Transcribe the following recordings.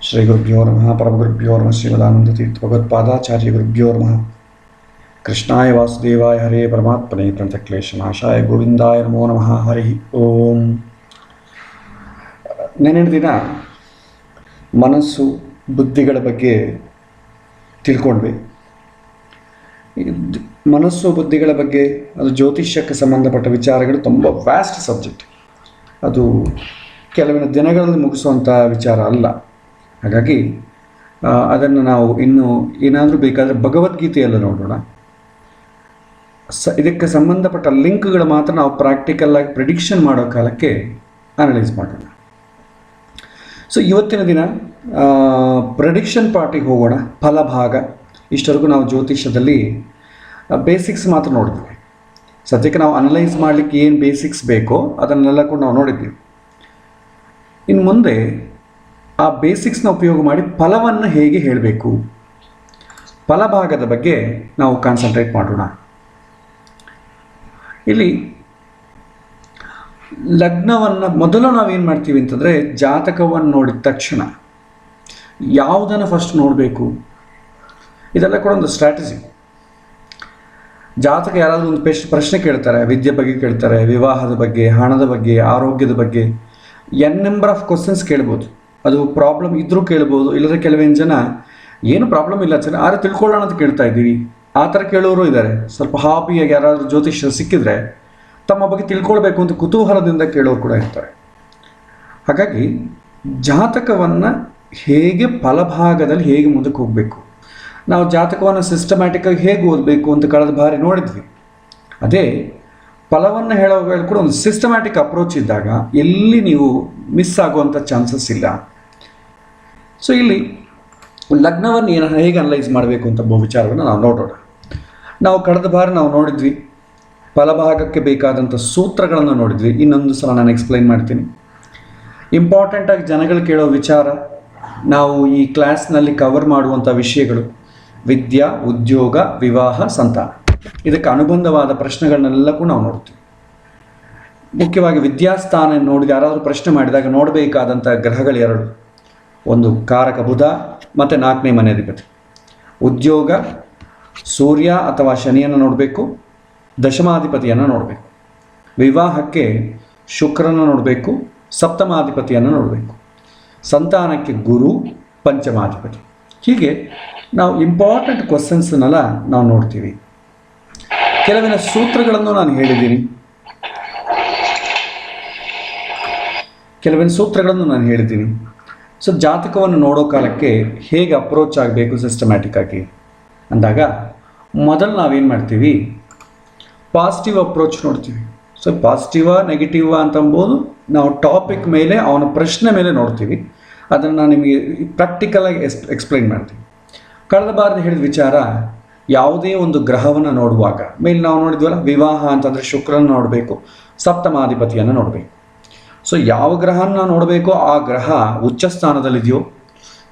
ಶ್ರೀ ಗುರುಭ್ಯೋ ನಮಃ ಪರಮಗುರುಭ್ಯೋ ನಮಃ ಶ್ರೀಮದಾನಂದತೀರ್ಥ ಭಗವತ್ಪಾದಾಚಾರ್ಯ ಗುರುಭ್ಯೋ ನಮಃ. ಕೃಷ್ಣಾಯ ವಾಸುದೇವಾಯ ಹರೇ ಪರಮಾತ್ಮನೇ ಪ್ರಣತಕ್ಲೇಶನಾಶಾಯ ಗೋವಿಂದಾಯ ನಮೋ ನಮಃ. ಹರಿ ಓಂ. ನೆನ್ನೆ ದಿನ ಮನಸ್ಸು ಬುದ್ಧಿಗಳ ಬಗ್ಗೆ ತಿಳ್ಕೊಂಡ್ವಿ. ಮನಸ್ಸು ಬುದ್ಧಿಗಳ ಬಗ್ಗೆ ಅದು ಜ್ಯೋತಿಷ್ಯಕ್ಕೆ ಸಂಬಂಧಪಟ್ಟ ವಿಚಾರಗಳು ತುಂಬ ವ್ಯಾಸ್ಟ್ ಸಬ್ಜೆಕ್ಟ್. ಅದು ಕೆಲವಿನ ದಿನಗಳಲ್ಲಿ ಮುಗಿಸುವಂಥ ವಿಚಾರ ಅಲ್ಲ. ಹಾಗಾಗಿ ಅದನ್ನು ನಾವು ಇನ್ನು ಏನಾದರೂ ಬೇಕಾದರೆ ಭಗವದ್ಗೀತೆಯಲ್ಲೂ ನೋಡೋಣ. ಇದಕ್ಕೆ ಸಂಬಂಧಪಟ್ಟ ಲಿಂಕ್ಗಳು ಮಾತ್ರ ನಾವು ಪ್ರಾಕ್ಟಿಕಲ್ಲಾಗಿ ಪ್ರಿಡಿಕ್ಷನ್ ಮಾಡೋ ಕಾಲಕ್ಕೆ ಅನಲೈಸ್ ಮಾಡೋಣ. ಸೊ ಇವತ್ತಿನ ದಿನ ಪ್ರಿಡಿಕ್ಷನ್ ಪಾರ್ಟಿಗೆ ಹೋಗೋಣ. ಫಲಭಾಗ ಇಷ್ಟವರೆಗೂ ನಾವು ಜ್ಯೋತಿಷ್ಯದಲ್ಲಿ ಬೇಸಿಕ್ಸ್ ಮಾತ್ರ ನೋಡಿದ್ವಿ. ಸದ್ಯಕ್ಕೆ ನಾವು ಅನಲೈಸ್ ಮಾಡಲಿಕ್ಕೆ ಏನು ಬೇಸಿಕ್ಸ್ ಬೇಕೋ ಅದನ್ನೆಲ್ಲ ಕೂಡ ನಾವು ನೋಡಿದ್ವಿ. ಇನ್ನು ಮುಂದೆ ಆ ಬೇಸಿಕ್ಸ್ನ ಉಪಯೋಗ ಮಾಡಿ ಫಲವನ್ನು ಹೇಗೆ ಹೇಳಬೇಕು, ಫಲಭಾಗದ ಬಗ್ಗೆ ನಾವು ಕಾನ್ಸಂಟ್ರೇಟ್ ಮಾಡೋಣ. ಇಲ್ಲಿ ಲಗ್ನವನ್ನು ಮೊದಲು ನಾವೇನು ಮಾಡ್ತೀವಿ ಅಂತಂದರೆ, ಜಾತಕವನ್ನು ನೋಡಿದ ತಕ್ಷಣ ಯಾವುದನ್ನು ಫಸ್ಟ್ ನೋಡಬೇಕು, ಇದೆಲ್ಲ ಕೂಡ ಒಂದು ಸ್ಟ್ರಾಟಜಿ. ಜಾತಕ ಯಾರಾದರೂ ಒಂದು ಪ್ರಶ್ನೆ ಕೇಳ್ತಾರೆ, ವಿದ್ಯೆ ಬಗ್ಗೆ ಕೇಳ್ತಾರೆ, ವಿವಾಹದ ಬಗ್ಗೆ, ಹಣದ ಬಗ್ಗೆ, ಆರೋಗ್ಯದ ಬಗ್ಗೆ, ಎನ್ ನಂಬರ್ ಆಫ್ ಕ್ವಶನ್ಸ್ ಕೇಳ್ಬೋದು. ಅದು ಪ್ರಾಬ್ಲಮ್ ಇದ್ದರೂ ಕೇಳ್ಬೋದು, ಇಲ್ಲದ್ರೆ ಕೆಲವೇನು ಜನ ಏನು ಪ್ರಾಬ್ಲಮ್ ಇಲ್ಲ ಸರ್ ಆದ್ರೆ ತಿಳ್ಕೊಳ್ಳೋಣ ಅಂತ ಕೇಳ್ತಾ ಇದ್ದೀವಿ, ಆ ಥರ ಕೇಳೋರು ಇದ್ದಾರೆ. ಸ್ವಲ್ಪ ಹಾಬಿಯಾಗಿ ಯಾರಾದರೂ ಜ್ಯೋತಿಷ್ಯ ಸಿಕ್ಕಿದ್ರೆ ತಮ್ಮ ಬಗ್ಗೆ ತಿಳ್ಕೊಳ್ಬೇಕು ಅಂತ ಕುತೂಹಲದಿಂದ ಕೇಳೋರು ಕೂಡ ಇರ್ತಾರೆ. ಹಾಗಾಗಿ ಜಾತಕವನ್ನು ಹೇಗೆ ಫಲಭಾಗದಲ್ಲಿ ಹೇಗೆ ಮುಂದಕ್ಕೆ ಹೋಗಬೇಕು, ನಾವು ಜಾತಕವನ್ನು ಸಿಸ್ಟಮ್ಯಾಟಿಕ್ಕಾಗಿ ಹೇಗೆ ಓದಬೇಕು ಅಂತ ಕಳೆದ ಬಾರಿ ನೋಡಿದ್ವಿ. ಅದೇ ಫಲವನ್ನು ಹೇಳೋವಾಗ ಕೂಡ ಒಂದು ಸಿಸ್ಟಮ್ಯಾಟಿಕ್ ಅಪ್ರೋಚ್ ಇದ್ದಾಗ ಎಲ್ಲಿ ನೀವು ಮಿಸ್ ಆಗುವಂಥ ಚಾನ್ಸಸ್ ಇಲ್ಲ. ಸೊ ಇಲ್ಲಿ ಲಗ್ನವನ್ನು ಹೇಗೆ ಅನಲೈಸ್ ಮಾಡಬೇಕು ಅಂತ ವಿಚಾರವನ್ನು ನಾವು ನೋಡೋಣ. ನಾವು ಕಳೆದ ಬಾರಿ ನಾವು ನೋಡಿದ್ವಿ, ಫಲಭಾಗಕ್ಕೆ ಬೇಕಾದಂಥ ಸೂತ್ರಗಳನ್ನು ನೋಡಿದ್ವಿ. ಇನ್ನೊಂದು ಸಲ ನಾನು ಎಕ್ಸ್ಪ್ಲೈನ್ ಮಾಡ್ತೀನಿ. ಇಂಪಾರ್ಟೆಂಟಾಗಿ ಜನಗಳು ಕೇಳೋ ವಿಚಾರ, ನಾವು ಈ ಕ್ಲಾಸ್ನಲ್ಲಿ ಕವರ್ ಮಾಡುವಂಥ ವಿಷಯಗಳು ವಿದ್ಯಾ, ಉದ್ಯೋಗ, ವಿವಾಹ, ಸಂತಾನ, ಇದಕ್ಕೆ ಅನುಬಂಧವಾದ ಪ್ರಶ್ನೆಗಳನ್ನೆಲ್ಲ ಕೂಡ ನಾವು ನೋಡ್ತೀವಿ. ಮುಖ್ಯವಾಗಿ ವಿದ್ಯಾಸ್ಥಾನ ನೋಡಿದ ಯಾರಾದರೂ ಪ್ರಶ್ನೆ ಮಾಡಿದಾಗ ನೋಡಬೇಕಾದಂಥ ಗ್ರಹಗಳು ಎರಡು, ಒಂದು ಕಾರಕ ಬುಧ ಮತ್ತು 4ನೇ ಮನೆ ಅಧಿಪತಿ. ಉದ್ಯೋಗ ಸೂರ್ಯ ಅಥವಾ ಶನಿಯನ್ನು ನೋಡಬೇಕು, ದಶಮಾಧಿಪತಿಯನ್ನು ನೋಡಬೇಕು. ವಿವಾಹಕ್ಕೆ ಶುಕ್ರನ ನೋಡಬೇಕು, ಸಪ್ತಮಾಧಿಪತಿಯನ್ನು ನೋಡಬೇಕು. ಸಂತಾನಕ್ಕೆ ಗುರು, ಪಂಚಮಾಧಿಪತಿ. ಹೀಗೆ ನಾವು ಇಂಪಾರ್ಟೆಂಟ್ ಕ್ವಶನ್ಸ್ನೆಲ್ಲ ನಾವು ನೋಡ್ತೀವಿ. ಕೆಲವಿನ ಸೂತ್ರಗಳನ್ನು ನಾನು ಹೇಳಿದ್ದೀನಿ. ಸೊ ಜಾತಕವನ್ನು ನೋಡೋ ಕಾಲಕ್ಕೆ ಹೇಗೆ ಅಪ್ರೋಚ್ ಆಗಬೇಕು ಸಿಸ್ಟಮ್ಯಾಟಿಕ್ ಆಗಿ ಅಂದಾಗ, ಮೊದಲು ನಾವೇನು ಮಾಡ್ತೀವಿ, ಪಾಸಿಟಿವ್ ಅಪ್ರೋಚ್ ನೋಡ್ತೀವಿ. ಸೊ ಪಾಸಿಟಿವಾ ನೆಗೆಟಿವಾ ಅಂತಂಬೋದು ನಾವು ಟಾಪಿಕ್ ಮೇಲೆ, ಅವನ ಪ್ರಶ್ನೆ ಮೇಲೆ ನೋಡ್ತೀವಿ. ಅದನ್ನು ನಾನು ನಿಮಗೆ ಪ್ರಾಕ್ಟಿಕಲಾಗಿ ಎಕ್ಸ್ಪ್ಲೈನ್ ಮಾಡ್ತೀನಿ. ಕಳೆದ ಬಾರಿ ಹೇಳಿದ ವಿಚಾರ, ಯಾವುದೇ ಒಂದು ಗ್ರಹವನ್ನು ನೋಡುವಾಗ ಮೇಲೆ ನಾವು ನೋಡಿದ್ವಲ್ಲ, ವಿವಾಹ ಅಂತಂದರೆ ಶುಕ್ರನ ನೋಡಬೇಕು, ಸಪ್ತಮಾಧಿಪತಿಯನ್ನು ನೋಡಬೇಕು. ಸೊ ಯಾವ ಗ್ರಹನ ನೋಡಬೇಕೋ ಆ ಗ್ರಹ ಉಚ್ಚ ಸ್ಥಾನದಲ್ಲಿದೆಯೋ,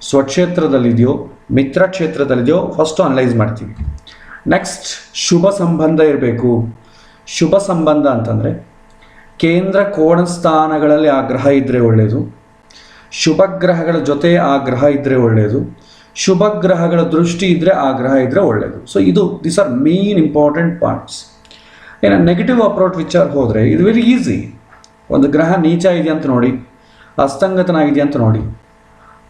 ಸ್ವಕ್ಷೇತ್ರದಲ್ಲಿದೆಯೋ, ಮಿತ್ರ ಕ್ಷೇತ್ರದಲ್ಲಿದೆಯೋ ಫಸ್ಟು ಅನಲೈಸ್ ಮಾಡ್ತೀವಿ. ನೆಕ್ಸ್ಟ್ ಶುಭ ಸಂಬಂಧ ಇರಬೇಕು. ಶುಭ ಸಂಬಂಧ ಅಂತಂದರೆ ಕೇಂದ್ರ ಕೋಣ ಸ್ಥಾನಗಳಲ್ಲಿ ಆ ಗ್ರಹ ಇದ್ದರೆ ಒಳ್ಳೆಯದು, ಶುಭ ಗ್ರಹಗಳ ಜೊತೆ ಆ ಗ್ರಹ ಇದ್ದರೆ ಒಳ್ಳೆಯದು, ಶುಭ ಗ್ರಹಗಳ ದೃಷ್ಟಿ ಇದ್ದರೆ ಆ ಗ್ರಹ ಇದ್ದರೆ ಒಳ್ಳೆಯದು. So this are main important points. ಏನೋ ನೆಗೆಟಿವ್ ಅಪ್ರೋಚ್ ವಿಚಾರ ಹೋದರೆ ಇದು ವೆರಿ ಈಸಿ. ಒಂದು ಗ್ರಹ ನೀಚ ಇದೆಯಾ ಅಂತ ನೋಡಿ, ಅಸ್ತಂಗತನಾಗಿದೆಯಾ ಅಂತ ನೋಡಿ,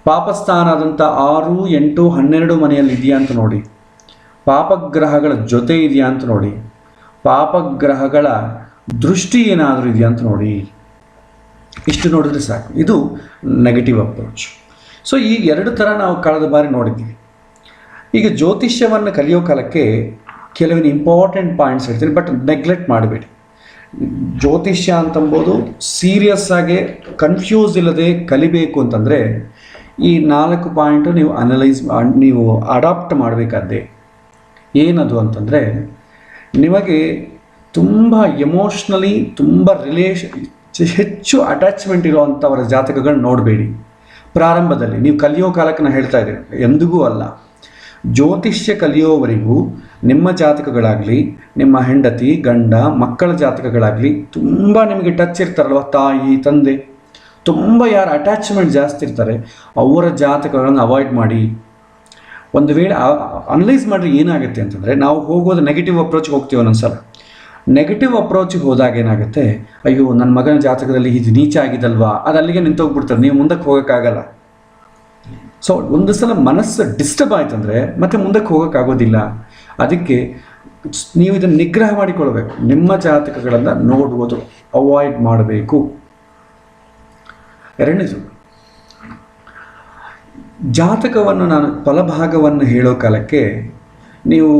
ಪಾಪಸ್ಥಾನದಂಥ 6, 8, 12 ಮನೆಯಲ್ಲಿ ಇದೆಯಾ ಅಂತ ನೋಡಿ, ಪಾಪಗ್ರಹಗಳ ಜೊತೆ ಇದೆಯಾ ಅಂತ ನೋಡಿ, ಪಾಪಗ್ರಹಗಳ ದೃಷ್ಟಿ ಏನಾದರೂ ಇದೆಯಾ ಅಂತ ನೋಡಿ. ಇಷ್ಟು ನೋಡಿದ್ರೆ ಸಾಕು. ಇದು ನೆಗೆಟಿವ್ ಅಪ್ರೋಚ್. ಸೊ ಈ ಎರಡು ಥರ ನಾವು ಕಳೆದ ಬಾರಿ ನೋಡಿದ್ದೀವಿ. ಈಗ ಜ್ಯೋತಿಷ್ಯವನ್ನು ಕಲಿಯೋ ಕಾಲಕ್ಕೆ ಕೆಲವಿನ ಇಂಪಾರ್ಟೆಂಟ್ ಪಾಯಿಂಟ್ಸ್ ಹೇಳ್ತೀನಿ, ಬಟ್ ನೆಗ್ಲೆಕ್ಟ್ ಮಾಡಬೇಡಿ. ಜ್ಯೋತಿಷ್ಯ ಅಂತಂಬೋದು ಸೀರಿಯಸ್ ಆಗಿ ಕನ್ಫ್ಯೂಸ್ ಇಲ್ಲದೆ ಕಲಿಬೇಕು ಅಂತಂದರೆ ಈ 4 ಪಾಯಿಂಟು ನೀವು ಅಡಾಪ್ಟ್ ಮಾಡಬೇಕಾದ್ದೇ. ಏನದು ಅಂತಂದರೆ, ನಿಮಗೆ ತುಂಬ ಎಮೋಷ್ನಲಿ ತುಂಬ ಹೆಚ್ಚು ಅಟ್ಯಾಚ್ಮೆಂಟ್ ಇರೋವಂಥವರ ಜಾತಕಗಳು ನೋಡಬೇಡಿ. ಪ್ರಾರಂಭದಲ್ಲಿ ನೀವು ಕಲಿಯೋ ಕಾಲಕ್ಕೆ ನಾನು ಹೇಳ್ತಾ ಇದ್ದೀನಿ, ಎಂದಿಗೂ ಅಲ್ಲ. ಜ್ಯೋತಿಷ್ಯ ಕಲಿಯೋವರೆಗೂ ನಿಮ್ಮ ಜಾತಕಗಳಾಗಲಿ, ನಿಮ್ಮ ಹೆಂಡತಿ, ಗಂಡ, ಮಕ್ಕಳ ಜಾತಕಗಳಾಗಲಿ ತುಂಬ ನಿಮಗೆ ಟಚ್ ಇರ್ತಾರಲ್ವ, ತಾಯಿ, ತಂದೆ, ತುಂಬ ಯಾರು ಅಟ್ಯಾಚ್ಮೆಂಟ್ ಜಾಸ್ತಿ ಇರ್ತಾರೆ ಅವರ ಜಾತಕಗಳನ್ನು ಅವಾಯ್ಡ್ ಮಾಡಿ. ಒಂದು ವೇಳೆ ಅನಲೈಸ್ ಮಾಡಿದ್ರೆ ಏನಾಗುತ್ತೆ ಅಂತಂದರೆ, ನಾವು ಹೋಗೋದು ನೆಗೆಟಿವ್ ಅಪ್ರೋಚ್ಗೆ ಹೋಗ್ತೀವಿ ಒಂದೊಂದ್ಸಲ. ನೆಗೆಟಿವ್ ಅಪ್ರೋಚಿಗೆ ಹೋದಾಗ ಏನಾಗುತ್ತೆ, ಅಯ್ಯೋ ನನ್ನ ಮಗನ ಜಾತಕದಲ್ಲಿ ಇದು ನೀಚ ಆಗಿದಲ್ವಾ, ಅದು ಅಲ್ಲಿಗೆ ನಿಂತೋಗ್ಬಿಡ್ತಾರೆ, ನೀವು ಮುಂದಕ್ಕೆ ಹೋಗೋಕ್ಕಾಗಲ್ಲ. ಸೊ ಒಂದು ಸಲ ಮನಸ್ಸು ಡಿಸ್ಟರ್ಬ್ ಆಯ್ತಂದರೆ ಮತ್ತೆ ಮುಂದಕ್ಕೆ ಹೋಗೋಕ್ಕಾಗೋದಿಲ್ಲ. ಅದಕ್ಕೆ ನೀವು ಇದನ್ನು ನಿಗ್ರಹ ಮಾಡಿಕೊಳ್ಬೇಕು. ನಿಮ್ಮ ಜಾತಕಗಳನ್ನು ನೋಡುವುದು ಅವಾಯ್ಡ್ ಮಾಡಬೇಕು. ಎರಡನೇದು, ಜಾತಕವನ್ನು ನಾನು ಫಲಭಾಗವನ್ನು ಹೇಳೋ ಕಾಲಕ್ಕೆ ನೀವು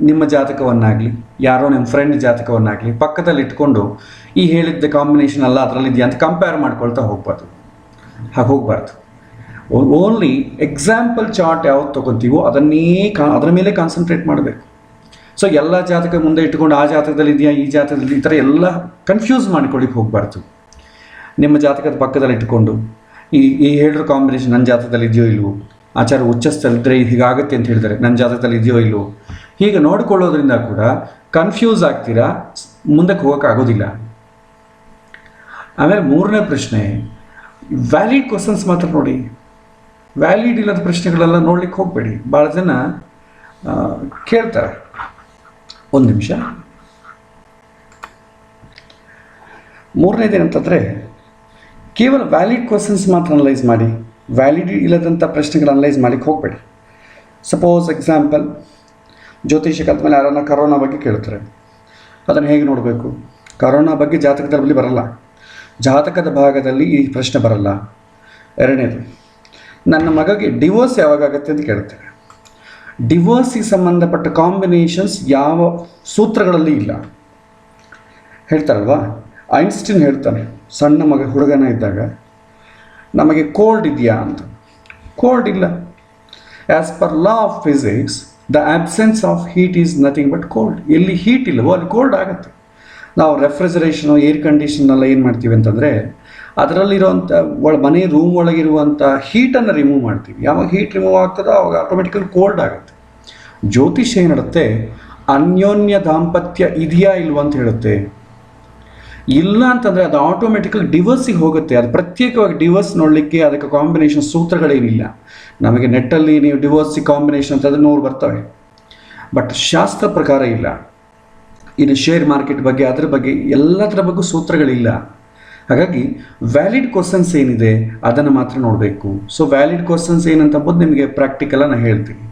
ನಿಮ್ಮ ಜಾತಕವನ್ನಾಗಲಿ ಯಾರೋ ನಿಮ್ಮ ಫ್ರೆಂಡ್ ಜಾತಕವನ್ನಾಗಲಿ ಪಕ್ಕದಲ್ಲಿ ಇಟ್ಕೊಂಡು ಈ ಹೇಳಿದ್ದ ಕಾಂಬಿನೇಷನ್ ಅಲ್ಲ ಅದರಲ್ಲಿದೆಯಾ ಅಂತ ಕಂಪೇರ್ ಮಾಡ್ಕೊಳ್ತಾ ಹೋಗಬಾರ್ದು. ಓನ್ಲಿ ಎಕ್ಸಾಂಪಲ್ ಚಾರ್ಟ್ ಯಾವ್ದು ತೊಗೊತೀವೋ ಅದರ ಮೇಲೆ ಕಾನ್ಸಂಟ್ರೇಟ್ ಮಾಡಬೇಕು. ಸೊ ಎಲ್ಲ ಜಾತಕ ಮುಂದೆ ಇಟ್ಕೊಂಡು ಆ ಜಾತಕದಲ್ಲಿ ಇದೆಯಾ ಈ ಜಾತಕದಲ್ಲಿ ಈ ಥರ ಎಲ್ಲ ಕನ್ಫ್ಯೂಸ್ ಮಾಡ್ಕೊಳ್ಳಿಕ್ಕೆ ಹೋಗಬಾರ್ದು. ನಿಮ್ಮ ಜಾತಕದ ಪಕ್ಕದಲ್ಲಿ ಇಟ್ಕೊಂಡು ಈ ಹೇಳಿರೋ ಕಾಂಬಿನೇಷನ್ ನನ್ನ ಜಾತಕದಲ್ಲಿ ಇದೆಯೋ ಇಲ್ವೋ, ಆಚಾರ ಉಚ್ಚಸ್ಥಲಿದ್ದರೆ ಹೀಗಾಗುತ್ತೆ ಅಂತ ಹೇಳಿದರೆ ನನ್ನ ಜಾತಕದಲ್ಲಿ ಇದೆಯೋ ಇಲ್ವೋ, ಹೀಗೆ ನೋಡಿಕೊಳ್ಳೋದ್ರಿಂದ ಕೂಡ ಕನ್ಫ್ಯೂಸ್ ಆಗ್ತೀರಾ, ಮುಂದಕ್ಕೆ ಹೋಗೋಕ್ಕಾಗೋದಿಲ್ಲ. ಆಮೇಲೆ ಮೂರನೇ ಪ್ರಶ್ನೆ, ವ್ಯಾಲಿಡ್ ಕ್ವಶನ್ಸ್ ಮಾತ್ರ ನೋಡಿ. ವ್ಯಾಲಿಡ್ ಇಲ್ಲದ ಪ್ರಶ್ನೆಗಳೆಲ್ಲ ನೋಡ್ಲಿಕ್ಕೆ ಹೋಗಬೇಡಿ. ಭಾಳ ಜನ ಕೇಳ್ತಾರೆ. ಒಂದು ನಿಮಿಷ. ಮೂರನೇದೇನಂತಂದರೆ, ಕೇವಲ ವ್ಯಾಲಿಡ್ ಕ್ವಶನ್ಸ್ ಮಾತ್ರ ಅನಲೈಸ್ ಮಾಡಿ, ವ್ಯಾಲಿಡ್ ಇಲ್ಲದಂಥ ಪ್ರಶ್ನೆಗಳು ಅನಲೈಸ್ ಮಾಡಲಿಕ್ಕೆ ಹೋಗಬೇಡಿ. ಸಪೋಸ್ ಎಕ್ಸಾಂಪಲ್, ಜ್ಯೋತಿಷ್ಯ ಕಲ್ತ ಮೇಲೆ ಯಾರನ್ನ ಕರೋನಾ ಬಗ್ಗೆ ಕೇಳ್ತಾರೆ, ಅದನ್ನು ಹೇಗೆ ನೋಡಬೇಕು? ಕರೋನಾ ಬಗ್ಗೆ ಜಾತಕದಲ್ಲಿ ಬರಲ್ಲ, ಜಾತಕದ ಭಾಗದಲ್ಲಿ ಈ ಪ್ರಶ್ನೆ ಬರಲ್ಲ. ಎರಡನೇದು, ನನ್ನ ಮಗಗೆ ಡಿವೋರ್ಸ್ ಯಾವಾಗ ಆಗುತ್ತೆ ಅಂತ ಕೇಳ್ತಾರೆ. ಡಿವೋರ್ಸಿಗೆ ಸಂಬಂಧಪಟ್ಟ ಕಾಂಬಿನೇಷನ್ಸ್ ಯಾವ ಸೂತ್ರಗಳಲ್ಲಿ ಇಲ್ಲ. ಹೇಳ್ತಾರಲ್ವಾ, ಐನ್ಸ್ಟೀನ್ ಹೇಳ್ತಾನೆ, ಸಣ್ಣ ಹುಡುಗನ ಇದ್ದಾಗ ನಮಗೆ ಕೋಲ್ಡ್ ಇದೆಯಾ ಅಂತ. ಕೋಲ್ಡ್ ಇಲ್ಲ. As per law of physics the absence of heat is nothing but cold. ಎಲ್ಲಿ ಹೀಟ್ ಇಲ್ಲವೋ ಅಲ್ಲಿ ಕೋಲ್ಡ್ ಆಗುತ್ತೆ. ನಾವು ರೆಫ್ರಿಜರೇಷನು ಏರ್ ಕಂಡೀಷನ್ನೆಲ್ಲ ಏನು ಮಾಡ್ತೀವಿ ಅಂತಂದರೆ, ಅದರಲ್ಲಿರುವಂಥ ಮನೆ ರೂಮ್ ಒಳಗಿರುವಂಥ ಹೀಟನ್ನು ರಿಮೂವ್ ಮಾಡ್ತೀವಿ. ಯಾವಾಗ ಹೀಟ್ ರಿಮೂವ್ ಆಗ್ತದೋ ಆವಾಗ ಆಟೋಮೆಟಿಕಲಿ ಕೋಲ್ಡ್ ಆಗುತ್ತೆ. ಜ್ಯೋತಿಷ್ಯ ಏನಿಡುತ್ತೆ, ಅನ್ಯೋನ್ಯ ದಾಂಪತ್ಯ ಇದೆಯಾ ಇಲ್ವಾ ಅಂತ ಹೇಳುತ್ತೆ. ಇಲ್ಲ ಅಂತಂದರೆ ಅದು ಆಟೋಮೆಟಿಕಲಿ ಡಿವೋರ್ಸಿಗೆ ಹೋಗುತ್ತೆ. ಅದು ಪ್ರತ್ಯೇಕವಾಗಿ ಡಿವೋರ್ಸ್ ನೋಡಲಿಕ್ಕೆ ಅದಕ್ಕೆ ಕಾಂಬಿನೇಷನ್ ಸೂತ್ರಗಳೇನಿಲ್ಲ. ನಮಗೆ ನೆಟ್ಟಲ್ಲಿ ನೀವು ಡಿವೋರ್ಸಿಗೆ ಕಾಂಬಿನೇಷನ್ ಅಂತಂದರೆ 100 ಬರ್ತವೆ, ಬಟ್ ಶಾಸ್ತ್ರ ಪ್ರಕಾರ ಇಲ್ಲ. ಇನ್ನು ಶೇರ್ ಮಾರ್ಕೆಟ್ ಬಗ್ಗೆ ಅದರ ಬಗ್ಗೆ ಎಲ್ಲದರ ಬಗ್ಗೆ ಸೂತ್ರಗಳಿಲ್ಲ. ಹಾಗಾಗಿ ವ್ಯಾಲಿಡ್ ಕ್ವಶನ್ಸ್ ಏನಿದೆ ಅದನ್ನು ಮಾತ್ರ ನೋಡಬೇಕು. ಸೊ ವ್ಯಾಲಿಡ್ ಕ್ವಶನ್ಸ್ ಏನಂತ ಅಂಬೋದು ನಿಮಗೆ ಪ್ರಾಕ್ಟಿಕಲ್ ನಾನು ಹೇಳ್ತೀನಿ.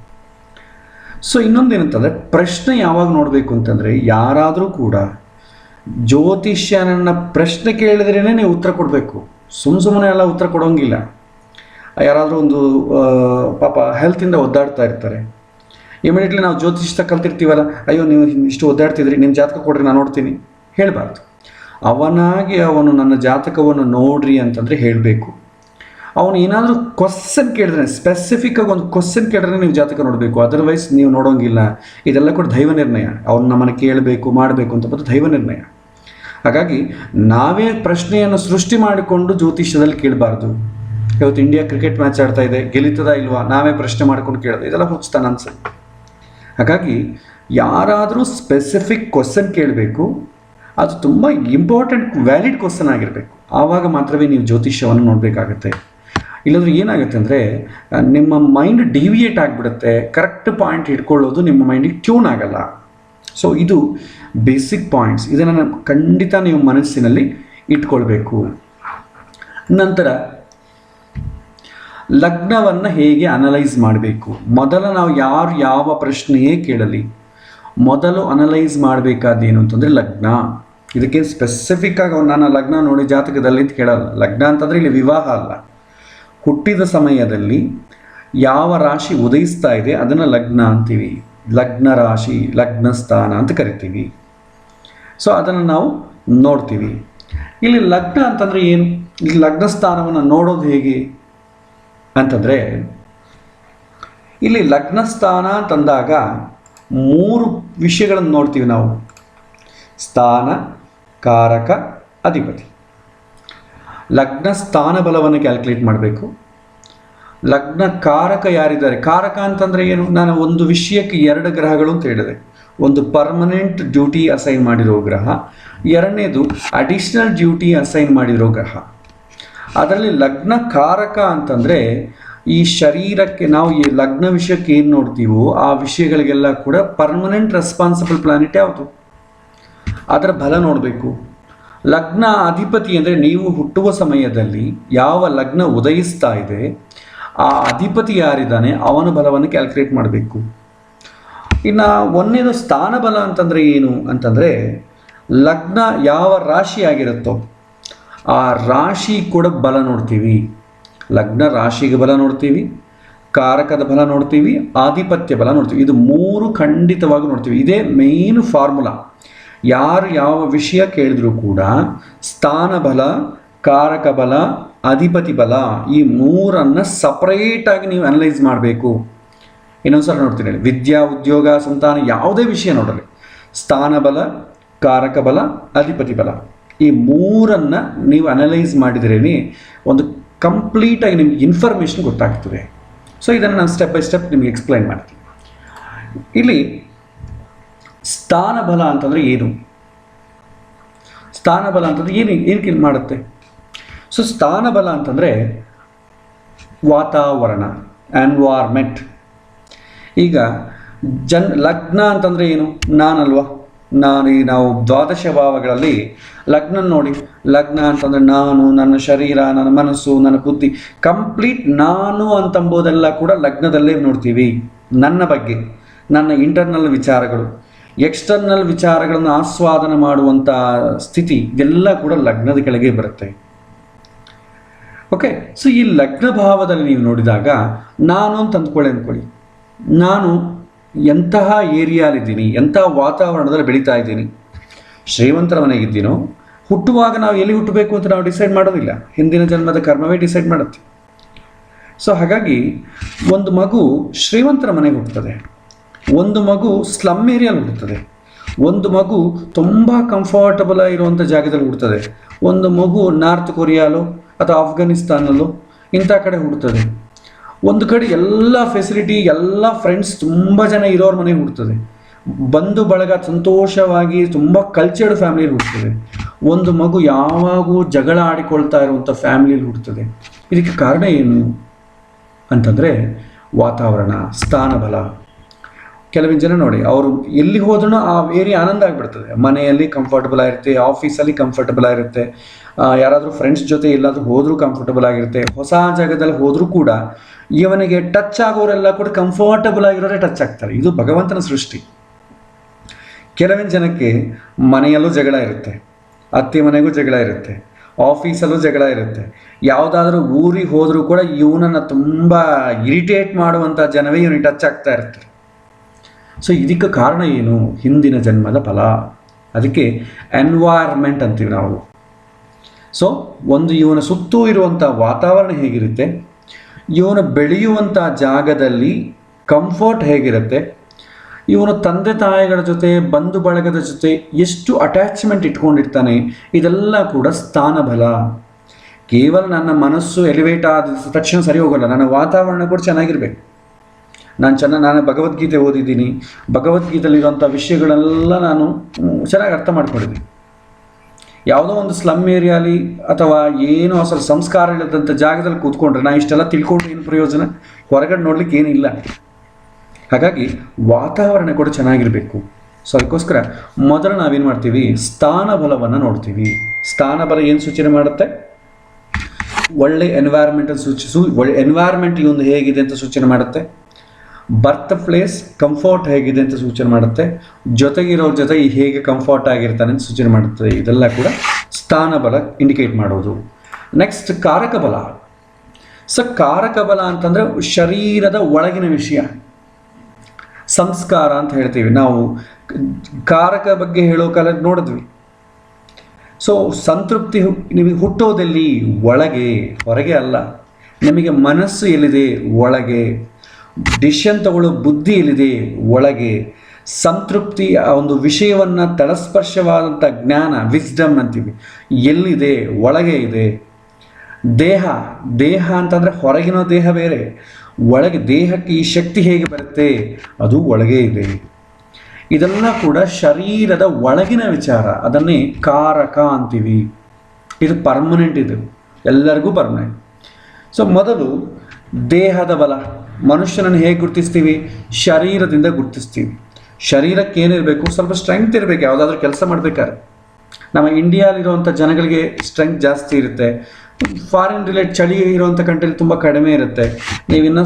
ಸೊ ಇನ್ನೊಂದೇನಂತಂದರೆ, ಪ್ರಶ್ನೆ ಯಾವಾಗ ನೋಡಬೇಕು ಅಂತಂದರೆ, ಯಾರಾದರೂ ಕೂಡ ಜ್ಯೋತಿಷ್ಯನನ್ನು ಪ್ರಶ್ನೆ ಕೇಳಿದ್ರೇ ನೀವು ಉತ್ತರ ಕೊಡಬೇಕು. ಸುಮ್ಮನೆ ಎಲ್ಲ ಉತ್ತರ ಕೊಡೋಂಗಿಲ್ಲ. ಯಾರಾದರೂ ಒಂದು ಪಾಪ ಹೆಲ್ತಿಂದ ಒದ್ದಾಡ್ತಾ ಇರ್ತಾರೆ, ಇಮಿಡಿಯೇಟ್ಲಿ ನಾವು ಜ್ಯೋತಿಷ್ಯ ಕಲ್ತಿರ್ತೀವಲ್ಲ, ಅಯ್ಯೋ ನೀವು ಇಷ್ಟು ಒದ್ದಾಡ್ತಿದ್ರಿ, ನಿಮ್ಮ ಜಾತಕ ಕೊಡ್ರಿ ನಾನು ನೋಡ್ತೀನಿ ಹೇಳಬಾರ್ದು. ಅವನು ನನ್ನ ಜಾತಕವನ್ನು ನೋಡ್ರಿ ಅಂತಂದರೆ ಹೇಳಬೇಕು. ಅವನು ಏನಾದರೂ ಕ್ವಶನ್ ಕೇಳಿದ್ರೆ, ಸ್ಪೆಸಿಫಿಕ್ಕಾಗಿ ಒಂದು ಕ್ವಶನ್ ಕೇಳಿದ್ರೆ ನೀವು ಜಾತಕ ನೋಡಬೇಕು, ಅದರ್ವೈಸ್ ನೀವು ನೋಡೋಂಗಿಲ್ಲ. ಇದೆಲ್ಲ ಕೂಡ ದೈವ ನಿರ್ಣಯ. ಅವ್ರು ನಮ್ಮನ್ನು ಕೇಳಬೇಕು ಮಾಡಬೇಕು ಅಂತ ಬಂದು ದೈವ ನಿರ್ಣಯ. ಹಾಗಾಗಿ ನಾವೇ ಪ್ರಶ್ನೆಯನ್ನು ಸೃಷ್ಟಿ ಮಾಡಿಕೊಂಡು ಜ್ಯೋತಿಷ್ಯದಲ್ಲಿ ಕೇಳಬಾರ್ದು. ಇವತ್ತು ಇಂಡಿಯಾ ಕ್ರಿಕೆಟ್ ಮ್ಯಾಚ್ ಆಡ್ತಾ ಇದೆ, ಗೆಲ್ಲಿತದ ಇಲ್ವಾ, ನಾವೇ ಪ್ರಶ್ನೆ ಮಾಡ್ಕೊಂಡು ಕೇಳೋದು, ಇದೆಲ್ಲ ಹುಚ್ಚುತನ ಅನ್ಸುತ್ತೆ. ಹಾಗಾಗಿ ಯಾರಾದರೂ ಸ್ಪೆಸಿಫಿಕ್ ಕ್ವಶನ್ ಕೇಳಬೇಕು, ಅದು ತುಂಬ ಇಂಪಾರ್ಟೆಂಟ್ ವ್ಯಾಲಿಡ್ ಕ್ವಶನ್ ಆಗಿರಬೇಕು. ಆವಾಗ ಮಾತ್ರವೇ ನೀವು ಜ್ಯೋತಿಷ್ಯವನ್ನು ನೋಡಬೇಕಾಗತ್ತೆ. ಇಲ್ಲಾಂದರೆ ಏನಾಗುತ್ತೆ ಅಂದರೆ, ನಿಮ್ಮ ಮೈಂಡ್ ಡಿವಿಯೇಟ್ ಆಗಿಬಿಡುತ್ತೆ. ಕರೆಕ್ಟ್ ಪಾಯಿಂಟ್ ಇಟ್ಕೊಳ್ಳೋದು ನಿಮ್ಮ ಮೈಂಡಿಗೆ ಟ್ಯೂನ್ ಆಗಲ್ಲ. ಸೊ ಇದು ಬೇಸಿಕ್ ಪಾಯಿಂಟ್ಸ್. ಇದನ್ನು ಖಂಡಿತ ನೀವು ಮನಸ್ಸಿನಲ್ಲಿ ಇಟ್ಕೊಳ್ಬೇಕು. ನಂತರ ಲಗ್ನವನ್ನು ಹೇಗೆ ಅನಲೈಸ್ ಮಾಡಬೇಕು? ಮೊದಲು ನಾವು ಯಾವ ಪ್ರಶ್ನೆಯೇ ಕೇಳಲಿ, ಮೊದಲು ಅನಲೈಸ್ ಮಾಡಬೇಕಾದೇನು ಅಂತಂದರೆ ಲಗ್ನ. ಇದಕ್ಕೆ ಸ್ಪೆಸಿಫಿಕ್ಕಾಗಿ ನಾನು ಲಗ್ನ ನೋಡಿ ಜಾತಕದಲ್ಲಿ ಅಂತ ಕೇಳಲ್ಲ. ಲಗ್ನ ಅಂತಂದರೆ ಇಲ್ಲಿ ವಿವಾಹ ಅಲ್ಲ. ಹುಟ್ಟಿದ ಸಮಯದಲ್ಲಿ ಯಾವ ರಾಶಿ ಉದಯಿಸ್ತಾ ಇದೆ ಅದನ್ನು ಲಗ್ನ ಅಂತೀವಿ. ಲಗ್ನ ರಾಶಿ, ಲಗ್ನ ಸ್ಥಾನ ಅಂತ ಕರಿತೀವಿ. ಸೊ ಅದನ್ನು ನಾವು ನೋಡ್ತೀವಿ. ಇಲ್ಲಿ ಲಗ್ನ ಅಂತಂದರೆ ಏನು? ಇಲ್ಲಿ ಲಗ್ನ ಸ್ಥಾನವನ್ನು ನೋಡೋದು ಹೇಗೆ ಅಂತಂದರೆ, ಇಲ್ಲಿ ಲಗ್ನ ಸ್ಥಾನ ಅಂತಂದಾಗ 3 ವಿಷಯಗಳನ್ನು ನೋಡ್ತೀವಿ ನಾವು: ಸ್ಥಾನ, ಕಾರಕ, ಅಧಿಪತಿ. ಲಗ್ನ ಸ್ಥಾನ ಬಲವನ್ನು ಕ್ಯಾಲ್ಕುಲೇಟ್ ಮಾಡಬೇಕು. ಲಗ್ನ ಕಾರಕ ಯಾರಿದ್ದಾರೆ? ಕಾರಕ ಅಂತಂದರೆ ಏನು? ನಾನು ಒಂದು ವಿಷಯಕ್ಕೆ 2 ಗ್ರಹಗಳು ಅಂತ ಹೇಳಿದೆ. ಒಂದು ಪರ್ಮನೆಂಟ್ ಡ್ಯೂಟಿ ಅಸೈನ್ ಮಾಡಿರೋ ಗ್ರಹ, ಎರಡನೇದು ಅಡಿಷ್ನಲ್ ಡ್ಯೂಟಿ ಅಸೈನ್ ಮಾಡಿರೋ ಗ್ರಹ. ಅದರಲ್ಲಿ ಲಗ್ನ ಕಾರಕ ಅಂತಂದರೆ ಈ ಶರೀರಕ್ಕೆ ನಾವು ಈ ಲಗ್ನ ವಿಷಯಕ್ಕೆ ಏನು ನೋಡ್ತೀವೋ ಆ ವಿಷಯಗಳಿಗೆಲ್ಲ ಕೂಡ ಪರ್ಮನೆಂಟ್ ರೆಸ್ಪಾನ್ಸಿಬಲ್ ಪ್ಲಾನೆಟ್ ಯಾವುದು, ಅದರ ಬಲ ನೋಡಬೇಕು. ಲಗ್ನ ಅಧಿಪತಿ ಅಂದರೆ ನೀವು ಹುಟ್ಟುವ ಸಮಯದಲ್ಲಿ ಯಾವ ಲಗ್ನ ಉದಯಿಸ್ತಾ ಇದೆ ಆ ಅಧಿಪತಿ ಯಾರಿದ್ದಾನೆ ಅವನ ಬಲವನ್ನು ಕ್ಯಾಲ್ಕುಲೇಟ್ ಮಾಡಬೇಕು. ಇನ್ನು ಒಂದನೇದು ಸ್ಥಾನ ಬಲ ಅಂತಂದರೆ ಏನು ಅಂತಂದರೆ ಲಗ್ನ ಯಾವ ರಾಶಿ ಆಗಿರುತ್ತೋ ಆ ರಾಶಿ ಕೂಡ ಬಲ ನೋಡ್ತೀವಿ. ಲಗ್ನ ರಾಶಿಗೆ ಬಲ ನೋಡ್ತೀವಿ, ಕಾರಕದ ಬಲ ನೋಡ್ತೀವಿ, ಆಧಿಪತ್ಯ ಬಲ ನೋಡ್ತೀವಿ. ಇದು ಮೂರು ಖಂಡಿತವಾಗಿ ನೋಡ್ತೀವಿ. ಇದೇ ಮೇನ್ ಫಾರ್ಮುಲಾ. ಯಾರು ಯಾವ ವಿಷಯ ಕೇಳಿದ್ರು ಕೂಡ ಸ್ಥಾನ ಬಲ, ಕಾರಕ ಬಲ, ಅಧಿಪತಿ ಬಲ ಈ ಮೂರನ್ನು ಸಪ್ರೇಟಾಗಿ ನೀವು ಅನಲೈಸ್ ಮಾಡಬೇಕು. ಇನ್ನೊಂದ್ಸಲ ನೋಡ್ತೀನಿ, ವಿದ್ಯಾ, ಉದ್ಯೋಗ, ಸಂತಾನ ಯಾವುದೇ ವಿಷಯ ನೋಡಲಿ ಸ್ಥಾನ ಬಲ, ಕಾರಕ ಬಲ, ಅಧಿಪತಿ ಬಲ ಈ ಮೂರನ್ನು ನೀವು ಅನಲೈಸ್ ಮಾಡಿದ್ರೇ ಒಂದು ಕಂಪ್ಲೀಟಾಗಿ ನಿಮ್ಗೆ ಇನ್ಫಾರ್ಮೇಷನ್ ಗೊತ್ತಾಗ್ತದೆ. ಸೊ ಇದನ್ನು ನಾನು ಸ್ಟೆಪ್ ಬೈ ಸ್ಟೆಪ್ ನಿಮಗೆ ಎಕ್ಸ್ಪ್ಲೈನ್ ಮಾಡ್ತೀನಿ. ಇಲ್ಲಿ ಸ್ಥಾನ ಬಲ ಅಂತಂದರೆ ಏನು, ಸ್ಥಾನ ಬಲ ಅಂತಂದರೆ ಏನಕ್ಕೆ ಮಾಡುತ್ತೆ? ಸೊ ಸ್ಥಾನ ಬಲ ಅಂತಂದರೆ ವಾತಾವರಣ, ಎನ್ವಾರ್ಮೆಂಟ್. ಈಗ ಲಗ್ನ ಅಂತಂದರೆ ಏನು? ನಾನಲ್ವಾ, ನಾವು ದ್ವಾದಶ ಭಾವಗಳಲ್ಲಿ ಲಗ್ನ ನೋಡಿ, ಲಗ್ನ ಅಂತಂದರೆ ನಾನು, ನನ್ನ ಶರೀರ, ನನ್ನ ಮನಸ್ಸು, ನನ್ನ ಬುದ್ಧಿ, ಕಂಪ್ಲೀಟ್ ನಾನು ಅಂತಂಬೋದೆಲ್ಲ ಕೂಡ ಲಗ್ನದಲ್ಲೇ ನೋಡ್ತೀವಿ. ನನ್ನ ಬಗ್ಗೆ, ನನ್ನ ಇಂಟರ್ನಲ್ ವಿಚಾರಗಳು, ಎಕ್ಸ್ಟರ್ನಲ್ ವಿಚಾರಗಳನ್ನು ಆಸ್ವಾದನ ಮಾಡುವಂಥ ಸ್ಥಿತಿ ಎಲ್ಲ ಕೂಡ ಲಗ್ನದ ಕೆಳಗೆ ಬರುತ್ತೆ. ಓಕೆ, ಸೊ ಈ ಲಗ್ನ ಭಾವದಲ್ಲಿ ನೀವು ನೋಡಿದಾಗ ನಾನು ಅಂತ ಅಂದ್ಕೊಳ್ಳಿ, ನಾನು ಎಂತಹ ಏರಿಯಾಲಿದ್ದೀನಿ, ಎಂತಹ ವಾತಾವರಣದಲ್ಲಿ ಬೆಳೀತಾ ಇದ್ದೀನಿ. ಶ್ರೀಮಂತರ ಮನೆಗಿದ್ದೀನೋ, ಹುಟ್ಟುವಾಗ ನಾವು ಎಲ್ಲಿ ಹುಟ್ಟಬೇಕು ಅಂತ ನಾವು ಡಿಸೈಡ್ ಮಾಡೋದಿಲ್ಲ, ಹಿಂದಿನ ಜನ್ಮದ ಕರ್ಮವೇ ಡಿಸೈಡ್ ಮಾಡುತ್ತೆ. ಸೊ ಹಾಗಾಗಿ ಒಂದು ಮಗು ಶ್ರೀಮಂತರ ಮನೆಗೆ ಹುಟ್ಟುತ್ತದೆ, ಒಂದು ಮಗು ಸ್ಲಮ್ ಏರಿಯಲ್ಲಿ ಹುಟ್ಟುತ್ತದೆ, ಒಂದು ಮಗು ತುಂಬ ಕಂಫರ್ಟಬಲ್ ಆಗಿರುವಂಥ ಜಾಗದಲ್ಲಿ ಹುಡ್ತದೆ, ಒಂದು ಮಗು ನಾರ್ತ್ ಕೊರಿಯಾಲೋ ಅಥವಾ ಆಫ್ಘನಿಸ್ತಾನಲ್ಲೋ ಇಂಥ ಕಡೆ ಹುಡ್ತದೆ, ಒಂದು ಕಡೆ ಎಲ್ಲ ಫೆಸಿಲಿಟಿ, ಎಲ್ಲ ಫ್ರೆಂಡ್ಸ್ ತುಂಬ ಜನ ಇರೋರ ಮನೆಗೆ ಹುಡ್ತದೆ, ಬಂಧು ಬಳಗ ಸಂತೋಷವಾಗಿ ತುಂಬ ಕಲ್ಚರ್ಡ್ ಫ್ಯಾಮಿಲಿಯಲ್ಲಿ ಹುಡ್ತದೆ, ಒಂದು ಮಗು ಯಾವಾಗೂ ಜಗಳ ಆಡಿಕೊಳ್ತಾ ಇರುವಂಥ ಫ್ಯಾಮಿಲಿಯಲ್ಲಿ ಹುಡ್ತದೆ. ಇದಕ್ಕೆ ಕಾರಣ ಏನು ಅಂತಂದರೆ ವಾತಾವರಣ, ಸ್ಥಾನಬಲ. ಕೆಲವಿನ ಜನ ನೋಡಿ, ಅವರು ಎಲ್ಲಿ ಹೋದ್ರೂ ಆ ಏರಿಯಾ ಆನಂದ ಆಗಿಬಿಡ್ತದೆ. ಮನೆಯಲ್ಲಿ ಕಂಫರ್ಟಬಲ್ ಆಗಿರುತ್ತೆ, ಆಫೀಸಲ್ಲಿ ಕಂಫರ್ಟಬಲ್ ಆಗಿರುತ್ತೆ, ಯಾರಾದರೂ ಫ್ರೆಂಡ್ಸ್ ಜೊತೆ ಎಲ್ಲಾದರೂ ಹೋದರೂ ಕಂಫರ್ಟಬಲ್ ಆಗಿರುತ್ತೆ, ಹೊಸ ಜಾಗದಲ್ಲಿ ಹೋದರೂ ಕೂಡ ಇವನಿಗೆ ಟಚ್ ಆಗೋರೆಲ್ಲ ಕೂಡ ಕಂಫರ್ಟಬಲ್ ಆಗಿರೋರೇ ಟಚ್ ಆಗ್ತಾರೆ. ಇದು ಭಗವಂತನ ಸೃಷ್ಟಿ. ಕೆಲವಿನ ಜನಕ್ಕೆ ಮನೆಯಲ್ಲೂ ಜಗಳ ಇರುತ್ತೆ, ಅತ್ತೆ ಮನೆಗೂ ಜಗಳ ಇರುತ್ತೆ, ಆಫೀಸಲ್ಲೂ ಜಗಳ ಇರುತ್ತೆ, ಯಾವುದಾದ್ರೂ ಊರಿಗೆ ಹೋದರೂ ಕೂಡ ಇವನನ್ನು ತುಂಬ ಇರಿಟೇಟ್ ಮಾಡುವಂಥ ಜನವೇ ಇವನಿಗೆ ಟಚ್ ಆಗ್ತಾ ಇರ್ತಾರೆ. ಸೊ ಇದಕ್ಕೆ ಕಾರಣ ಏನು? ಹಿಂದಿನ ಜನ್ಮದ ಫಲ. ಅದಕ್ಕೆ ಎನ್ವೈರ್ಮೆಂಟ್ ಅಂತೀವಿ ನಾವು. ಸೊ ಒಂದು ಇವನ ಸುತ್ತೂ ಇರುವಂಥ ವಾತಾವರಣ ಹೇಗಿರುತ್ತೆ, ಇವನು ಬೆಳೆಯುವಂಥ ಜಾಗದಲ್ಲಿ ಕಂಫರ್ಟ್ ಹೇಗಿರುತ್ತೆ, ಇವನು ತಂದೆ ತಾಯಿಗಳ ಜೊತೆ, ಬಂಧು ಬಳಗದ ಜೊತೆ ಎಷ್ಟು ಅಟ್ಯಾಚ್ಮೆಂಟ್ ಇಟ್ಕೊಂಡಿರ್ತಾನೆ, ಇದೆಲ್ಲ ಕೂಡ ಸ್ಥಾನಬಲ. ಕೇವಲ ನನ್ನ ಮನಸ್ಸು ಎಲಿವೇಟ್ ಆದ ತಕ್ಷಣ ಸರಿ ಹೋಗಲ್ಲ, ನನ್ನ ವಾತಾವರಣ ಕೂಡ ಚೆನ್ನಾಗಿರ್ಬೇಕು. ನಾನು ಭಗವದ್ಗೀತೆ ಓದಿದ್ದೀನಿ, ಭಗವದ್ಗೀತೆಯಲ್ಲಿರುವಂಥ ವಿಷಯಗಳೆಲ್ಲ ನಾನು ಚೆನ್ನಾಗಿ ಅರ್ಥ ಮಾಡ್ಕೊಂಡಿದ್ದೀನಿ. ಯಾವುದೋ ಒಂದು ಸ್ಲಮ್ ಏರಿಯಾಲಿ ಅಥವಾ ಏನೋ ಅಸಲು ಸಂಸ್ಕಾರ ಇಲ್ಲದಂಥ ಜಾಗದಲ್ಲಿ ಕೂತ್ಕೊಂಡ್ರೆ ನಾನು ಇಷ್ಟೆಲ್ಲ ತಿಳ್ಕೊಂಡ್ರೆ ಏನು ಪ್ರಯೋಜನ? ಹೊರಗಡೆ ನೋಡ್ಲಿಕ್ಕೆ ಏನಿಲ್ಲ. ಹಾಗಾಗಿ ವಾತಾವರಣ ಕೂಡ ಚೆನ್ನಾಗಿರಬೇಕು. ಸೊ ಅದಕ್ಕೋಸ್ಕರ ಮೊದಲು ನಾವೇನು ಮಾಡ್ತೀವಿ, ಸ್ಥಾನಬಲವನ್ನು ನೋಡ್ತೀವಿ. ಸ್ಥಾನಬಲ ಏನು ಸೂಚನೆ ಮಾಡುತ್ತೆ? ಒಳ್ಳೆ ಎನ್ವೈರ್ಮೆಂಟ್ ಒಂದು ಹೇಗಿದೆ ಅಂತ ಸೂಚನೆ ಮಾಡುತ್ತೆ. ಬರ್ತ್ ಪ್ಲೇಸ್ ಕಂಫರ್ಟ್ ಹೇಗಿದೆ ಅಂತ ಸೂಚನೆ ಮಾಡುತ್ತೆ. ಜೊತೆಗಿರೋರ ಜೊತೆ ಹೇಗೆ ಕಂಫರ್ಟ್ ಆಗಿರ್ತಾನೆ ಅಂತ ಸೂಚನೆ ಮಾಡುತ್ತದೆ. ಇದೆಲ್ಲ ಕೂಡ ಸ್ಥಾನಬಲ ಇಂಡಿಕೇಟ್ ಮಾಡೋದು. ನೆಕ್ಸ್ಟ್ ಕಾರಕ ಬಲ. ಸೊ ಕಾರಕ ಬಲ ಅಂತಂದರೆ ಶರೀರದ ಒಳಗಿನ ವಿಷಯ, ಸಂಸ್ಕಾರ ಅಂತ ಹೇಳ್ತೀವಿ ನಾವು. ಕಾರಕ ಬಗ್ಗೆ ಹೇಳೋ ಕಾಲ ನೋಡಿದ್ವಿ. ಸೊ ಸಂತೃಪ್ತಿ ನಿಮಗೆ ಹುಟ್ಟೋದಲ್ಲಿ ಒಳಗೆ, ಹೊರಗೆ ಅಲ್ಲ. ನಿಮಗೆ ಮನಸ್ಸು ಎಲ್ಲಿದೆ? ಒಳಗೆ. ಡಿಸಿಷನ್ ತಗೊಳ್ಳೋ ಬುದ್ಧಿ ಎಲ್ಲಿದೆ? ಒಳಗೆ. ಸಂತೃಪ್ತಿ, ಆ ಒಂದು ವಿಷಯವನ್ನು ತಳಸ್ಪರ್ಶವಾದಂಥ ಜ್ಞಾನ, ವಿಸ್ಡಮ್ ಅಂತೀವಿ, ಎಲ್ಲಿದೆ? ಒಳಗೆ ಇದೆ. ದೇಹ ಅಂತಂದರೆ ಹೊರಗಿನ ದೇಹ ಬೇರೆ, ಒಳಗೆ ದೇಹಕ್ಕೆ ಈ ಶಕ್ತಿ ಹೇಗೆ ಬರುತ್ತೆ? ಅದು ಒಳಗೆ ಇದೆ. ಇದೆಲ್ಲ ಕೂಡ ಶರೀರದ ಒಳಗಿನ ವಿಚಾರ, ಅದನ್ನೇ ಕಾರಕ ಅಂತೀವಿ. ಇದು ಪರ್ಮನೆಂಟ್. ಇದು ಎಲ್ಲರಿಗೂ ಪರ್ಮನೆಂಟ್. ಸೊ ಮೊದಲು ದೇಹದ ಬಲ. ಮನುಷ್ಯನನ್ನು ಹೇಗೆ ಗುರುತಿಸ್ತೀವಿ? ಶರೀರದಿಂದ ಗುರುತಿಸ್ತೀವಿ. ಶರೀರಕ್ಕೆ ಏನಿರಬೇಕು? ಸ್ವಲ್ಪ ಸ್ಟ್ರೆಂಗ್ತ್ ಇರಬೇಕು. ಯಾವುದಾದ್ರೂ ಕೆಲಸ ಮಾಡಬೇಕಾದ್ರೆ ನಮ್ಮ ಇಂಡಿಯಾಲಿರುವಂಥ ಜನಗಳಿಗೆ ಸ್ಟ್ರೆಂಗ್ತ್ ಜಾಸ್ತಿ ಇರುತ್ತೆ. ಫಾರಿನ್ ರಿಲೇಟ್ ಚಳಿ ಇರುವಂಥ ಕಂಟ್ರೀಲಿ ತುಂಬ ಕಡಿಮೆ ಇರುತ್ತೆ. ನೀವು ಇನ್ನೂ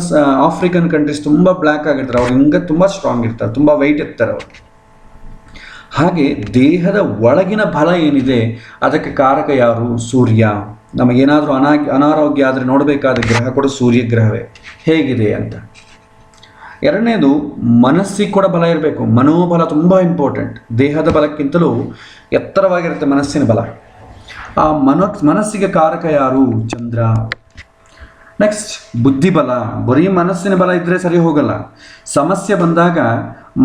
ಆಫ್ರಿಕನ್ ಕಂಟ್ರೀಸ್ ತುಂಬ ಬ್ಲ್ಯಾಕ್ ಆಗಿರ್ತಾರೆ, ಅವ್ರು ಹಿಂಗೆ ತುಂಬ ಸ್ಟ್ರಾಂಗ್ ಇರ್ತಾರೆ, ತುಂಬ ವೆಯ್ಟ್ ಇರ್ತಾರೆ ಅವರು. ಹಾಗೆ ದೇಹದ ಒಳಗಿನ ಬಲ ಏನಿದೆ ಅದಕ್ಕೆ ಕಾರಕ ಯಾರು? ಸೂರ್ಯ. ನಮಗೇನಾದರೂ ಅನಾರೋಗ್ಯ ಆದರೆ ನೋಡಬೇಕಾದ ಗ್ರಹ ಕೂಡ ಸೂರ್ಯ ಗ್ರಹವೇ, ಹೇಗಿದೆ ಅಂತ. ಎರಡನೇದು ಮನಸ್ಸಿಗೆ ಕೂಡ ಬಲ ಇರಬೇಕು. ಮನೋಬಲ ತುಂಬ ಇಂಪಾರ್ಟೆಂಟ್. ದೇಹದ ಬಲಕ್ಕಿಂತಲೂ ಎತ್ತರವಾಗಿರುತ್ತೆ ಮನಸ್ಸಿನ ಬಲ. ಆ ಮನಸ್ಸಿಗೆ ಕಾರಕ ಯಾರು? ಚಂದ್ರ. ನೆಕ್ಸ್ಟ್ ಬುದ್ಧಿಬಲ. ಬರೀ ಮನಸ್ಸಿನ ಬಲ ಇದ್ದರೆ ಸರಿ ಹೋಗಲ್ಲ. ಸಮಸ್ಯೆ ಬಂದಾಗ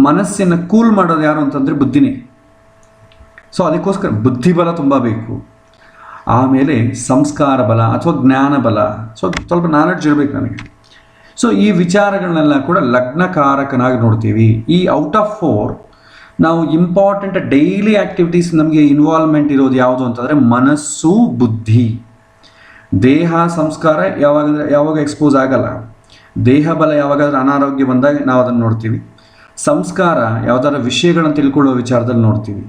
ಮನಸ್ಸಿನ ಕೂಲ್ ಮಾಡೋದು ಯಾರು ಅಂತಂದರೆ ಬುದ್ಧಿನೇ. ಸೊ ಅದಕ್ಕೋಸ್ಕರ ಬುದ್ಧಿಬಲ ತುಂಬ ಬೇಕು. ಆಮೇಲೆ ಸಂಸ್ಕಾರ ಬಲ ಅಥವಾ ಜ್ಞಾನ ಬಲ, ಸೊ ಸ್ವಲ್ಪ ನಾಲೆಡ್ಜ್ ಇರಬೇಕು ನನಗೆ. ಸೊ ಈ ವಿಚಾರಗಳನ್ನೆಲ್ಲ ಕೂಡ ಲಗ್ನಕಾರಕನಾಗಿ ನೋಡ್ತೀವಿ. ಈ ಔಟ್ ಆಫ್ 4 ನಾವು ಇಂಪಾರ್ಟೆಂಟ್ ಡೈಲಿ ಆ್ಯಕ್ಟಿವಿಟೀಸ್ ನಮಗೆ ಇನ್ವಾಲ್ವ್ಮೆಂಟ್ ಇರೋದು ಯಾವುದು ಅಂತಂದರೆ ಮನಸ್ಸು, ಬುದ್ಧಿ. ದೇಹ ಸಂಸ್ಕಾರ ಯಾವಾಗ ಎಕ್ಸ್ಪೋಸ್ ಆಗಲ್ಲ. ದೇಹ ಬಲ ಯಾವಾಗಾದ್ರೂ ಅನಾರೋಗ್ಯ ಬಂದಾಗ ನಾವು ಅದನ್ನು ನೋಡ್ತೀವಿ. ಸಂಸ್ಕಾರ ಯಾವುದಾದ್ರೂ ವಿಷಯಗಳನ್ನು ತಿಳ್ಕೊಳ್ಳೋ ವಿಚಾರದಲ್ಲಿ ನೋಡ್ತೀವಿ.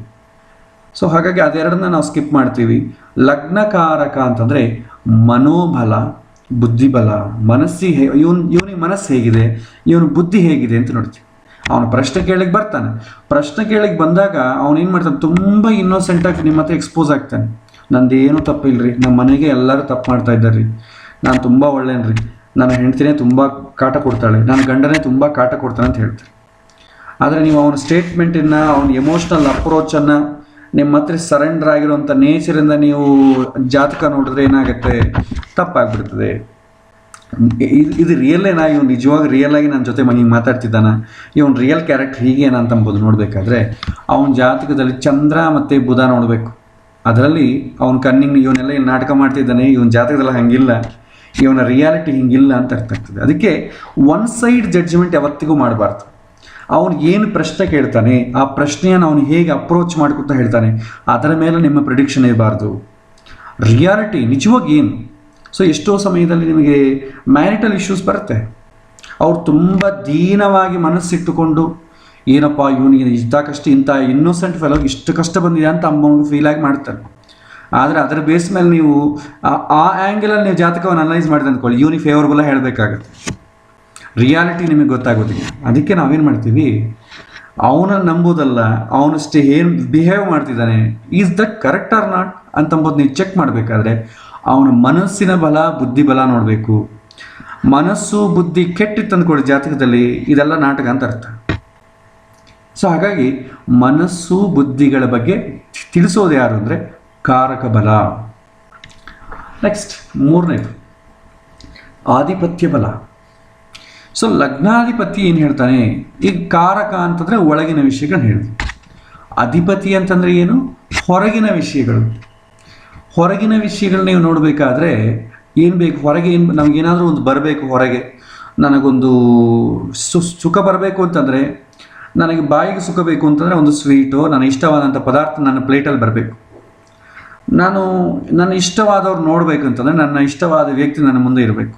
ಸೊ ಹಾಗಾಗಿ ಅದೆರಡನ್ನ ನಾವು ಸ್ಕಿಪ್ ಮಾಡ್ತೀವಿ. ಲಗ್ನಕಾರಕ ಅಂತಂದರೆ ಮನೋಬಲ, ಬುದ್ಧಿಬಲ. ಮನಸ್ಸಿಗೆ ಇವನಿಗೆ ಮನಸ್ಸು ಹೇಗಿದೆ, ಇವನು ಬುದ್ಧಿ ಹೇಗಿದೆ ಅಂತ ನೋಡ್ತೀವಿ. ಅವನು ಪ್ರಶ್ನೆ ಕೇಳಲಿಕ್ಕೆ ಬರ್ತಾನೆ. ಪ್ರಶ್ನೆ ಕೇಳಲಿಕ್ಕೆ ಬಂದಾಗ ಅವನೇನು ಮಾಡ್ತಾನೆ? ತುಂಬ ಇನ್ನೋಸೆಂಟಾಗಿ ನಿಮ್ಮ ಹತ್ರ ಎಕ್ಸ್ಪೋಸ್ ಆಗ್ತಾನೆ. ನಂದೇನು ತಪ್ಪಿಲ್ಲರಿ, ನಮ್ಮ ಮನೆಗೆ ಎಲ್ಲರೂ ತಪ್ಪು ಮಾಡ್ತಾ ಇದ್ದಾರೆ ರೀ, ನಾನು ತುಂಬ ಒಳ್ಳೆಯನ್ರಿ, ನನ್ನ ಹೆಂಡ್ತಿನೇ ತುಂಬ ಕಾಟ ಕೊಡ್ತಾಳೆ, ನನ್ನ ಗಂಡನೇ ತುಂಬ ಕಾಟ ಕೊಡ್ತಾನೆ ಅಂತ ಹೇಳ್ತಾರೆ. ಆದರೆ ನೀವು ಅವನ ಸ್ಟೇಟ್ಮೆಂಟನ್ನು, ಅವನ ಎಮೋಷ್ನಲ್ ಅಪ್ರೋಚನ್ನು, ನಿಮ್ಮ ಹತ್ರ ಸರೆಂಡರ್ ಆಗಿರುವಂಥ ನೇಚರಿಂದ ನೀವು ಜಾತಕ ನೋಡಿದ್ರೆ ಏನಾಗುತ್ತೆ? ತಪ್ಪಾಗ್ಬಿಡ್ತದೆ. ಇದು ರಿಯಲ್ಲೇನಾ? ಇವನು ನಿಜವಾಗಿ ರಿಯಲಾಗಿ ನನ್ನ ಜೊತೆ ಹಿಂಗೆ ಮಾತಾಡ್ತಿದ್ದಾನ, ಇವನು ರಿಯಲ್ ಕ್ಯಾರೆಕ್ಟರ್ ಹೀಗೇನಾ ಅಂತಂಬೋದು ನೋಡಬೇಕಾದ್ರೆ ಅವನ ಜಾತಕದಲ್ಲಿ ಚಂದ್ರ ಮತ್ತು ಬುಧ ನೋಡಬೇಕು. ಅದರಲ್ಲಿ ಅವನ ಕಣ್ಣಿಂಗ್ ಇವನೆಲ್ಲ ಇಲ್ಲಿ ನಾಟಕ ಮಾಡ್ತಿದ್ದಾನೆ, ಇವನ ಜಾತಕದಲ್ಲಿ ಹಂಗಿಲ್ಲ, ಇವನ ರಿಯಾಲಿಟಿ ಹಿಂಗಿಲ್ಲ ಅಂತ ಅರ್ಥ ಆಗ್ತದೆ. ಅದಕ್ಕೆ ಒನ್ ಸೈಡ್ ಜಡ್ಜ್ಮೆಂಟ್ ಯಾವತ್ತಿಗೂ ಮಾಡಬಾರ್ದು. ಅವನು ಏನು ಪ್ರಶ್ನೆ ಕೇಳ್ತಾನೆ, ಆ ಪ್ರಶ್ನೆಯನ್ನು ಅವನು ಹೇಗೆ ಅಪ್ರೋಚ್ ಮಾಡ್ಕೊತಾ ಹೇಳ್ತಾನೆ, ಅದರ ಮೇಲೆ ನಿಮ್ಮ ಪ್ರಿಡಿಕ್ಷನ್ ಇರಬಾರ್ದು. ರಿಯಾಲಿಟಿ ನಿಜವಾಗಿ ಏನು. ಸೊ ಎಷ್ಟೋ ಸಮಯದಲ್ಲಿ ನಿಮಗೆ ಮ್ಯಾರಿಟಲ್ ಇಶ್ಯೂಸ್ ಬರುತ್ತೆ. ಅವ್ರು ತುಂಬ ದೀನವಾಗಿ ಮನಸ್ಸಿಟ್ಟುಕೊಂಡು ಏನಪ್ಪ ಇವನಿಗೆ ಇಂಥ ಇನ್ನೋಸೆಂಟ್ ಫೆಲೋಗೆ ಇಷ್ಟು ಕಷ್ಟ ಬಂದಿದೆ ಅಂತ ಅಮ್ಮನಿಗೆ ಫೀಲಾಗಿ ಮಾಡ್ತಾರೆ. ಆದರೆ ಅದರ ಬೇಸ್ ಮೇಲೆ ನೀವು ಆ ಆ್ಯಂಗಲಲ್ಲಿ ನೀವು ಜಾತಕವನ್ನು ಅನಲೈಸ್ ಮಾಡಿದೆ ಅಂದ್ಕೊಳ್ಳಿ, ಇವನಿಗೆ ಫೇವರಬಲ್ ಹೇಳಬೇಕಾಗತ್ತೆ. ರಿಯಾಲಿಟಿ ನಿಮಗೆ ಗೊತ್ತಾಗೋದಿಲ್ಲ. ಅದಕ್ಕೆ ನಾವೇನು ಮಾಡ್ತೀವಿ, ಅವನನ್ನು ನಂಬೋದಲ್ಲ, ಅವನಷ್ಟೇ ಏನು ಬಿಹೇವ್ ಮಾಡ್ತಿದ್ದಾನೆ, is that correct or not ಅಂತಂಬೋದು ನೀವು ಚೆಕ್ ಮಾಡಬೇಕಾದ್ರೆ ಅವನ ಮನಸ್ಸಿನ ಬಲ, ಬುದ್ಧಿ ಬಲ ನೋಡಬೇಕು. ಮನಸ್ಸು ಬುದ್ಧಿ ಕೆಟ್ಟಿತ್ತು ಅಂದ್ಕೊಳ್ಳಿ ಜಾತಕದಲ್ಲಿ, ಇದೆಲ್ಲ ನಾಟಕ ಅಂತ ಅರ್ಥ. ಸೊ ಹಾಗಾಗಿ ಮನಸ್ಸು ಬುದ್ಧಿಗಳ ಬಗ್ಗೆ ತಿಳಿಸೋದು ಯಾರು ಅಂದರೆ ಕಾರಕ ಬಲ. ನೆಕ್ಸ್ಟ್ ಮೂರನೇದು ಆಧಿಪತ್ಯ ಬಲ. ಸೊ ಲಗ್ನಾಧಿಪತಿ ಏನು ಹೇಳ್ತಾನೆ? ಈಗ ಕಾರಕ ಅಂತಂದರೆ ಒಳಗಿನ ವಿಷಯಗಳನ್ನ ಹೇಳಿದ್ವಿ. ಅಧಿಪತಿ ಅಂತಂದರೆ ಏನು? ಹೊರಗಿನ ವಿಷಯಗಳು. ಹೊರಗಿನ ವಿಷಯಗಳು ನೀವು ನೋಡಬೇಕಾದ್ರೆ ಏನು ಬೇಕು? ಹೊರಗೆ ಏನು ನಮಗೇನಾದರೂ ಒಂದು ಬರಬೇಕು. ಹೊರಗೆ ನನಗೊಂದು ಸುಖ ಬರಬೇಕು ಅಂತಂದರೆ, ನನಗೆ ಬಾಯಿಗೆ ಸುಖ ಬೇಕು ಅಂತಂದರೆ ಒಂದು ಸ್ವೀಟು, ನನಗೆ ಇಷ್ಟವಾದಂಥ ಪದಾರ್ಥ ನನ್ನ ಪ್ಲೇಟಲ್ಲಿ ಬರಬೇಕು. ನನ್ನ ಇಷ್ಟವಾದವ್ರು ನೋಡಬೇಕು ಅಂತಂದರೆ ನನ್ನ ಇಷ್ಟವಾದ ವ್ಯಕ್ತಿ ನನ್ನ ಮುಂದೆ ಇರಬೇಕು.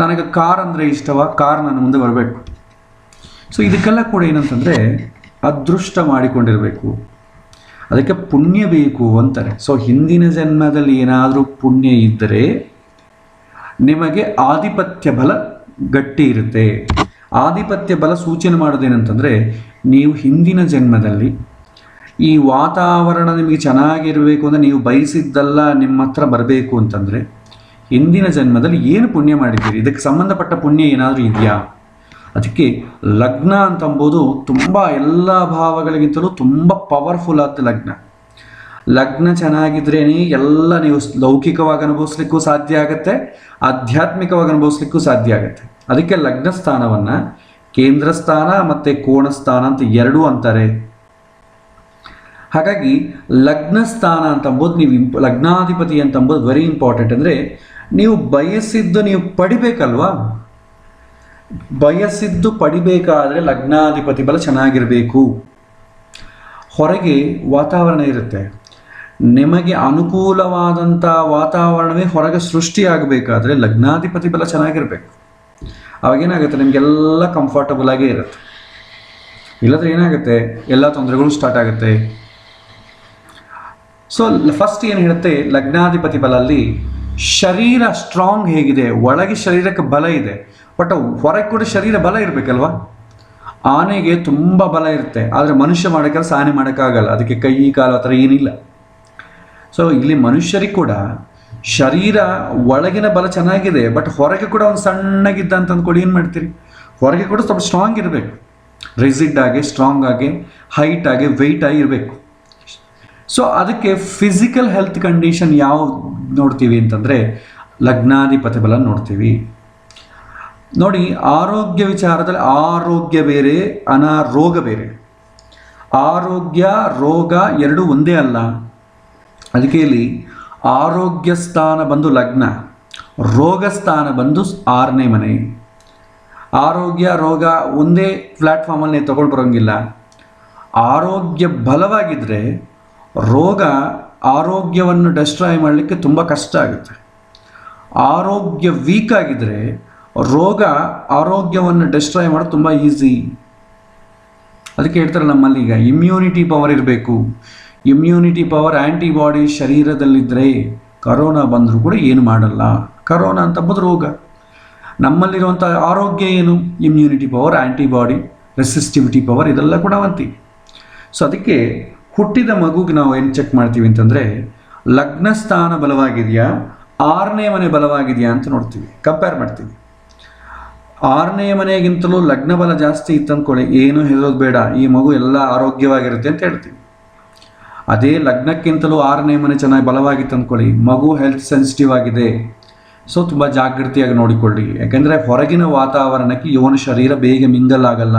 ನನಗೆ ಕಾರ್ ಅಂದರೆ ಇಷ್ಟವ, ಕಾರ್ ನನ್ನ ಮುಂದೆ ಬರಬೇಕು. ಸೊ ಇದಕ್ಕೆಲ್ಲ ಕೂಡ ಏನಂತಂದರೆ ಅದೃಷ್ಟ ಮಾಡಿಕೊಂಡಿರಬೇಕು. ಅದಕ್ಕೆ ಪುಣ್ಯ ಬೇಕು ಅಂತಾರೆ. ಸೊ ಹಿಂದಿನ ಜನ್ಮದಲ್ಲಿ ಏನಾದರೂ ಪುಣ್ಯ ಇದ್ದರೆ ನಿಮಗೆ ಆಧಿಪತ್ಯ ಬಲ ಗಟ್ಟಿ ಇರುತ್ತೆ. ಆಧಿಪತ್ಯ ಬಲ ಸೂಚನೆ ಮಾಡೋದೇನಂತಂದರೆ, ನೀವು ಹಿಂದಿನ ಜನ್ಮದಲ್ಲಿ ಈ ವಾತಾವರಣ ನಿಮಗೆ ಚೆನ್ನಾಗಿರಬೇಕು ಅಂದರೆ, ನೀವು ಬಯಸಿದ್ದೆಲ್ಲ ನಿಮ್ಮ ಹತ್ರ ಬರಬೇಕು ಅಂತಂದರೆ ಹಿಂದಿನ ಜನ್ಮದಲ್ಲಿ ಏನು ಪುಣ್ಯ ಮಾಡಿದ್ದೀರಿ, ಇದಕ್ಕೆ ಸಂಬಂಧಪಟ್ಟ ಪುಣ್ಯ ಏನಾದರೂ ಇದೆಯಾ? ಅದಕ್ಕೆ ಲಗ್ನ ಅಂತಂಬೋದು ತುಂಬ ಎಲ್ಲ ಭಾವಗಳಿಗಿಂತಲೂ ತುಂಬ ಪವರ್ಫುಲ್ ಆದ ಲಗ್ನ. ಲಗ್ನ ಚೆನ್ನಾಗಿದ್ರೇ ಎಲ್ಲ ನೀವು ಲೌಕಿಕವಾಗಿ ಅನುಭವಿಸ್ಲಿಕ್ಕೂ ಸಾಧ್ಯ ಆಗುತ್ತೆ, ಆಧ್ಯಾತ್ಮಿಕವಾಗಿ ಅನುಭವಿಸ್ಲಿಕ್ಕೂ ಸಾಧ್ಯ ಆಗುತ್ತೆ. ಅದಕ್ಕೆ ಲಗ್ನ ಸ್ಥಾನವನ್ನು ಕೇಂದ್ರ ಸ್ಥಾನ ಮತ್ತು ಕೋಣ ಸ್ಥಾನ ಅಂತ ಎರಡೂ ಅಂತಾರೆ. ಹಾಗಾಗಿ ಲಗ್ನ ಸ್ಥಾನ ಅಂತಂಬೋದು, ನೀವು ಲಗ್ನಾಧಿಪತಿ ಅಂತಂಬೋದು ವೆರಿ ಇಂಪಾರ್ಟೆಂಟ್. ಅಂದರೆ ನೀವು ಬಯಸಿದ್ದು ನೀವು ಪಡಿಬೇಕಲ್ವಾ? ಬಯಸಿದ್ದು ಪಡಿಬೇಕಾದ್ರೆ ಲಗ್ನಾಧಿಪತಿ ಬಲ ಚೆನ್ನಾಗಿರಬೇಕು. ಹೊರಗೆ ವಾತಾವರಣ ಇರುತ್ತೆ, ನಿಮಗೆ ಅನುಕೂಲವಾದಂಥ ವಾತಾವರಣವೇ ಹೊರಗೆ ಸೃಷ್ಟಿಯಾಗಬೇಕಾದ್ರೆ ಲಗ್ನಾಧಿಪತಿ ಬಲ ಚೆನ್ನಾಗಿರಬೇಕು. ಅವಾಗೇನಾಗುತ್ತೆ, ನಿಮಗೆಲ್ಲ ಕಂಫರ್ಟಬಲ್ ಆಗೇ ಇರುತ್ತೆ. ಇಲ್ಲದ್ರೆ ಏನಾಗುತ್ತೆ, ಎಲ್ಲ ತೊಂದರೆಗಳು ಸ್ಟಾರ್ಟ್ ಆಗುತ್ತೆ. ಸೊ ಫಸ್ಟ್ ಏನು ಹೇಳುತ್ತೆ, ಲಗ್ನಾಧಿಪತಿ ಬಲ ಅಲ್ಲಿ ಶರೀರ ಸ್ಟ್ರಾಂಗ್ ಹೇಗಿದೆ, ಒಳಗೆ ಶರೀರಕ್ಕೆ ಬಲ ಇದೆ, ಬಟ್ ಹೊರಗೆ ಕೂಡ ಶರೀರ ಬಲ ಇರಬೇಕಲ್ವಾ. ಆನೆಗೆ ತುಂಬ ಬಲ ಇರುತ್ತೆ, ಆದರೆ ಮನುಷ್ಯ ಮಾಡೋ ಕೆಲಸ ಆನೆ ಮಾಡೋಕ್ಕಾಗಲ್ಲ, ಅದಕ್ಕೆ ಕೈ ಕಾಲು ಆ ಥರ ಏನಿಲ್ಲ. ಸೊ ಇಲ್ಲಿ ಮನುಷ್ಯರಿಗೆ ಕೂಡ ಶರೀರ ಒಳಗಿನ ಬಲ ಚೆನ್ನಾಗಿದೆ, ಬಟ್ ಹೊರಗೆ ಕೂಡ ಒಂದು ಸಣ್ಣಗಿದ್ದ ಅಂತ ಅಂದ್ಕೊಳ್ಳಿ, ಏನು ಮಾಡ್ತೀರಿ, ಹೊರಗೆ ಕೂಡ ಸ್ವಲ್ಪ ಸ್ಟ್ರಾಂಗ್ ಇರಬೇಕು, ರಿಜಿಡ್ ಆಗಿ ಸ್ಟ್ರಾಂಗ್ ಆಗಿ ಹೈಟ್ ಆಗಿ ವೆಯ್ಟ್ ಆಗಿ ಇರಬೇಕು. ಸೊ ಅದಕ್ಕೆ ಫಿಸಿಕಲ್ ಹೆಲ್ತ್ ಕಂಡೀಷನ್ ಯಾವ ನೋಡ್ತೀವಿ ಅಂತಂದರೆ ಲಗ್ನಾಧಿಪತಿ ಬಲ ನೋಡ್ತೀವಿ. ನೋಡಿ, ಆರೋಗ್ಯ ವಿಚಾರದಲ್ಲಿ ಆರೋಗ್ಯ ಬೇರೆ, ಅನಾರೋಗ್ಯ ಬೇರೆ. ಆರೋಗ್ಯ ರೋಗ ಎರಡೂ ಒಂದೇ ಅಲ್ಲ. ಅದಕ್ಕೆ ಇಲ್ಲಿ ಆರೋಗ್ಯ ಸ್ಥಾನ ಬಂದು ಲಗ್ನ, ರೋಗ ಸ್ಥಾನ ಬಂದು 6ನೇ ಮನೆ. ಆರೋಗ್ಯ ರೋಗ ಒಂದೇ ಪ್ಲ್ಯಾಟ್ಫಾರ್ಮಲ್ಲಿ ತಗೊಂಡು ಬರೋಂಗಿಲ್ಲ. ಆರೋಗ್ಯ ಬಲವಾಗಿದ್ದರೆ ರೋಗ ಆರೋಗ್ಯವನ್ನು ಡೆಸ್ಟ್ರಾಯ್ ಮಾಡಲಿಕ್ಕೆ ತುಂಬ ಕಷ್ಟ ಆಗುತ್ತೆ. ಆರೋಗ್ಯ ವೀಕ್ ಆಗಿದ್ದರೆ ರೋಗ ಆರೋಗ್ಯವನ್ನು ಡೆಸ್ಟ್ರಾಯ್ ಮಾಡೋದು ತುಂಬ ಈಸಿ. ಅದಕ್ಕೆ ಹೇಳ್ತಾರೆ ನಮ್ಮಲ್ಲಿ ಈಗ ಇಮ್ಯುನಿಟಿ ಪವರ್ ಇರಬೇಕು. ಇಮ್ಯುನಿಟಿ ಪವರ್ ಆ್ಯಂಟಿಬಾಡಿ ಶರೀರದಲ್ಲಿದ್ದರೆ ಕರೋನಾ ಬಂದರೂ ಕೂಡ ಏನು ಮಾಡಲ್ಲ. ಕರೋನಾ ಅಂತಂಬುದು ರೋಗ. ನಮ್ಮಲ್ಲಿರುವಂಥ ಆರೋಗ್ಯ ಏನು, immunity power, antibody, resistivity power, ಇದೆಲ್ಲ ಕೂಡ ಅಂತೀವಿ. ಸೊ ಅದಕ್ಕೆ ಹುಟ್ಟಿದ ಮಗುಗೆ ನಾವು ಏನು ಚೆಕ್ ಮಾಡ್ತೀವಿ ಅಂತಂದರೆ ಲಗ್ನ ಸ್ಥಾನ ಬಲವಾಗಿದೆಯಾ, 6ನೇ ಮನೆ ಬಲವಾಗಿದೆಯಾ ಅಂತ ನೋಡ್ತೀವಿ, ಕಂಪೇರ್ ಮಾಡ್ತೀವಿ. 6ನೇ ಮನೆಗಿಂತಲೂ ಲಗ್ನ ಬಲ ಜಾಸ್ತಿ ಇತ್ತಂದ್ಕೊಳ್ಳಿ, ಏನು ಹೆದರೋದು ಬೇಡ, ಈ ಮಗು ಎಲ್ಲ ಆರೋಗ್ಯವಾಗಿರುತ್ತೆ ಅಂತ ಹೇಳ್ತೀವಿ. ಅದೇ ಲಗ್ನಕ್ಕಿಂತಲೂ 6ನೇ ಮನೆ ಚೆನ್ನಾಗಿ ಬಲವಾಗಿತ್ತು ಅಂದ್ಕೊಳ್ಳಿ, ಮಗು ಹೆಲ್ತ್ ಸೆನ್ಸಿಟಿವ್ ಆಗಿದೆ. ಸೊ ತುಂಬ ಜಾಗೃತಿಯಾಗಿ ನೋಡಿಕೊಳ್ಳಿ, ಯಾಕೆಂದರೆ ಹೊರಗಿನ ವಾತಾವರಣಕ್ಕೆ ಇವನ ಶರೀರ ಬೇಗ ಮಿಂಗಲ್ ಆಗಲ್ಲ.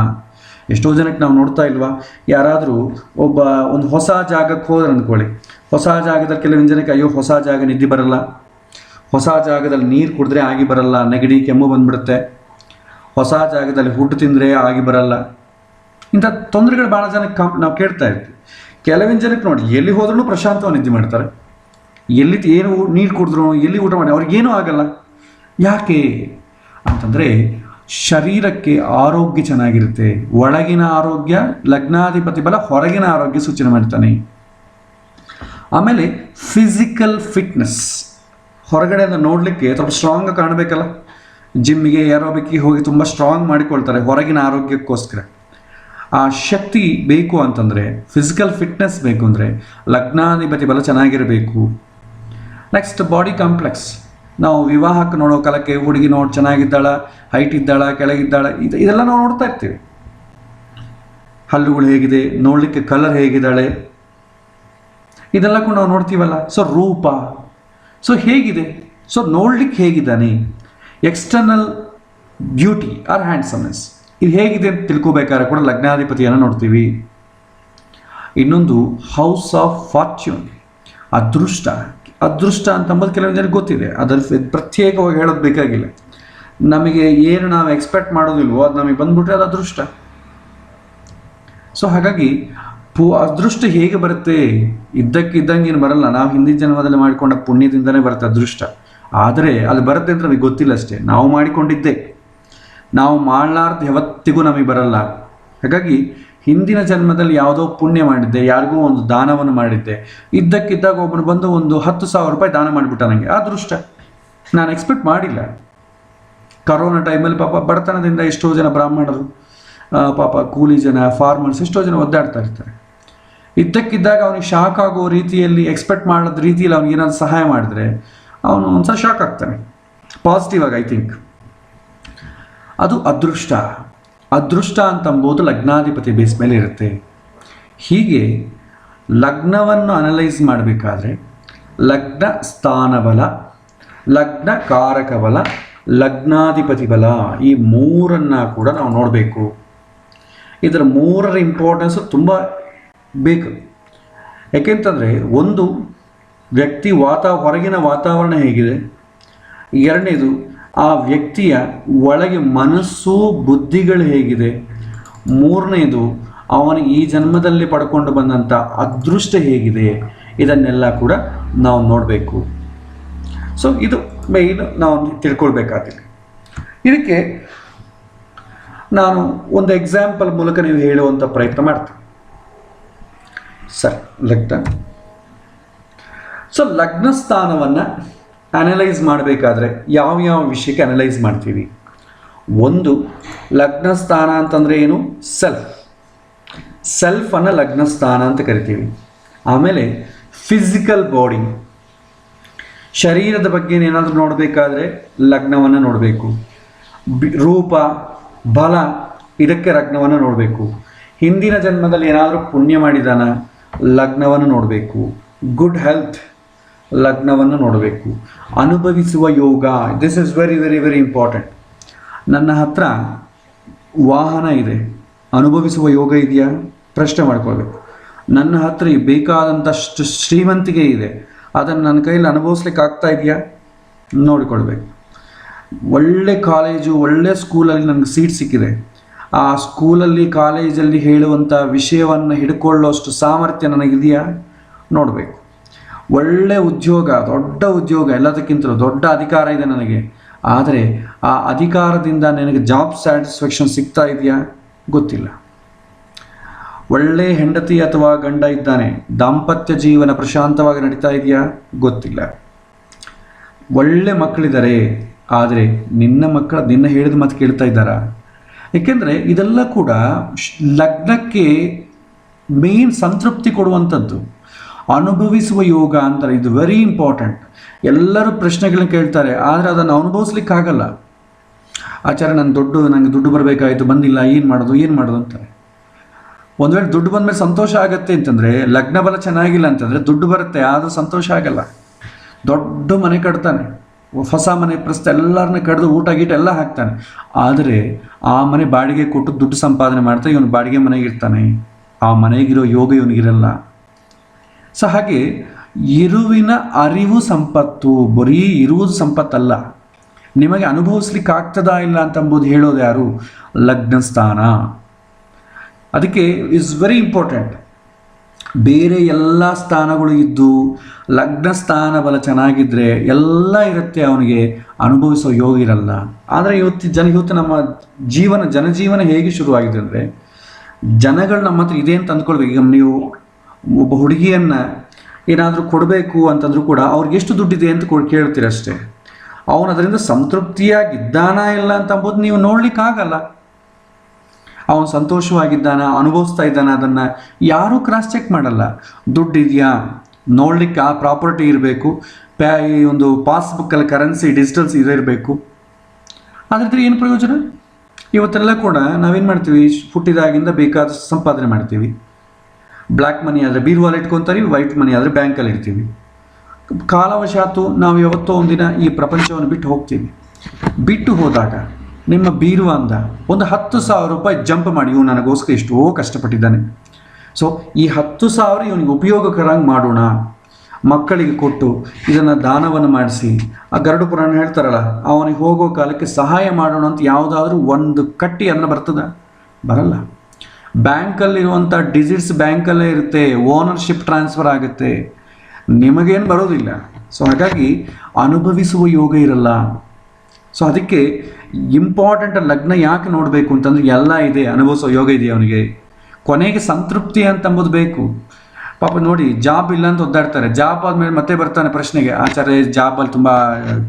ಎಷ್ಟೋ ಜನಕ್ಕೆ ನಾವು ನೋಡ್ತಾ ಇಲ್ವಾ, ಯಾರಾದರೂ ಒಂದು ಹೊಸ ಜಾಗಕ್ಕೆ ಹೋದ್ರೆ ಅಂದ್ಕೊಳ್ಳಿ, ಹೊಸ ಜಾಗದಲ್ಲಿ ಕೆಲವೊಂದು ಜನಕ್ಕೆ ಅಯ್ಯೋ ಹೊಸ ಜಾಗ ನಿದ್ದೆ ಬರಲ್ಲ, ಹೊಸ ಜಾಗದಲ್ಲಿ ನೀರು ಕುಡಿದ್ರೆ ಆಗಿ ಬರಲ್ಲ, ನೆಗಡಿ ಕೆಮ್ಮು ಬಂದ್ಬಿಡುತ್ತೆ, ಹೊಸ ಜಾಗದಲ್ಲಿ ಹುಟ್ಟು ತಿಂದರೆ ಆಗಿ ಬರಲ್ಲ, ಇಂಥ ತೊಂದರೆಗಳು ಭಾಳ ಜನಕ್ಕೆ ನಾವು ಕೇಳ್ತಾ ಇರ್ತೀವಿ. ಕೆಲವೊಂದು ಜನಕ್ಕೆ ನೋಡಿ, ಎಲ್ಲಿ ಹೋದ್ರೂ ಪ್ರಶಾಂತವಾಗಿ ನಿದ್ದೆ ಮಾಡ್ತಾರೆ, ಎಲ್ಲಿ ಏನು ನೀರು ಕುಡಿದ್ರು ಎಲ್ಲಿ ಊಟ ಮಾಡಿ ಅವ್ರಿಗೇನೂ ಆಗಲ್ಲ. ಯಾಕೆ ಅಂತಂದರೆ ಶರೀರಕ್ಕೆ ಆರೋಗ್ಯ ಚೆನ್ನಾಗಿರುತ್ತೆ. ಒಳಗಿನ ಆರೋಗ್ಯ ಲಗ್ನಾಧಿಪತಿ ಬಲ, ಹೊರಗಿನ ಆರೋಗ್ಯ ಸೂಚನೆ ಮಾಡ್ತಾನೆ. ಆಮೇಲೆ ಫಿಸಿಕಲ್ ಫಿಟ್ನೆಸ್, ಹೊರಗಡೆಯಿಂದ ನೋಡಲಿಕ್ಕೆ ಸ್ವಲ್ಪ ಸ್ಟ್ರಾಂಗ್ ಕಾಣಬೇಕಲ್ಲ, ಜಿಮ್ಮಿಗೆ ಏರೋಬಿಕ್ಕಿಗೆ ಹೋಗಿ ತುಂಬ ಸ್ಟ್ರಾಂಗ್ ಮಾಡಿಕೊಳ್ತಾರೆ ಹೊರಗಿನ ಆರೋಗ್ಯಕ್ಕೋಸ್ಕರ. ಆ ಶಕ್ತಿ ಬೇಕು ಅಂತಂದರೆ, ಫಿಸಿಕಲ್ ಫಿಟ್ನೆಸ್ ಬೇಕು ಅಂದರೆ ಲಗ್ನಾಧಿಪತಿ ಬಲ ಚೆನ್ನಾಗಿರಬೇಕು. Next body complex. ನಾವು ವಿವಾಹಕ್ಕೆ ನೋಡೋ ಕಾಲಕ್ಕೆ ಹುಡುಗಿ ನೋಡಿ ಚೆನ್ನಾಗಿದ್ದಾಳ, ಹೈಟ್ ಇದ್ದಾಳ, ಕೆಳಗಿದ್ದಾಳ, ಇದೆಲ್ಲ ನಾವು ನೋಡ್ತಾ ಇರ್ತೀವಿ. ಹಲ್ಲುಗಳು ಹೇಗಿದೆ, ನೋಡಲಿಕ್ಕೆ ಕಲರ್ ಹೇಗಿದ್ದಾಳೆ, ಇದೆಲ್ಲ ಕೂಡ ನಾವು ನೋಡ್ತೀವಲ್ಲ. ಸೊ ರೂಪ, ಸೊ ಹೇಗಿದೆ, ಸೊ ನೋಡ್ಲಿಕ್ಕೆ ಹೇಗಿದ್ದಾನೆ, ಎಕ್ಸ್ಟರ್ನಲ್ ಬ್ಯೂಟಿ ಆರ್ ಹ್ಯಾಂಡ್ಸಮ್ನೆಸ್, ಇದು ಹೇಗಿದೆ ಅಂತ ತಿಳ್ಕೋಬೇಕಾದ್ರೆ ಕೂಡ ಲಗ್ನಾಧಿಪತಿಯನ್ನು ನೋಡ್ತೀವಿ. ಇನ್ನೊಂದು ಹೌಸ್ ಆಫ್ ಫಾರ್ಚ್ಯೂನ್, ಅದೃಷ್ಟ. ಅದೃಷ್ಟ ಅಂತಂಬುದು ಕೆಲವೊಂದು ಜನಕ್ಕೆ ಗೊತ್ತಿದೆ, ಅದರ ಪ್ರತ್ಯೇಕವಾಗಿ ಹೇಳೋದು ಬೇಕಾಗಿಲ್ಲ. ನಮಗೆ ಏನು ನಾವು ಎಕ್ಸ್ಪೆಕ್ಟ್ ಮಾಡೋದಿಲ್ವೋ ಅದು ನಮಗೆ ಬಂದ್ಬಿಟ್ರೆ ಅದು ಅದೃಷ್ಟ. ಸೊ ಹಾಗಾಗಿ ಅದೃಷ್ಟ ಹೇಗೆ ಬರುತ್ತೆ, ಇದ್ದಕ್ಕಿದ್ದಂಗೆ ಏನು ಬರಲ್ಲ. ನಾವು ಹಿಂದಿನ ಜನ್ಮದಲ್ಲಿ ಮಾಡಿಕೊಂಡ ಪುಣ್ಯದಿಂದನೇ ಬರುತ್ತೆ ಅದೃಷ್ಟ. ಆದರೆ ಅದು ಬರುತ್ತೆ ಅಂತ ನಮಗೆ ಗೊತ್ತಿಲ್ಲ ಅಷ್ಟೇ, ನಾವು ಮಾಡಿಕೊಂಡಿದ್ದೆ. ನಾವು ಮಾಡಲಾರ್ದು ಯಾವತ್ತಿಗೂ ನಮಗೆ ಬರಲ್ಲ. ಹಾಗಾಗಿ ಹಿಂದಿನ ಜನ್ಮದಲ್ಲಿ ಯಾವುದೋ ಪುಣ್ಯ ಮಾಡಿದ್ದೆ, ಯಾರಿಗೂ ಒಂದು ದಾನವನ್ನು ಮಾಡಿದ್ದೆ, ಇದ್ದಕ್ಕಿದ್ದಾಗ ಒಬ್ಬನು ಬಂದು ಒಂದು 10,000 ರೂಪಾಯಿ ದಾನ ಮಾಡಿಬಿಟ್ಟ, ನನಗೆ ಅದೃಷ್ಟ. ನಾನು ಎಕ್ಸ್ಪೆಕ್ಟ್ ಮಾಡಿಲ್ಲ. ಕರೋನಾ ಟೈಮಲ್ಲಿ ಪಾಪ ಬಡತನದಿಂದ ಎಷ್ಟೋ ಜನ ಬ್ರಾಹ್ಮಣರು, ಪಾಪ ಕೂಲಿ ಜನ, ಫಾರ್ಮರ್ಸ್ ಎಷ್ಟೋ ಜನ ಒದ್ದಾಡ್ತಾ ಇರ್ತಾರೆ. ಇದ್ದಕ್ಕಿದ್ದಾಗ ಅವನಿಗೆ ಶಾಕ್ ಆಗೋ ರೀತಿಯಲ್ಲಿ, ಎಕ್ಸ್ಪೆಕ್ಟ್ ಮಾಡೋದ ರೀತಿಯಲ್ಲಿ ಅವ್ನಿಗೆ ಏನಾದ್ರು ಸಹಾಯ ಮಾಡಿದ್ರೆ ಅವನು ಒಂದ್ಸಲ ಶಾಕ್ ಆಗ್ತಾನೆ. ಪಾಸಿಟಿವ್ ಆಗಿ ಐ ಥಿಂಕ್ ಅದು ಅದೃಷ್ಟ. ಅದೃಷ್ಟ ಅಂತಂಬೋದು ಲಗ್ನಾಧಿಪತಿ ಬೇಸ್ ಮೇಲೆ ಇರುತ್ತೆ. ಹೀಗೆ ಲಗ್ನವನ್ನು ಅನಲೈಸ್ ಮಾಡಬೇಕಾದ್ರೆ ಲಗ್ನ ಸ್ಥಾನ ಬಲ, ಲಗ್ನ ಕಾರಕ ಬಲ, ಲಗ್ನಾಧಿಪತಿ ಬಲ, ಈ ಮೂರನ್ನು ಕೂಡ ನಾವು ನೋಡಬೇಕು. ಇದರ ಮೂರರ ಇಂಪಾರ್ಟೆನ್ಸು ತುಂಬ ಬೇಕು. ಯಾಕೆಂತಂದರೆ ಒಂದು ವ್ಯಕ್ತಿ ಹೊರಗಿನ ವಾತಾವರಣ ಹೇಗಿದೆ, ಎರಡನೇದು ಆ ವ್ಯಕ್ತಿಯ ಒಳಗೆ ಮನಸ್ಸು ಬುದ್ಧಿಗಳು ಹೇಗಿದೆ, ಮೂರನೇದು ಅವನಿಗೆ ಈ ಜನ್ಮದಲ್ಲಿ ಪಡ್ಕೊಂಡು ಬಂದಂಥ ಅದೃಷ್ಟ ಹೇಗಿದೆ, ಇದನ್ನೆಲ್ಲ ಕೂಡ ನಾವು ನೋಡಬೇಕು. ಸೊ ಇದು ಮೇಯ್ನ್ ನಾವು ತಿಳ್ಕೊಳ್ಬೇಕಾಗಿದೆ. ಇದಕ್ಕೆ ನಾನು ಒಂದು ಎಕ್ಸಾಂಪಲ್ ಮೂಲಕ ನೀವು ಹೇಳುವಂಥ ಪ್ರಯತ್ನ ಮಾಡ್ತೀನಿ. ಸರಿ, ಲಗ್ನ. ಸೊ ಲಗ್ನ ಸ್ಥಾನವನ್ನು ಅನಲೈಸ್ ಮಾಡಬೇಕಾದ್ರೆ ಯಾವ ವಿಷಯಕ್ಕೆ ಅನಲೈಸ್ ಮಾಡ್ತೀವಿ? ಒಂದು, ಲಗ್ನ ಸ್ಥಾನ ಅಂತಂದರೆ ಏನು? ಸೆಲ್ಫನ್ನು ಲಗ್ನ ಸ್ಥಾನ ಅಂತ ಕರಿತೀವಿ. ಆಮೇಲೆ ಫಿಸಿಕಲ್ ಬಾಡಿ, ಶರೀರದ ಬಗ್ಗೆ ಏನಾದರೂ ನೋಡಬೇಕಾದ್ರೆ ಲಗ್ನವನ್ನು ನೋಡಬೇಕು. ರೂಪ, ಬಲ, ಇದಕ್ಕೆ ಲಗ್ನವನ್ನು ನೋಡಬೇಕು. ಹಿಂದಿನ ಜನ್ಮದಲ್ಲಿ ಏನಾದರೂ ಪುಣ್ಯ ಮಾಡಿದಾನ, ಲಗ್ನವನ್ನು ನೋಡಬೇಕು. ಗುಡ್ ಹೆಲ್ತ್, ಲಗ್ನವನ್ನು ನೋಡಬೇಕು. ಅನುಭವಿಸುವ ಯೋಗ, this is very very very important. ನನ್ನ ಹತ್ರ ವಾಹನ ಇದೆ, ಅನುಭವಿಸುವ ಯೋಗ ಇದೆಯಾ? ಪ್ರಶ್ನೆ ಮಾಡ್ಕೊಳ್ಬೇಕು. ನನ್ನ ಹತ್ರ ಬೇಕಾದಂಥಷ್ಟು ಶ್ರೀಮಂತಿಗೆ ಇದೆ, ಅದನ್ನು ನನ್ನ ಕೈಯಲ್ಲಿ ಅನುಭವಿಸ್ಲಿಕ್ಕೆ ಆಗ್ತಾ ಇದೆಯಾ? ನೋಡಿಕೊಳ್ಬೇಕು. ಒಳ್ಳೆ ಕಾಲೇಜು, ಒಳ್ಳೆ ಸ್ಕೂಲಲ್ಲಿ ನನಗೆ ಸೀಟ್ ಸಿಕ್ಕಿದೆ, ಆ ಸ್ಕೂಲಲ್ಲಿ ಕಾಲೇಜಲ್ಲಿ ಹೇಳುವಂಥ ವಿಷಯವನ್ನು ಹಿಡ್ಕೊಳ್ಳೋಷ್ಟು ಸಾಮರ್ಥ್ಯ ನನಗಿದೆಯಾ? ನೋಡಬೇಕು. ಒಳ್ಳೆ ಉದ್ಯೋಗ, ದೊಡ್ಡ ಉದ್ಯೋಗ, ಎಲ್ಲದಕ್ಕಿಂತಲೂ ದೊಡ್ಡ ಅಧಿಕಾರ ಇದೆ ನನಗೆ, ಆದರೆ ಆ ಅಧಿಕಾರದಿಂದ ನನಗೆ ಜಾಬ್ ಸ್ಯಾಟಿಸ್ಫ್ಯಾಕ್ಷನ್ ಸಿಗ್ತಾ ಇದೆಯಾ? ಗೊತ್ತಿಲ್ಲ. ಒಳ್ಳೆ ಹೆಂಡತಿ ಅಥವಾ ಗಂಡ ಇದ್ದಾನೆ, ದಾಂಪತ್ಯ ಜೀವನ ಪ್ರಶಾಂತವಾಗಿ ನಡೀತಾ ಇದೆಯಾ? ಗೊತ್ತಿಲ್ಲ. ಒಳ್ಳೆ ಮಕ್ಕಳಿದ್ದಾರೆ, ಆದರೆ ನಿನ್ನ ಹೇಳಿದ ಮಾತು ಕೇಳ್ತಾ ಇದ್ದಾರಾ? ಏಕೆಂದರೆ ಇದೆಲ್ಲ ಕೂಡ ಲಗ್ನಕ್ಕೆ ಮೇನ್ ಸಂತೃಪ್ತಿ ಕೊಡುವಂಥದ್ದು. ಅನುಭವಿಸುವ ಯೋಗ ಅಂತಾರೆ, ಇದು ವೆರಿ ಇಂಪಾರ್ಟೆಂಟ್. ಎಲ್ಲರೂ ಪ್ರಶ್ನೆಗಳನ್ನ ಕೇಳ್ತಾರೆ, ಆದರೆ ಅದನ್ನು ಅನುಭವಿಸ್ಲಿಕ್ಕಾಗಲ್ಲ. ಆಚಾರ್ಯ ನನಗೆ ದುಡ್ಡು ಬರಬೇಕಾಯಿತು, ಬಂದಿಲ್ಲ, ಏನು ಮಾಡೋದು ಅಂತಾರೆ. ಒಂದು ವೇಳೆ ದುಡ್ಡು ಬಂದಮೇಲೆ ಸಂತೋಷ ಆಗುತ್ತೆ ಅಂತಂದರೆ, ಲಗ್ನ ಬಲ ಚೆನ್ನಾಗಿಲ್ಲ ಅಂತಂದರೆ ದುಡ್ಡು ಬರುತ್ತೆ, ಆದರೂ ಸಂತೋಷ ಆಗಲ್ಲ. ದೊಡ್ಡ ಮನೆ ಕಟ್ತಾನೆ, ಹೊಸ ಮನೆ ಪ್ರಸ್ತ ಎಲ್ಲರನ್ನ ಕಡ್ದು ಊಟ ಗೀಟ ಎಲ್ಲ ಹಾಕ್ತಾನೆ, ಆದರೆ ಆ ಮನೆ ಬಾಡಿಗೆ ಕೊಟ್ಟು ದುಡ್ಡು ಸಂಪಾದನೆ ಮಾಡ್ತಾ ಇವನು ಬಾಡಿಗೆ ಮನೆಗಿರ್ತಾನೆ, ಆ ಮನೆಗಿರೋ ಯೋಗ ಇವನಿಗಿರಲ್ಲ. ಸೊ ಹಾಗೆ ಇರುವಿನ ಅರಿವು ಸಂಪತ್ತು, ಬರೀ ಇರುವುದು ಸಂಪತ್ತಲ್ಲ, ನಿಮಗೆ ಅನುಭವಿಸ್ಲಿಕ್ಕೆ ಆಗ್ತದಾ ಇಲ್ಲ ಅಂತಂಬುದು ಹೇಳೋದು ಯಾರು? ಲಗ್ನ ಸ್ಥಾನ. ಅದಕ್ಕೆ ಇಸ್ ವೆರಿ ಇಂಪಾರ್ಟೆಂಟ್. ಬೇರೆ ಎಲ್ಲ ಸ್ಥಾನಗಳು ಇದ್ದು ಲಗ್ನ ಸ್ಥಾನ ಬಲ ಚೆನ್ನಾಗಿದ್ದರೆ ಎಲ್ಲ ಇರುತ್ತೆ, ಅವನಿಗೆ ಅನುಭವಿಸೋ ಯೋಗ ಇರಲ್ಲ. ಆದರೆ ಇವತ್ತು ನಮ್ಮ ಜನಜೀವನ ಹೇಗೆ ಶುರುವಾಗಿದೆ ಅಂದರೆ, ಜನಗಳು ನಮ್ಮ ಹತ್ರ ಇದೆ ಅಂತ ಅಂದ್ಕೊಳ್ಬೇಕು. ಈಗ ನೀವು ಒಬ್ಬ ಹುಡುಗಿಯನ್ನು ಏನಾದರೂ ಕೊಡಬೇಕು ಅಂತಂದ್ರೂ ಕೂಡ ಅವ್ರಿಗೆ ಎಷ್ಟು ದುಡ್ಡಿದೆ ಅಂತ ಕೇಳ್ತೀರಷ್ಟೇ. ಅವನು ಅದರಿಂದ ಸಂತೃಪ್ತಿಯಾಗಿದ್ದಾನ ಇಲ್ಲ ಅಂತಂಬುದು ನೀವು ನೋಡ್ಲಿಕ್ಕಾಗಲ್ಲ. ಅವನು ಸಂತೋಷವಾಗಿದ್ದಾನ, ಅನುಭವಿಸ್ತಾ ಇದ್ದಾನ, ಅದನ್ನು ಯಾರೂ ಕ್ರಾಸ್ ಚೆಕ್ ಮಾಡಲ್ಲ. ದುಡ್ಡಿದೆಯಾ ನೋಡ್ಲಿಕ್ಕೆ ಆ ಪ್ರಾಪರ್ಟಿ ಇರಬೇಕು, ಈ ಒಂದು ಪಾಸ್ಬುಕ್ಕಲ್ಲಿ ಕರೆನ್ಸಿ ಡಿಜಿಟಲ್ಸ್ ಇರಬೇಕು. ಅದರಿಂದ ಏನು ಪ್ರಯೋಜನ? ಇವತ್ತೆಲ್ಲ ಕೂಡ ನಾವೇನು ಮಾಡ್ತೀವಿ, ಹುಟ್ಟಿದಾಗಿಂದ ಬೇಕಾದಷ್ಟು ಸಂಪಾದನೆ ಮಾಡ್ತೀವಿ. ಬ್ಲ್ಯಾಕ್ ಮನಿ ಆದರೆ ಬೀರುವಲ್ಲಿ ಇಟ್ಕೊತೀವಿ, ವೈಟ್ ಮನಿ ಆದರೆ ಬ್ಯಾಂಕಲ್ಲಿ ಇಡ್ತೀವಿ. ಕಾಲವಶಾತು ನಾವು ಯಾವತ್ತೋ ಒಂದಿನ ಈ ಪ್ರಪಂಚವನ್ನು ಬಿಟ್ಟು ಹೋಗ್ತೀವಿ. ಬಿಟ್ಟು ಹೋದಾಗ ನಿಮ್ಮ ಬೀರುವಂದ ಒಂದು 10,000 ರೂಪಾಯಿ ಜಂಪ್ ಮಾಡಿ, ಇವು ನನಗೋಸ್ಕರ ಎಷ್ಟೋ ಕಷ್ಟಪಟ್ಟಿದ್ದಾನೆ, ಸೊ ಈ 10,000 ಇವನಿಗೆ ಉಪಯೋಗಕರಂಗೆ ಮಾಡೋಣ, ಮಕ್ಕಳಿಗೆ ಕೊಟ್ಟು ಇದನ್ನು ದಾನವನ್ನು ಮಾಡಿಸಿ, ಆ ಗರುಡ ಪುರಾಣ ಹೇಳ್ತಾರಲ್ಲ, ಅವನಿಗೆ ಹೋಗೋ ಕಾಲಕ್ಕೆ ಸಹಾಯ ಮಾಡೋಣ ಅಂತ ಯಾವುದಾದ್ರೂ ಒಂದು ಕಟ್ಟಿ ಅದನ್ನು ಬರಲ್ಲ. ಬ್ಯಾಂಕಲ್ಲಿರುವಂಥ ಡಿಜಿಟ್ಸ್ ಬ್ಯಾಂಕಲ್ಲೇ ಇರುತ್ತೆ, ಓನರ್ಶಿಪ್ ಟ್ರಾನ್ಸ್ಫರ್ ಆಗುತ್ತೆ, ನಿಮಗೇನು ಬರೋದಿಲ್ಲ. ಸೊ ಹಾಗಾಗಿ ಅನುಭವಿಸುವ ಯೋಗ ಇರಲ್ಲ. ಸೊ ಅದಕ್ಕೆ ಇಂಪಾರ್ಟೆಂಟ್ ಲಗ್ನ ಯಾಕೆ ನೋಡಬೇಕು ಅಂತಂದ್ರೆ, ಎಲ್ಲ ಇದೆ, ಅನುಭವಿಸೋ ಯೋಗ ಇದೆ ಅವನಿಗೆ, ಕೊನೆಗೆ ಸಂತೃಪ್ತಿ ಅಂತಂಬುದು ಬೇಕು. ಪಾಪ ನೋಡಿ, ಜಾಬ್ ಇಲ್ಲ ಅಂತ ಒದ್ದಾಡ್ತಾರೆ, ಜಾಬ್ ಆದಮೇಲೆ ಮತ್ತೆ ಬರ್ತಾನೆ ಪ್ರಶ್ನೆಗೆ, ಆಚಾರ್ಯ ಜಾಬಲ್ಲಿ ತುಂಬ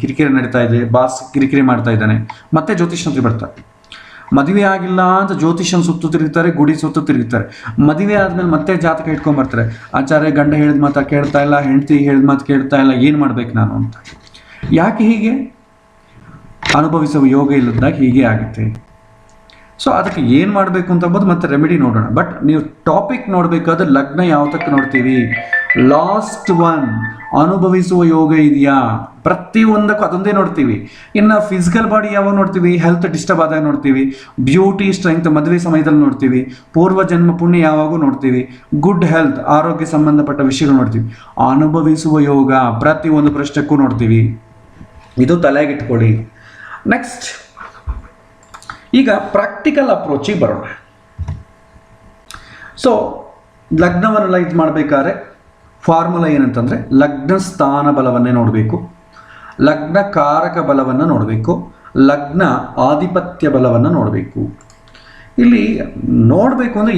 ಕಿರಿಕಿರಿ ನಡೀತಾ ಇದೆ, ಬಾಸ್ ಕಿರಿಕಿರಿ ಮಾಡ್ತಾ ಇದ್ದಾನೆ, ಮತ್ತೆ ಜ್ಯೋತಿಷ್ಯಂತ್ರಿ ಬರ್ತಾರೆ. ಮದುವೆ ಆಗಿಲ್ಲ ಅಂತ ಜ್ಯೋತಿಷ್ಯನ ಸುತ್ತು ತಿರುಗ್ತಾರೆ, ಗುಡಿ ಸುತ್ತು ತಿರುಗ್ತಾರೆ. ಮದುವೆ ಆದಮೇಲೆ ಮತ್ತೆ ಜಾತಕ ಇಟ್ಕೊಂಡ್ಬರ್ತಾರೆ, ಆಚಾರ್ಯ ಗಂಡ ಹೇಳಿದ ಮಾತು ಕೇಳ್ತಾ ಇಲ್ಲ, ಹೆಂಡತಿ ಹೇಳಿದ ಮಾತು ಕೇಳ್ತಾ ಇಲ್ಲ, ಏನು ಮಾಡ್ಬೇಕು ನಾನು ಅಂತ. ಯಾಕೆ ಹೀಗೆ? ಅನುಭವಿಸುವ ಯೋಗ ಇಲ್ಲದಾಗ ಹೀಗೆ ಆಗುತ್ತೆ. ಸೊ ಅದಕ್ಕೆ ಏನು ಮಾಡಬೇಕು ಅಂತಂಬೋದು ಮತ್ತೆ ರೆಮಿಡಿ ನೋಡೋಣ. ಬಟ್ ನೀವು ಟಾಪಿಕ್ ನೋಡಬೇಕಾದ್ರೆ ಲಗ್ನ ಯಾವತ್ತಕ್ಕೆ ನೋಡ್ತೀವಿ? ಲಾಸ್ಟ್ ಒನ್, ಅನುಭವಿಸುವ ಯೋಗ ಇದೆಯಾ? ಪ್ರತಿಯೊಂದಕ್ಕೂ ಅದೊಂದೇ ನೋಡ್ತೀವಿ. ಇನ್ನು ಫಿಸಿಕಲ್ ಬಾಡಿ ಯಾವಾಗ ನೋಡ್ತೀವಿ? ಹೆಲ್ತ್ ಡಿಸ್ಟರ್ಬ್ ಆದಾಗ ನೋಡ್ತೀವಿ, ಬ್ಯೂಟಿ ಸ್ಟ್ರೆಂತ್ ಮದುವೆ ಸಮಯದಲ್ಲಿ ನೋಡ್ತೀವಿ, ಪೂರ್ವ ಜನ್ಮ ಪುಣ್ಯ ಯಾವಾಗೂ ನೋಡ್ತೀವಿ, ಗುಡ್ ಹೆಲ್ತ್ ಆರೋಗ್ಯ ಸಂಬಂಧಪಟ್ಟ ವಿಷಯಗಳು ನೋಡ್ತೀವಿ. ಅನುಭವಿಸುವ ಯೋಗ ಪ್ರತಿಯೊಂದು ಪ್ರಶ್ನೆಕ್ಕೂ ನೋಡ್ತೀವಿ. ಇದು ತಲೆಗಿಟ್ಕೊಳ್ಳಿ. ನೆಕ್ಸ್ಟ್, ಈಗ ಪ್ರಾಕ್ಟಿಕಲ್ ಅಪ್ರೋಚಿಗೆ ಬರೋಣ. ಸೊ ಲಗ್ನವನ್ನು ಲೈಟ್ ಮಾಡಬೇಕಾದ್ರೆ ಫಾರ್ಮುಲಾ ಏನಂತಂದರೆ ಲಗ್ನ ಸ್ಥಾನ ಬಲವನ್ನೇ ನೋಡಬೇಕು, ಲಗ್ನ ಕಾರಕ ಬಲವನ್ನು ನೋಡಬೇಕು, ಲಗ್ನ ಆಧಿಪತ್ಯ ಬಲವನ್ನು ನೋಡಬೇಕು. ಇಲ್ಲಿ ನೋಡಬೇಕು ಅಂದರೆ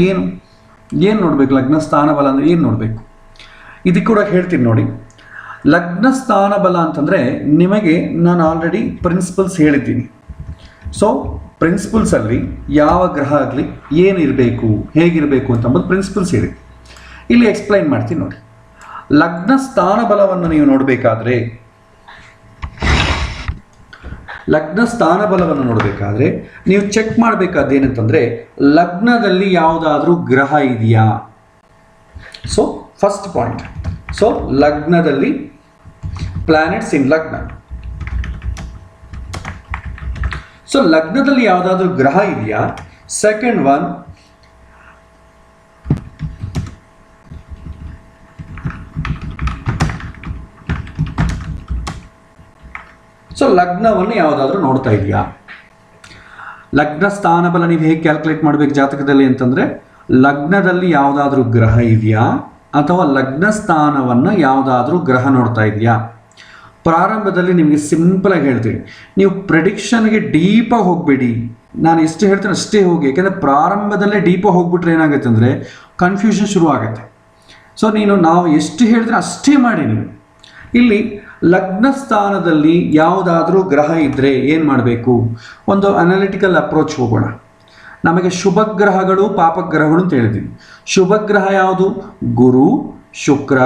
ಏನು ನೋಡಬೇಕು? ಲಗ್ನ ಸ್ಥಾನ ಬಲ ಅಂದರೆ ಏನು ನೋಡಬೇಕು? ಇದಕ್ಕೆ ಕೂಡ ಹೇಳ್ತೀನಿ ನೋಡಿ. ಲಗ್ನ ಸ್ಥಾನ ಬಲ ಅಂತಂದರೆ ನಿಮಗೆ ನಾನು ಆಲ್ರೆಡಿ ಪ್ರಿನ್ಸಿಪಲ್ಸ್ ಹೇಳಿದ್ದೀನಿ. ಸೊ ಪ್ರಿನ್ಸಿಪಲ್ಸಲ್ಲಿ ಯಾವ ಗ್ರಹ ಆಗಲಿ ಏನಿರಬೇಕು, ಹೇಗಿರಬೇಕು ಅಂತಂಬುದು ಪ್ರಿನ್ಸಿಪಲ್ಸ್ ಹೇಳಿ. ಇಲ್ಲಿ ಎಕ್ಸ್ಪ್ಲೈನ್ ಮಾಡ್ತೀನಿ ನೋಡಿ. ಲಗ್ನ ಸ್ಥಾನ ಬಲವನ್ನು ನೀವು ನೋಡಬೇಕಾದ್ರೆ, ನೀವು ಚೆಕ್ ಮಾಡಬೇಕಾದ ಏನಂತಂದರೆ ಲಗ್ನದಲ್ಲಿ ಯಾವುದಾದ್ರೂ ಗ್ರಹ ಇದೆಯಾ. ಸೊ ಫಸ್ಟ್ ಪಾಯಿಂಟ್, ಸೊ ಲಗ್ನದಲ್ಲಿ ಪ್ಲಾನೆಟ್ಸ್ ಇನ್ ಲಗ್ನ. ಸೊ ಲಗ್ನದಲ್ಲಿ ಯಾವುದಾದ್ರೂ ಗ್ರಹ ಇದೆಯಾ. ಸೆಕೆಂಡ್ ಒನ್, ಸೊ ಲಗ್ನವನ್ನು ಯಾವುದಾದ್ರೂ ನೋಡ್ತಾ ಇದೆಯಾ. ಲಗ್ನ ಸ್ಥಾನ ಬಲ ನೀವು ಹೇಗೆ ಕ್ಯಾಲ್ಕುಲೇಟ್ ಮಾಡಬೇಕು ಜಾತಕದಲ್ಲಿ ಅಂತಂದರೆ, ಲಗ್ನದಲ್ಲಿ ಯಾವುದಾದ್ರೂ ಗ್ರಹ ಇದೆಯಾ ಅಥವಾ ಲಗ್ನ ಸ್ಥಾನವನ್ನು ಯಾವುದಾದ್ರೂ ಗ್ರಹ ನೋಡ್ತಾ ಇದೆಯಾ. ಪ್ರಾರಂಭದಲ್ಲಿ ನಿಮಗೆ ಸಿಂಪಲಾಗಿ ಹೇಳ್ತೀನಿ, ನೀವು ಪ್ರೆಡಿಕ್ಷನ್ಗೆ ಡೀಪಾಗಿ ಹೋಗಬೇಡಿ. ನಾನು ಎಷ್ಟು ಹೇಳ್ತೇನೆ ಅಷ್ಟೇ ಹೋಗಿ, ಯಾಕೆಂದರೆ ಪ್ರಾರಂಭದಲ್ಲೇ ಡೀಪಾಗಿ ಹೋಗ್ಬಿಟ್ರೆ ಏನಾಗುತ್ತೆ ಅಂದರೆ ಕನ್ಫ್ಯೂಷನ್ ಶುರು ಆಗುತ್ತೆ. ಸೊ ನಾವು ಎಷ್ಟು ಹೇಳಿದ್ರೆ ಅಷ್ಟೇ ಮಾಡಿ. ನೀವು ಇಲ್ಲಿ ಲಗ್ನ ಸ್ಥಾನದಲ್ಲಿ ಯಾವುದಾದ್ರೂ ಗ್ರಹ ಇದ್ದರೆ ಏನು ಮಾಡಬೇಕು, ಒಂದು ಅನಾಲಿಟಿಕಲ್ ಅಪ್ರೋಚ್ ಹೋಗೋಣ. ನಮಗೆ ಶುಭ ಗ್ರಹಗಳು ಪಾಪಗ್ರಹಗಳು ಅಂತ ಹೇಳಿದ್ದೀನಿ. ಶುಭ ಗ್ರಹ ಯಾವುದು? ಗುರು, ಶುಕ್ರ,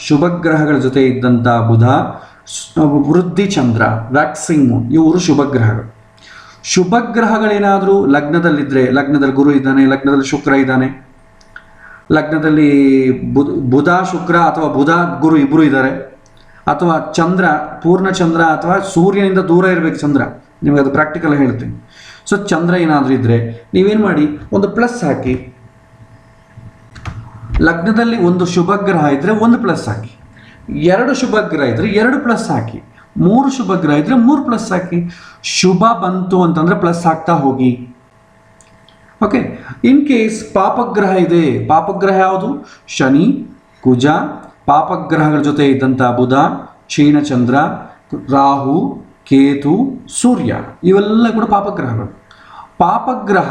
ಶುಭ ಗ್ರಹಗಳ ಜೊತೆ ಇದ್ದಂಥ ಬುಧ, ವೃದ್ಧಿ ಚಂದ್ರ, ವ್ಯಾಕ್ಸಿಂಗು, ಇವರು ಶುಭ ಗ್ರಹಗಳು. ಶುಭ ಗ್ರಹಗಳೇನಾದರೂ ಲಗ್ನದಲ್ಲಿದ್ದರೆ, ಲಗ್ನದಲ್ಲಿ ಗುರು ಇದ್ದಾನೆ, ಲಗ್ನದಲ್ಲಿ ಶುಕ್ರ ಇದ್ದಾನೆ, ಲಗ್ನದಲ್ಲಿ ಬುಧ ಶುಕ್ರ ಅಥವಾ ಬುಧ ಗುರು ಇಬ್ಬರು ಇದ್ದಾರೆ, ಅಥವಾ ಚಂದ್ರ ಪೂರ್ಣ ಚಂದ್ರ ಅಥವಾ ಸೂರ್ಯನಿಂದ ದೂರ ಇರಬೇಕು ಚಂದ್ರ, ನಿಮಗೆ ಅದು ಪ್ರಾಕ್ಟಿಕಲ್ ಹೇಳ್ತೀನಿ. ಸೊ ಚಂದ್ರ ಏನಾದರೂ ಇದ್ದರೆ ನೀವೇನು ಮಾಡಿ, ಒಂದು ಪ್ಲಸ್ ಹಾಕಿ. ಲಗ್ನದಲ್ಲಿ ಒಂದು ಶುಭ ಗ್ರಹ ಇದ್ದರೆ ಒಂದು ಪ್ಲಸ್ ಹಾಕಿ, ಎರಡು ಶುಭ ಗ್ರಹ ಇದ್ದರೆ ಎರಡು ಪ್ಲಸ್ ಹಾಕಿ, ಮೂರು ಶುಭ ಗ್ರಹ ಇದ್ದರೆ ಮೂರು ಪ್ಲಸ್ ಹಾಕಿ. ಶುಭ ಬಂತು ಅಂತಂದರೆ ಪ್ಲಸ್ ಹಾಕ್ತಾ ಹೋಗಿ. ಓಕೆ. ಇನ್ ಕೇಸ್ ಪಾಪಗ್ರಹ ಇದೆ, ಪಾಪಗ್ರಹ ಯಾವುದು? ಶನಿ, ಕುಜ, ಪಾಪಗ್ರಹಗಳ ಜೊತೆ ಇದ್ದಂಥ ಬುಧ, ಕ್ಷೀಣಚಂದ್ರ, ರಾಹು, ಕೇತು, ಸೂರ್ಯ, ಇವೆಲ್ಲ ಕೂಡ ಪಾಪಗ್ರಹಗಳು. ಪಾಪಗ್ರಹ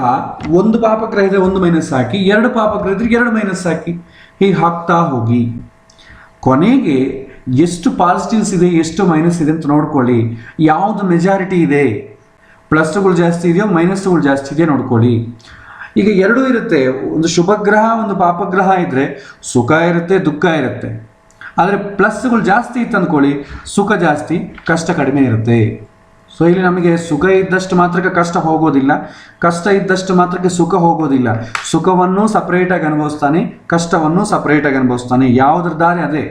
ಒಂದು ಪಾಪಗ್ರಹ ಇದ್ದರೆ ಒಂದು ಮೈನಸ್ ಹಾಕಿ, ಎರಡು ಪಾಪಗ್ರಹ ಇದ್ದರೆ ಎರಡು ಮೈನಸ್ ಹಾಕಿ, ಹೀಗೆ ಹಾಕ್ತಾ ಹೋಗಿ. ಕೊನೆಗೆ ಎಷ್ಟು ಪಾಸಿಟಿವ್ಸ್ ಇದೆ ಎಷ್ಟು ಮೈನಸ್ ಇದೆ ಅಂತ ನೋಡ್ಕೊಳ್ಳಿ. ಯಾವುದು ಮೆಜಾರಿಟಿ ಇದೆ, ಪ್ಲಸ್ಗಳು ಜಾಸ್ತಿ ಇದೆಯೋ ಮೈನಸ್ಗಳು ಜಾಸ್ತಿ ಇದೆಯೋ ನೋಡ್ಕೊಳ್ಳಿ. ಈಗ ಎರಡೂ ಇರುತ್ತೆ, ಒಂದು ಶುಭಗ್ರಹ ಒಂದು ಪಾಪಗ್ರಹ ಇದ್ದರೆ ಸುಖ ಇರುತ್ತೆ ದುಃಖ ಇರುತ್ತೆ. ಆದರೆ ಪ್ಲಸ್ಗಳು ಜಾಸ್ತಿ ಇತ್ತು ಅಂದ್ಕೊಳ್ಳಿ, ಸುಖ ಜಾಸ್ತಿ ಕಷ್ಟ ಕಡಿಮೆ ಇರುತ್ತೆ. ಸೊ ಇಲ್ಲಿ ನಮಗೆ ಸುಖ ಇದ್ದಷ್ಟು ಮಾತ್ರಕ್ಕೆ ಕಷ್ಟ ಹೋಗೋದಿಲ್ಲ, ಕಷ್ಟ ಇದ್ದಷ್ಟು ಮಾತ್ರಕ್ಕೆ ಸುಖ ಹೋಗೋದಿಲ್ಲ. ಸುಖವನ್ನು ಸಪ್ರೇಟಾಗಿ ಅನುಭವಿಸ್ತಾನೆ, ಕಷ್ಟವನ್ನು ಸಪ್ರೇಟಾಗಿ ಅನುಭವಿಸ್ತಾನೆ. ಯಾವುದ್ರ ದಾರಿ ಅದೇ.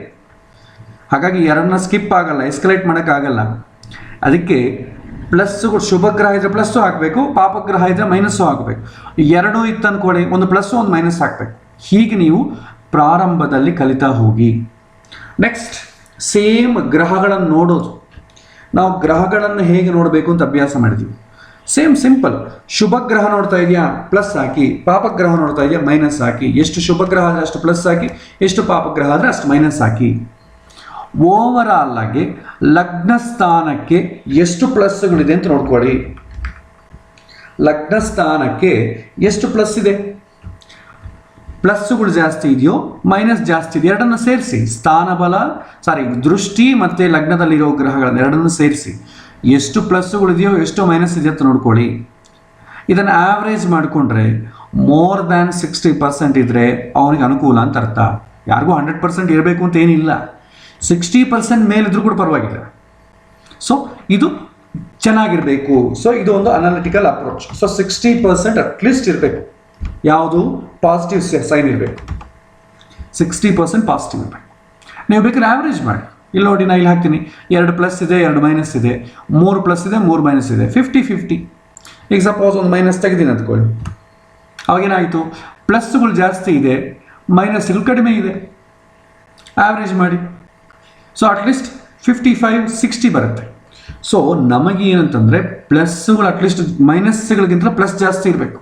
ಹಾಗಾಗಿ ಎರಡನ್ನ ಸ್ಕಿಪ್ ಆಗಲ್ಲ, ಎಸ್ಕಲೇಟ್ ಮಾಡೋಕ್ಕಾಗಲ್ಲ. ಅದಕ್ಕೆ ಪ್ಲಸ್ಗಳು ಶುಭಗ್ರಹ ಇದ್ದರೆ ಪ್ಲಸ್ಸು ಹಾಕಬೇಕು, ಪಾಪಗ್ರಹ ಇದ್ದರೆ ಮೈನಸ್ಸು ಹಾಕಬೇಕು. ಎರಡೂ ಇತ್ತು ಅಂದ್ಕೊಳ್ಳಿ, ಒಂದು ಪ್ಲಸ್ಸು ಒಂದು ಮೈನಸ್ ಹಾಕಬೇಕು. ಹೀಗೆ ನೀವು ಪ್ರಾರಂಭದಲ್ಲಿ ಕಲಿತಾ ಹೋಗಿ. ನೆಕ್ಸ್ಟ್ ಸೇಮ್ ಗ್ರಹಗಳನ್ನು ನೋಡೋದು. ನಾವು ಗ್ರಹಗಳನ್ನು ಹೇಗೆ ನೋಡಬೇಕು ಅಂತ ಅಭ್ಯಾಸ ಮಾಡಿದ್ದೀವಿ. Same simple. ಶುಭ ಗ್ರಹ ನೋಡ್ತಾ ಇದೆಯಾ ಪ್ಲಸ್ ಹಾಕಿ, ಪಾಪಗ್ರಹ ನೋಡ್ತಾ ಇದೆಯಾ ಮೈನಸ್ ಹಾಕಿ. ಎಷ್ಟು ಶುಭ ಗ್ರಹ ಆದರೆ ಅಷ್ಟು ಪ್ಲಸ್ ಹಾಕಿ, ಎಷ್ಟು ಪಾಪಗ್ರಹ ಆದರೆ ಅಷ್ಟು ಮೈನಸ್ ಹಾಕಿ. ಓವರಾಲ್ ಆಗಿ ಲಗ್ನ ಸ್ಥಾನಕ್ಕೆ ಎಷ್ಟು ಪ್ಲಸ್ಗಳಿದೆ ಅಂತ ನೋಡ್ಕೊಳ್ಳಿ. ಲಗ್ನ ಸ್ಥಾನಕ್ಕೆ ಎಷ್ಟು ಪ್ಲಸ್ ಇದೆ, ಪ್ಲಸ್ಗಳು ಜಾಸ್ತಿ ಇದೆಯೋ ಮೈನಸ್ ಜಾಸ್ತಿ ಇದೆಯೋ ಎರಡನ್ನು ಸೇರಿಸಿ. ದೃಷ್ಟಿ ಮತ್ತು ಲಗ್ನದಲ್ಲಿರೋ ಗ್ರಹಗಳನ್ನು ಎರಡನ್ನು ಸೇರಿಸಿ ಎಷ್ಟು ಪ್ಲಸ್ಗಳಿದೆಯೋ ಎಷ್ಟು ಮೈನಸ್ ಇದೆಯೋ ಅಂತ ನೋಡ್ಕೊಳ್ಳಿ. ಇದನ್ನು ಆವ್ರೇಜ್ ಮಾಡಿಕೊಂಡ್ರೆ ಮೋರ್ ದ್ಯಾನ್ 60% ಇದ್ದರೆ ಅವನಿಗೆ ಅನುಕೂಲ ಅಂತ ಅರ್ಥ. ಯಾರಿಗೂ 100% ಇರಬೇಕು ಅಂತ ಏನಿಲ್ಲ, 60% ಮೇಲಿದ್ರೂ ಕೂಡ ಪರವಾಗಿಲ್ಲ. ಸೊ ಇದು ಚೆನ್ನಾಗಿರಬೇಕು. ಸೊ ಇದು ಒಂದು ಅನಾಲಿಟಿಕಲ್ ಅಪ್ರೋಚ್. ಸೊ 60% ಅಟ್ಲೀಸ್ಟ್ ಇರಬೇಕು. ಯಾವುದು? ಪಾಸಿಟಿವ್ ಸೈನ್ ಇರಬೇಕು. 60% ಪಾಸಿಟಿವ್ ಇರಬೇಕು. ನೀವು ಬೇಕಾದ್ರೆ ಆವ್ರೇಜ್ ಮಾಡಿ. ಇಲ್ಲಿ ನೋಡಿ, ನಾನು ಇಲ್ಲಿ ಹಾಕ್ತೀನಿ, 2 ಪ್ಲಸ್ ಇದೆ 2 ಮೈನಸ್ ಇದೆ, 3 ಪ್ಲಸ್ ಇದೆ 3 ಮೈನಸ್ ಇದೆ, 50-50. ಈಗ ಸಪೋಸ್ ಒಂದು ಮೈನಸ್ ತೆಗೆದೀನಿ ಅಂದ್ಕೊಳ್ಳಿ, ಅವಾಗೇನಾಯಿತು? ಪ್ಲಸ್ಗಳು ಜಾಸ್ತಿ ಇದೆ ಮೈನಸ್ಗಳು ಕಡಿಮೆ ಇದೆ. ಆವ್ರೇಜ್ ಮಾಡಿ. ಸೊ ಅಟ್ಲೀಸ್ಟ್ 55-60 ಬರುತ್ತೆ. ಸೊ ನಮಗೇನಂತಂದರೆ ಪ್ಲಸ್ಗಳು ಅಟ್ಲೀಸ್ಟ್ ಮೈನಸ್ಗಳಿಗಿಂತ ಪ್ಲಸ್ ಜಾಸ್ತಿ ಇರಬೇಕು.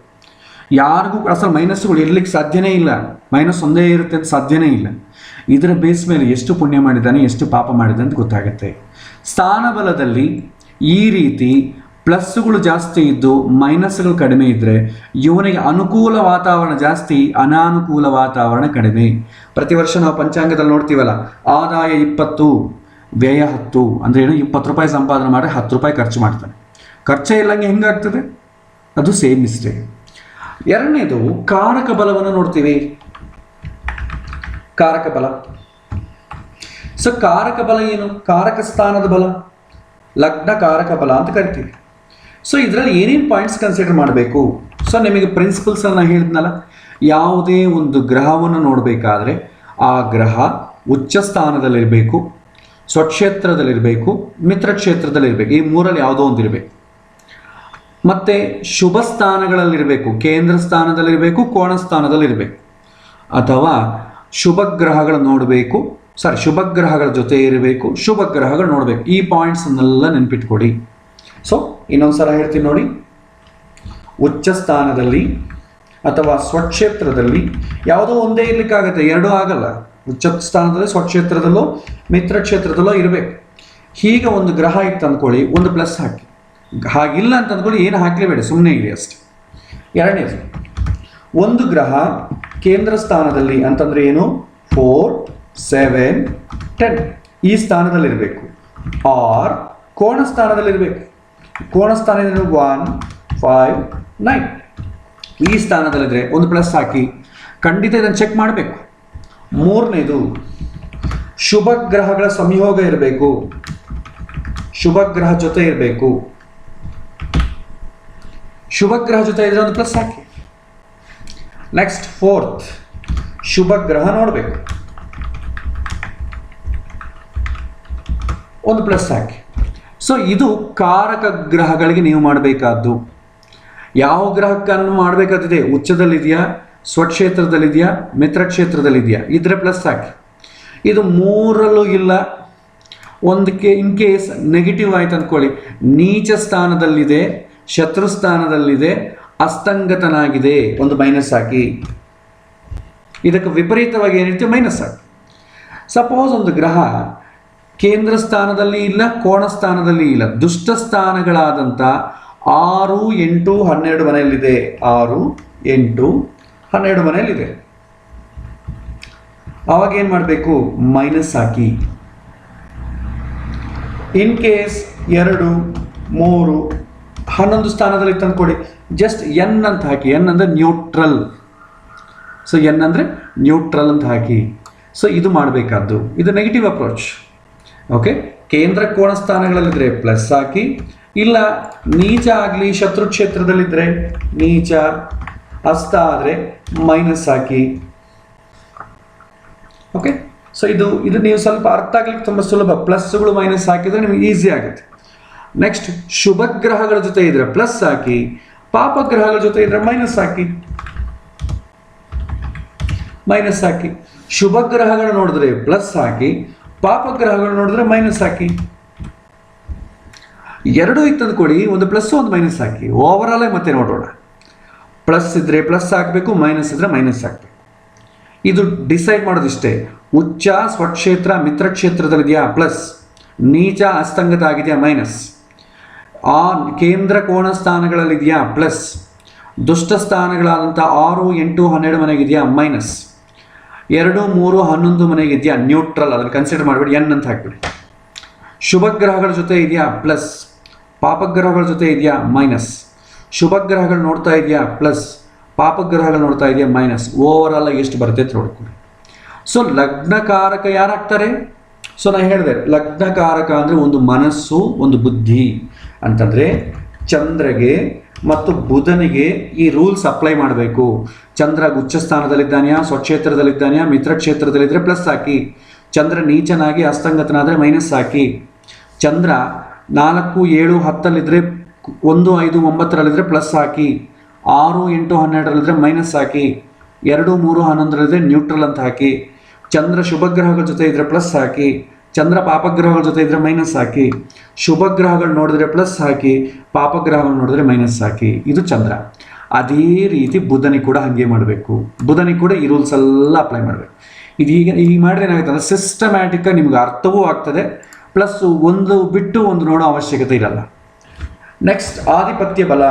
ಯಾರಿಗೂ ಅಸಲು ಮೈನಸ್ಗಳು ಇರಲಿಕ್ಕೆ ಸಾಧ್ಯನೇ ಇಲ್ಲ. ಮೈನಸ್ ಒಂದೇ ಇರುತ್ತೆ ಅಂತ ಸಾಧ್ಯನೇ ಇಲ್ಲ. ಇದರ ಬೇಸ್ ಮೇಲೆ ಎಷ್ಟು ಪುಣ್ಯ ಮಾಡಿದ್ದಾನೆ, ಎಷ್ಟು ಪಾಪ ಮಾಡಿದ್ದಾನೆ ಅಂತ ಗೊತ್ತಾಗುತ್ತೆ. ಸ್ಥಾನಬಲದಲ್ಲಿ ಈ ರೀತಿ ಪ್ಲಸ್ಗಳು ಜಾಸ್ತಿ ಇದ್ದು ಮೈನಸ್ಗಳು ಕಡಿಮೆ ಇದ್ದರೆ ಇವನಿಗೆ ಅನುಕೂಲ ವಾತಾವರಣ ಜಾಸ್ತಿ, ಅನಾನುಕೂಲ ವಾತಾವರಣ ಕಡಿಮೆ. ಪ್ರತಿ ವರ್ಷ ನಾವು ಪಂಚಾಂಗದಲ್ಲಿ ನೋಡ್ತೀವಲ್ಲ, ಆದಾಯ 20 ವ್ಯಯ 10 ಅಂದರೆ ಏನು, 20 ರೂಪಾಯಿ ಸಂಪಾದನೆ ಮಾಡಿ 10 ರೂಪಾಯಿ ಖರ್ಚು ಮಾಡ್ತಾನೆ. ಖರ್ಚೇ ಇಲ್ಲಂಗೆ ಹೆಂಗಾಗ್ತದೆ? ಅದು ಸೇಮ್ ಮಿಸ್ಟೇಕ್. ಎರಡನೇದು ಕಾರಕ ಬಲವನ್ನು ನೋಡ್ತೀವಿ. ಕಾರಕ ಬಲ. ಸೊ ಕಾರಕ ಬಲ ಏನು? ಕಾರಕ ಸ್ಥಾನದ ಬಲ, ಲಗ್ನ ಕಾರಕ ಬಲ ಅಂತ ಕರಿತೀವಿ. ಸೊ ಇದರಲ್ಲಿ ಏನೇನು ಪಾಯಿಂಟ್ಸ್ ಕನ್ಸಿಡರ್ ಮಾಡಬೇಕು? ಸೊ ನಿಮಗೆ ಪ್ರಿನ್ಸಿಪಲ್ಸ್ ಅನ್ನು ಹೇಳಿದ್ನಲ್ಲ, ಯಾವುದೇ ಒಂದು ಗ್ರಹವನ್ನು ನೋಡಬೇಕಾದ್ರೆ ಆ ಗ್ರಹ ಉಚ್ಚ ಸ್ಥಾನದಲ್ಲಿರಬೇಕು, ಸ್ವಕ್ಷೇತ್ರದಲ್ಲಿರಬೇಕು, ಮಿತ್ರಕ್ಷೇತ್ರದಲ್ಲಿರಬೇಕು. ಈ ಮೂರಲ್ಲಿ ಯಾವುದೋ ಒಂದಿರಬೇಕು. ಮತ್ತು ಶುಭ ಸ್ಥಾನಗಳಲ್ಲಿರಬೇಕು, ಕೇಂದ್ರ ಸ್ಥಾನದಲ್ಲಿರಬೇಕು, ಕೋಣ ಸ್ಥಾನದಲ್ಲಿರಬೇಕು. ಅಥವಾ ಶುಭ ಗ್ರಹಗಳು ನೋಡಬೇಕು, ಶುಭ ಗ್ರಹಗಳ ಜೊತೆ ಇರಬೇಕು, ಶುಭ ಗ್ರಹಗಳು ನೋಡಬೇಕು. ಈ ಪಾಯಿಂಟ್ಸನ್ನೆಲ್ಲ ನೆನ್ಪಿಟ್ಕೊಡಿ. ಸೊ ಇನ್ನೊಂದು ಸಲ ಹೇಳ್ತೀನಿ ನೋಡಿ. ಉಚ್ಚ ಸ್ಥಾನದಲ್ಲಿ ಅಥವಾ ಸ್ವಕ್ಷೇತ್ರದಲ್ಲಿ ಯಾವುದೋ ಒಂದೇ ಇರಲಿಕ್ಕಾಗತ್ತೆ, ಎರಡೂ ಆಗಲ್ಲ. ಉಚ್ಚ ಸ್ಥಾನದಲ್ಲಿ ಸ್ವಕ್ಷೇತ್ರದಲ್ಲೋ ಮಿತ್ರಕ್ಷೇತ್ರದಲ್ಲೋ ಇರಬೇಕು. ಹೀಗೆ ಒಂದು ಗ್ರಹ ಇತ್ತು ಅಂದ್ಕೊಳ್ಳಿ, ಒಂದು ಪ್ಲಸ್ ಹಾಕಿ. ಹಾಗಿಲ್ಲ ಅಂತ ಅಂದ್ಕೊಳ್ಳಿ, ಏನು ಹಾಕಲೇಬೇಡಿ, ಸುಮ್ಮನೆ ಇರಿ ಅಷ್ಟೆ. ಎರಡನೇದು, ಒಂದು ಗ್ರಹ ಕೇಂದ್ರ ಸ್ಥಾನದಲ್ಲಿ ಅಂತಂದರೆ ಏನು, 4, 7, 10 ಈ ಸ್ಥಾನದಲ್ಲಿರಬೇಕು. ಆರ್ ಕೋಣ ಸ್ಥಾನದಲ್ಲಿರಬೇಕು. ಕೋಣ ಸ್ಥಾನ 1, 5, 9 ಈ ಸ್ಥಾನದಲ್ಲಿದ್ದರೆ ಒಂದು ಪ್ಲಸ್ ಹಾಕಿ. ಖಂಡಿತ ಇದನ್ನು ಚೆಕ್ ಮಾಡಬೇಕು. ಮೂರನೇದು, ಶುಭ ಗ್ರಹಗಳ ಸಂಯೋಗ ಇರಬೇಕು, ಶುಭ ಗ್ರಹ ಜೊತೆ ಇರಬೇಕು. ಶುಭ ಗ್ರಹ ಜೊತೆ ಇದ್ರೆ ಒಂದು ಪ್ಲಸ್ ಹಾಕಿ. ನೆಕ್ಸ್ಟ್ ಫೋರ್ತ್, ಶುಭ ಗ್ರಹ ನೋಡಬೇಕು, ಒಂದು ಪ್ಲಸ್ ಹಾಕಿ. ಸೊ ಇದು ಕಾರಕ ಗ್ರಹಗಳಿಗೆ ನೀವು ಮಾಡಬೇಕಾದ್ದು. ಯಾವ ಗ್ರಹಕ್ಕನ್ನು ಮಾಡಬೇಕಾದಿದೆ? ಉಚ್ಚದಲ್ಲಿದೆಯಾ, ಸ್ವಕ್ಷೇತ್ರದಲ್ಲಿದೆಯಾ, ಮಿತ್ರಕ್ಷೇತ್ರದಲ್ಲಿದೆಯಾ, ಇದ್ರೆ ಪ್ಲಸ್ ಹಾಕಿ. ಇದು ಮೂರಲ್ಲೂ ಇಲ್ಲ, ಒಂದಕ್ಕೆ ಇನ್ ಕೇಸ್ ನೆಗೆಟಿವ್ ಆಯ್ತು ಅಂದ್ಕೊಳ್ಳಿ, ನೀಚ ಸ್ಥಾನದಲ್ಲಿದೆ, ಶತ್ರು ಸ್ಥಾನದಲ್ಲಿದೆ, ಅಸ್ತಂಗತನಾಗಿದೆ, ಒಂದು ಮೈನಸ್ ಹಾಕಿ. ಇದಕ್ಕೆ ವಿಪರೀತವಾಗಿ ಏನಿರ್ತೀವಿ, ಮೈನಸ್ ಹಾಕಿ. ಸಪೋಸ್ ಒಂದು ಗ್ರಹ ಕೇಂದ್ರ ಸ್ಥಾನದಲ್ಲಿ ಇಲ್ಲ, ಕೋಣ ಸ್ಥಾನದಲ್ಲಿ ಇಲ್ಲ, ದುಷ್ಟ ಸ್ಥಾನಗಳಾದಂಥ 6, 8, 12 ಮನೆಯಲ್ಲಿದೆ. 6, 8, 12 ಮನೆಯಲ್ಲಿದೆ. ಆವಾಗ ಏನು ಮಾಡಬೇಕು? Minus hockey. ಇನ್ ಕೇಸ್ 2, 3, 11 ಸ್ಥಾನದಲ್ಲಿ ತಂದ್ಕೊಡಿ, ಜಸ್ಟ್ ಎನ್ ಅಂತ ಹಾಕಿ. ಎನ್ ಅಂದರೆ ನ್ಯೂಟ್ರಲ್. ಸೊ ಎನ್ ಅಂದರೆ ನ್ಯೂಟ್ರಲ್ ಅಂತ ಹಾಕಿ. ಸೊ ಇದು ಮಾಡಬೇಕಾದ್ದು, ಇದು ನೆಗೆಟಿವ್ ಅಪ್ರೋಚ್. ಓಕೆ, ಕೇಂದ್ರ ಕೋಣ ಸ್ಥಾನಗಳಲ್ಲಿದ್ದರೆ ಪ್ಲಸ್ ಹಾಕಿ, ಇಲ್ಲ ನೀಚ ಆಗಲಿ ಶತ್ರು ಕ್ಷೇತ್ರದಲ್ಲಿದ್ದರೆ ನೀಚ, ಹಸ್ತ ಆದರೆ ಮೈನಸ್ ಹಾಕಿ. ಓಕೆ, ಸೊ ಇದು ನೀವು ಸ್ವಲ್ಪ ಅರ್ಥ ಆಗ್ಲಿಕ್ಕೆ ತುಂಬ ಸುಲಭ. ಪ್ಲಸ್ಗಳು ಮೈನಸ್ ಹಾಕಿದರೆ ನಿಮಗೆ ಈಸಿ ಆಗುತ್ತೆ. ನೆಕ್ಸ್ಟ್, ಶುಭ ಗ್ರಹಗಳ ಜೊತೆ ಇದ್ರೆ ಪ್ಲಸ್ ಹಾಕಿ, ಪಾಪಗ್ರಹಗಳ ಜೊತೆ ಇದ್ರೆ ಮೈನಸ್ ಹಾಕಿ. ಮೈನಸ್ ಹಾಕಿ. ಶುಭ ಗ್ರಹಗಳು ನೋಡಿದ್ರೆ ಪ್ಲಸ್ ಹಾಕಿ, ಪಾಪಗ್ರಹಗಳು ನೋಡಿದ್ರೆ ಮೈನಸ್ ಹಾಕಿ. ಎರಡೂ ಇತ್ತು ಅಂದ್ಕೊಳ್ಳಿ, ಒಂದು ಪ್ಲಸ್ ಒಂದು ಮೈನಸ್ ಹಾಕಿ. ಓವರಾಲ್ ಮತ್ತೆ ನೋಡೋಣ. ಪ್ಲಸ್ ಇದ್ರೆ ಪ್ಲಸ್ ಹಾಕಬೇಕು, ಮೈನಸ್ ಇದ್ರೆ ಮೈನಸ್ ಹಾಕಬೇಕು. ಇದು ಡಿಸೈಡ್ ಮಾಡೋದಿಷ್ಟೇ. ಉಚ್ಚ ಸ್ವಕ್ಷೇತ್ರ ಮಿತ್ರಕ್ಷೇತ್ರದಲ್ಲಿದೆಯಾ ಪ್ಲಸ್, ನೀಚ ಅಸ್ತಂಗತ ಆಗಿದೆಯಾ ಮೈನಸ್, ಆ ಕೇಂದ್ರ ಕೋಣ ಸ್ಥಾನಗಳಲ್ಲಿದೆಯಾ ಪ್ಲಸ್, ದುಷ್ಟ ಸ್ಥಾನಗಳಾದಂಥ 6, 8, 12 ಮನೆಗಿದೆಯಾ ಮೈನಸ್, 2, 3, 11 ಮನೆಗಿದೆಯಾ ನ್ಯೂಟ್ರಲ್, ಅದನ್ನು ಕನ್ಸಿಡರ್ ಮಾಡಿಬಿಡಿ, ಎನ್ ಅಂತ ಹಾಕಿಬಿಡಿ. ಶುಭ ಗ್ರಹಗಳ ಜೊತೆ ಇದೆಯಾ ಪ್ಲಸ್, ಪಾಪಗ್ರಹಗಳ ಜೊತೆ ಇದೆಯಾ ಮೈನಸ್, ಶುಭ ಗ್ರಹಗಳು ನೋಡ್ತಾ ಇದೆಯಾ ಪ್ಲಸ್, ಪಾಪಗ್ರಹಗಳು ನೋಡ್ತಾ ಇದೆಯಾ ಮೈನಸ್. ಓವರಾಲ್ ಎಷ್ಟು ಬರುತ್ತೆ ಅಂತ ನೋಡ್ಕೊಳ್ಳಿ. ಸೊ ಲಗ್ನಕಾರಕ ಯಾರಾಗ್ತಾರೆ? ಸೊ ನಾನು ಹೇಳಿದೆ, ಲಗ್ನಕಾರಕ ಅಂದರೆ ಒಂದು ಮನಸ್ಸು, ಒಂದು ಬುದ್ಧಿ ಅಂತಂದರೆ ಚಂದ್ರಗೆ ಮತ್ತು ಬುಧನಿಗೆ ಈ ರೂಲ್ಸ್ ಅಪ್ಲೈ ಮಾಡಬೇಕು. ಚಂದ್ರ ಉಚ್ಚ ಸ್ಥಾನದಲ್ಲಿದ್ದಾನೆಯಾ, ಸ್ವಕ್ಷೇತ್ರದಲ್ಲಿದ್ದಾನೆಯಾ, ಮಿತ್ರಕ್ಷೇತ್ರದಲ್ಲಿದ್ದರೆ ಪ್ಲಸ್ ಹಾಕಿ. ಚಂದ್ರ ನೀಚನಾಗಿ ಅಸ್ತಂಗತನಾದರೆ ಮೈನಸ್ ಹಾಕಿ. ಚಂದ್ರ 4, 7, 10 1, 5, 9 ಪ್ಲಸ್ ಹಾಕಿ. 6, 8, 12 ಮೈನಸ್ ಹಾಕಿ. 2, 3, 11 ನ್ಯೂಟ್ರಲ್ ಅಂತ ಹಾಕಿ. ಚಂದ್ರ ಶುಭ ಗ್ರಹಗಳ ಜೊತೆ ಇದ್ದರೆ ಪ್ಲಸ್ ಹಾಕಿ. ಚಂದ್ರ ಪಾಪಗ್ರಹಗಳ ಜೊತೆ ಇದ್ದರೆ ಮೈನಸ್ ಹಾಕಿ. ಶುಭ ಗ್ರಹಗಳು ನೋಡಿದ್ರೆ ಪ್ಲಸ್ ಹಾಕಿ, ಪಾಪಗ್ರಹಗಳು ನೋಡಿದ್ರೆ ಮೈನಸ್ ಹಾಕಿ. ಇದು ಚಂದ್ರ. ಅದೇ ರೀತಿ ಬುಧನಿಗೆ ಕೂಡ ಹಾಗೆ ಮಾಡಬೇಕು. ಬುಧನಿಗೆ ಕೂಡ ಈ ರೂಲ್ಸ್ ಎಲ್ಲ ಅಪ್ಲೈ ಮಾಡಬೇಕು. ಇದು ಈಗ ಮಾಡಿದ್ರೆ ಏನಾಗುತ್ತೆ ಅಂದರೆ ಸಿಸ್ಟಮ್ಯಾಟಿಕ್ಕಾಗಿ ನಿಮ್ಗೆ ಅರ್ಥವೂ ಆಗ್ತದೆ, ಪ್ಲಸ್ ಒಂದು ಬಿಟ್ಟು ಒಂದು ನೋಡೋ ಅವಶ್ಯಕತೆ ಇರಲ್ಲ. ನೆಕ್ಸ್ಟ್ ಆಧಿಪತ್ಯ ಬಲ.